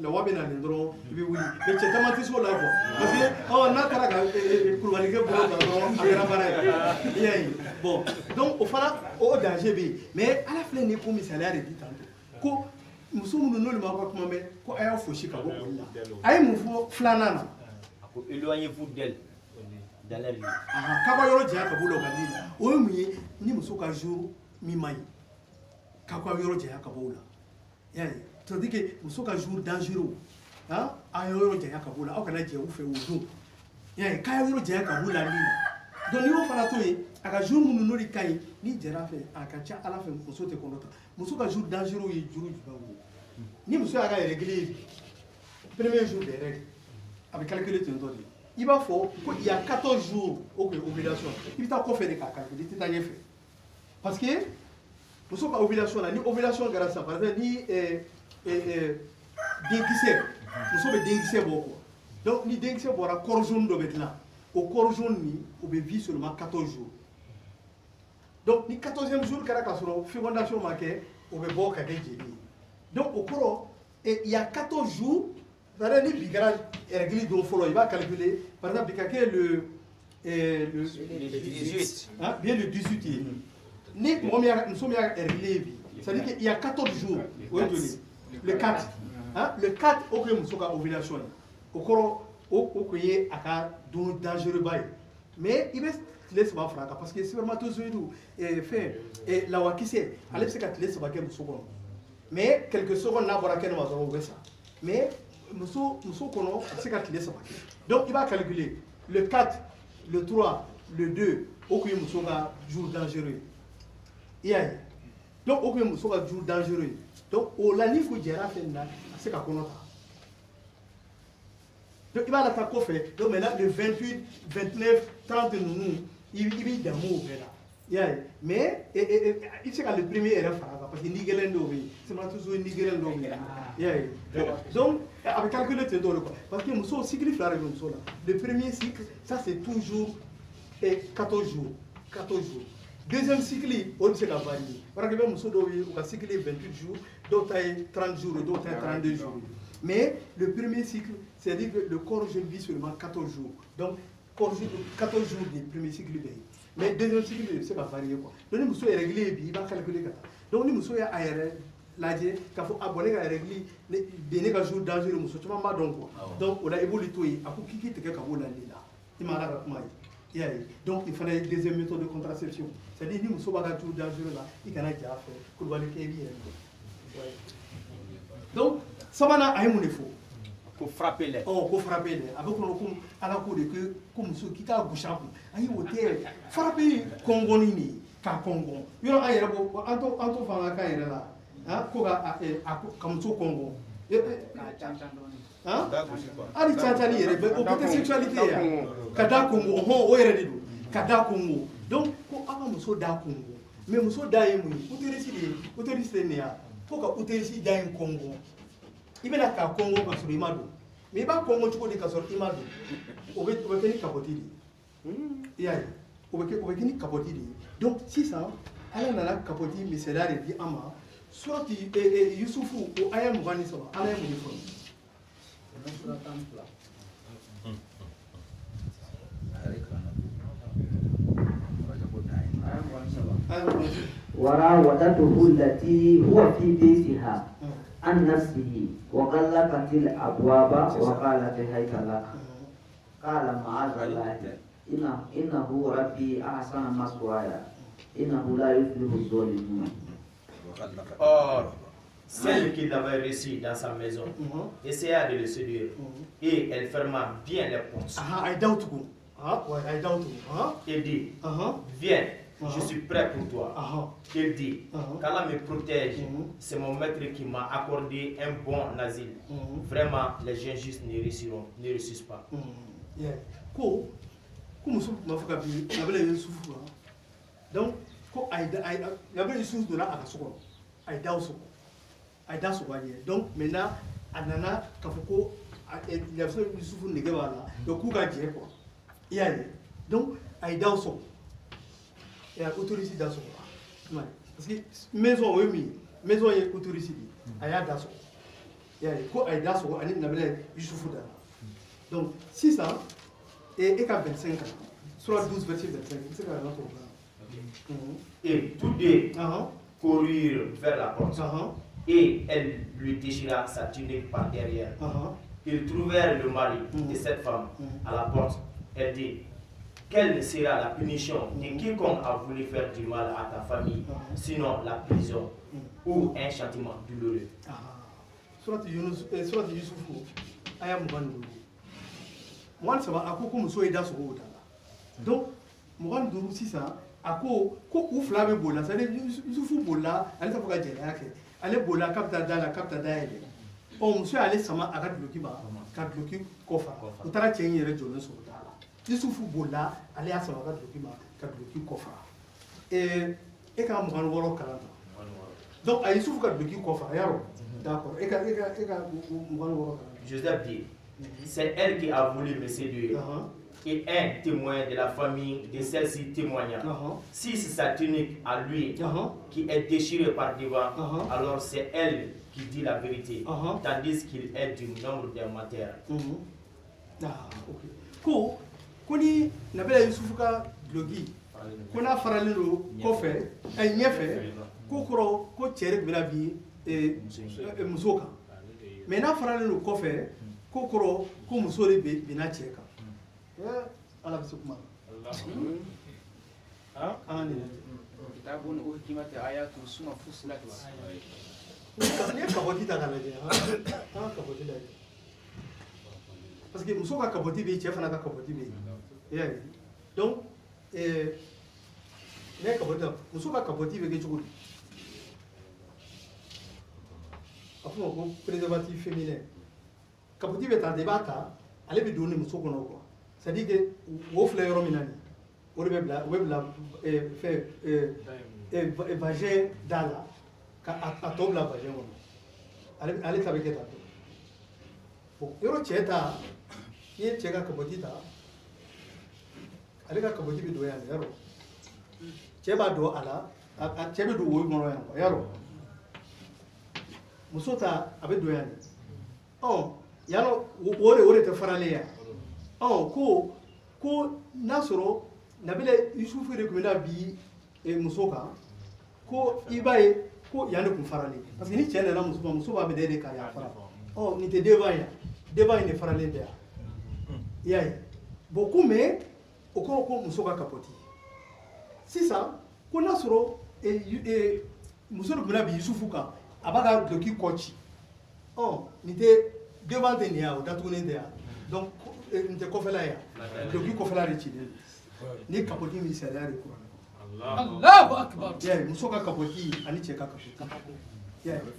lawa bɛ nalen dɔrɔn i bɛ wuli mais cɛ caman tɛ se o la quoi parce que n'a taara ka kulubalikɛ bolo ta dɔrɔn a kɛra baara ye i y'a ye bon donc o fana o danger bɛ yen mais ala filɛ nin ye ko misaliya de di tan ko muso minnu n'olu ma ka kuma mɛn ko a y'a fosi ka bɔ olu la a ye mun fɔ filanan na a ko éloignez-vous d'elle dans leur vie k'a ka yɔrɔ janya ka bɔ o la o ka di la o ye mun ye ni muso ka jour min ma ɲi k'a ka yɔrɔ janya ka bɔ o la i y'a ye c'est-à-dire que muso ka jour dangereux a yɔrɔ janya ka bɔ o la aw kana jɛ u fɛ o don i y'a ye k'a yɔrɔ janya ka bɔ o la min na donc n'i y'o fana to yen a ka jour minnu n'olu ka ɲi n'i jɛra a fɛ a ka ca ala fɛ muso tɛ kɔnɔ ta muso ka jour dangereux ye juru jumɛn ye ni muso y'a ka règle ye bi premier jour des règles a bɛ calculer ten tɔ de i b'a fɔ ko il y a 14 jours o que ovulation i bɛ taa kɔfɛ de k'a calculer i tɛ taa ɲɛfɛ parce que muso ka ovulation la ni ovulation kɛra sisan par exemple ni denkisɛ muso bɛ denkisɛ bɔ quoi donc ni denkisɛ bɔra corps jaune dɔ bɛ dilan o corps jaune nin o bɛ vie seulement 14 jours donc ni 14e jour kɛra k'a sɔrɔ fécondation ma kɛ o bɛ bɔ ka kɛ jeli ye donc o kɔrɔ il y a 14 jours c'est-à-dire ni bi kɛra règle don fɔlɔ i b'a calculer par exemple bi ka kɛ le 18 bien le 18 ye ni mɔgɔ min y'a muso min y'a règle ye bi c'est-à-dire qu'il y a 14 jours o ye joli le 4 le 4 o kun ye muso ka ovulation ye o kɔrɔ o kun ye a ka don dangereux ba ye mais i bɛ tile 3 fara a kan parce que spermatozoïde fɛn lawakisɛ ale bɛ se ka tile 3 kɛ muso kɔnɔ mais quelques secondes n'a bɔra kɛnɛma dɔrɔn o bɛ sa mais muso kɔnɔ a bɛ se ka tile 3 kɛ donc i b'a calculer le 4 le 3 le 2 o kun ye muso ka jour dangereux ye i y'a ye donc o kun ye muso ka jour dangereux ye donc o la n'i ko jɛra fɛn na a bɛ se ka kɔnɔ ta donc i b'a lata kɔfɛ donc maintenant le 28 29 30 ninnu i b'i damu o bɛɛ la i y'a ye mais i bɛ se ka le premier yɛrɛ fara a kan parce que nigɛlɛn dɔw bɛ yen spermatozoïde nigɛlɛn dɔw bɛ yen i y'a ye donc a bɛ calculer ten tɔ de quoi parce que muso cycle fila de bɛ muso la le premier cycle ça c'est toujours 14 jours deuxième cycle o bɛ se ka varier parce que i bɛ muso dɔw ye u ka cycle ye 28 jours dɔw ta ye 30 jours dɔw ta ye 32 jours mais le premier cycle c'est-à-dire que le corps jeune vit seulement 14 jours donc 14 jours du premier cycle bɛ yen mais deuxième cycle de bɛ se ka varier quoi donc ni muso ye règle ye bi i b'a calculer ka taa donc ni muso ye a yɛrɛ lajɛ k'a fɔ a bɔn ne ka règle bi ne ka jour dangereux muso caman b'a dɔn quoi donc o la i b'olu to yen a ko k'i k'i tigɛ ka bɔ o la nin la i ma ala ka kuma ye i y'a ye donc il fana ye deuxième méthode de contraception c'est-à-dire ni muso b'a ka jour dangereux la i kana ja a fɛ kulubali kɛ i b'i yɛrɛ dɔn donc sabanan a ye mun de fɔ Pour frapper les. Oh, pour frapper les. Avec comme à la cour de que comme ceux qui t'a bouché. Aïe, au terre. Frapper Congo ni, ka Congo. Il y a un aéroport. Anto fanga ka yere la. Hein, koga comme so Congo. Hein? Ali tchatali yere. Au côté sexualité ya. Kada Congo. Oh, o yere dido. Kada Congo. Donc, ko aba muso da Congo. Mais muso da yemu. Uterisi ne ya. Foka uterisi da en Congo. Ibena ka Congo ka suru imado. Mais ba Congo chuko de ka suru imado. Obekeni kapotidi. Iya. Obekeni kapotidi. Donc si ça, ala nana kapoti misedare di ama. Surati Yusufu o aya mugani saba. Ala ya muni fo. وراودته التي هو في بيتها عن نفسه وغلقت الأبواب وقالت هيت لك قال معاذ الله إنه ربي أحسن مثواي إنه لا يفلح الظالمون. Or, celle qui l'avait reçu dans sa maison essaya de le séduire et elle ferma bien les portes. Il dit, viens, je suis prêt pour toi. Il dit, qu'Allah me protège, c'est mon maître qui m'a accordé un bon asile. Vraiment, les injustes ne réussissent pas. Donc, donc maintenant, Anana, Kafoko, il a fait Youssoufou Negewala, le coup à Dieu. Donc, Aïda Osso. Et à autorité d'Asso. Parce que maison, oui, maison est autorité. Aïda d'Asso. Et à quoi Aïda Osso, Aïda Nabele Youssoufou. Donc, 6 ans et 25 ans. Sur 12 verset 25. C'est quand même et tous deux coururent vers la porte. Et elle lui déchira sa tunique par derrière. Ils trouvèrent le mari de cette femme à la porte. Elle dit, quelle sera la punition de quiconque a voulu faire du mal à ta famille, sinon la prison ou un châtiment douloureux. Surat Yusufu, ayam Mougandourou. Moi, ça va, à quoi comme soyez dans ce haut. Donc, Mougandourou, si ça, à quoi ou flamme bola, ça veut dire Yusufu bola, elle t'a pas dit, elle bola, capta dala, capta daïle. On monsieur allé sama à Kadlokiba, Kadloki Kofa. Vous t'as tenu les jeunes sur le dala. Yusufu bola, allez à sama Kadlokiba, Kadloki Kofa. Et quand Mougandourou 40 ans. Donc, à Yusufu Kadloki Kofa, d'accord. Et quand Mougandourou. Joseph dit, c'est elle qui a voulu me séduire. Et un témoin de la famille de celle-ci témoigna. Si c'est sa tunique à lui qui est déchirée par devant, alors c'est elle qui dit la vérité, tandis qu'il est du nombre des matières. Ko koni nabela Yusufuka blogi kona faralelo kofe ay nyefe ko koro ko chere bila bi musoka mais na faralelo kofe ko koro ko musore be bina cheka ala bisukuma ani kitabun uhkimat ayatu suma fusilat kasne kaboti takalaje kaboti la parce que musoka kaboti be chef na kaboti be donc ne kaboti musoka kaboti be ke chukudi afu ko préservatif féminin kaboti be ta debata ale be doni musoko no ko c'est-à-dire que wo fleur rominani o be bla fait vagin dala ka atobla vagin wono ale tabe ke tato bon yoro cheta ye chega kaboti ta ale ka kaboti be do ya yaro cheba do ala chebe do wo mo yaro musota abe do ya ni oh yaro wore te farale ya oh ko nasoro nabele Yusufu rekomenda bi musoka ko ibaye ko yane kun farale parce que ni tienne la muso ba be de ka ya fara oh ni te devant ne farale de ya beaucoup mais ko musoka kapoti si ça ko nasoro muso rekomenda bi Yusufu ka abaga doki kochi oh ni te devant de nia o datugulen de ya donc nte kɔfɛla ya depuis kɔfɛla de cilen ni kapoti misaliya de kuranna Allahu akbar muso ka kapoti ani cɛ ka kapoti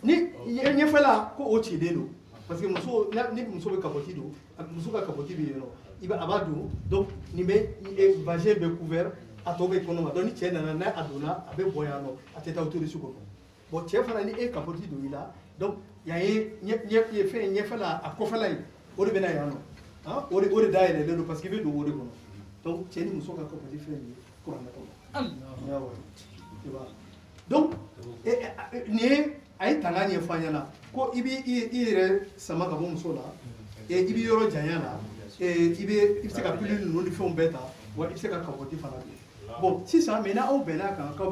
ni ɲɛfɛla ko o cilen don parce que muso ni muso bɛ kapoti don muso ka kapoti bɛ yen nɔ i bɛ a b'a don donc nin bɛ vagin bɛ couvert a tɔ bɛ kɔnɔ ma donc ni cɛ nana n'a a donna a bɛ bɔ yan nɔ a tɛ taa autorité kɔnɔ bon cɛ fana ni e kapoti don i la donc yan ye fɛn ɲɛfɛla a kɔfɛla ye o de bɛ na yan nɔ o de dayɛlɛlen don parce que i bɛ don o de kɔnɔ donc cɛ ni muso ka kapoti fɛn ye kuranɛ kɔnɔ donc nin ye a ye tanga ɲɛfɔ an ɲɛna ko i b'i yɛrɛ sama ka bɔ muso la i bɛ yɔrɔ janya la i bɛ se ka pili ninnu ni fɛnw bɛɛ ta wa i bɛ se ka kapoti fana kɛ bon sisan mɛ n'aw bɛnna a kan k'aw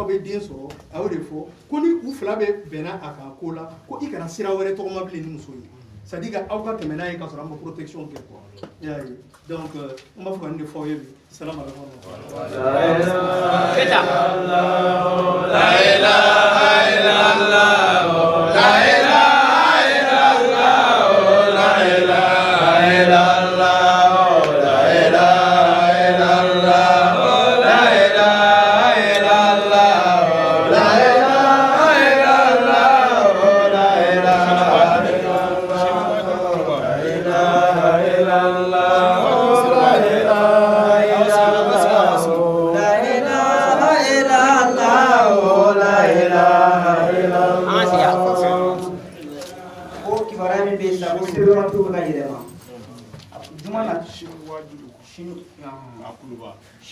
bɛ den sɔrɔ a y'o de fɔ ko ni u fila bɛ bɛnna a kan ko la ko i kana sira wɛrɛ tɔgɔma bilen ni muso ye c'est à dire que aw ka tɛmɛ n'a ye ka sɔrɔ an ma protection kɛ quoi i y'a ye donc n b'a fɔ ka nin de fɔ aw ye bi salam alaikum.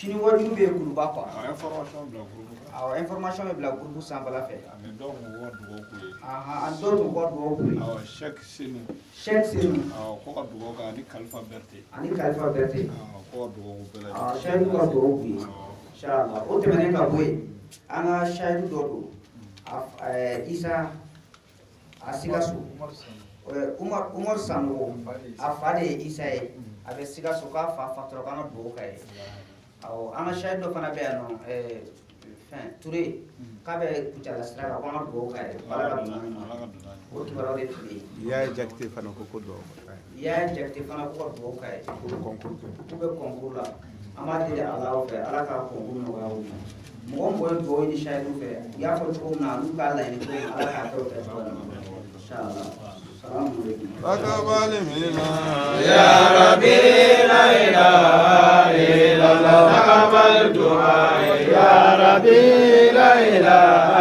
Sini wajulu bɛ kuluba quoi awɔ information bɛ bila groupe sanfɛla fɛ an dɔw mɔgɔ dugawu k'u ye chaque sini ko ka dugawu kɛ ani Kalifa Berete ko ka dugawu bɛɛ lajɛlen chaque ka dugawu k'u ye inchallah o tɛmɛnen ka bɔ yen an ka chaque dɔ don Isa a Sikaso Umar Sanogo a fa de ye Isa ye a bɛ Sikaso k'a fa fatura k'an ka dugawu k'a ye awɔ an ka chaque dɔ fana bɛ yan nɔ fɛn Ture k'a bɛ Kucala sira kan ko an ka dugawu k'a ye Ala ka donna o kibaruyaw de tun bɛ yen Yaya Jakite fana ko dugawu Yaya Jakite fana ko ka dugawu k'a ye k'u bɛ concours la an b'a deli Ala fɛ Ala ka concours nɔgɔya u ma mɔgɔ ye dugawu ɲini chaque fɛ i y'a fɔ cogo min na olu k'a laɲini cogo min Ala k'a kɛ o kɛ cogo min na inchallah. تقبل منا يا ربي لا إله إلا الله تقبل دعائي يا ربي لا إله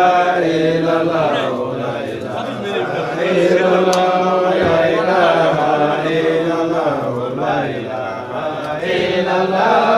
إلا الله لا إله إلا الله لا إله إلا الله لا إله إلا الله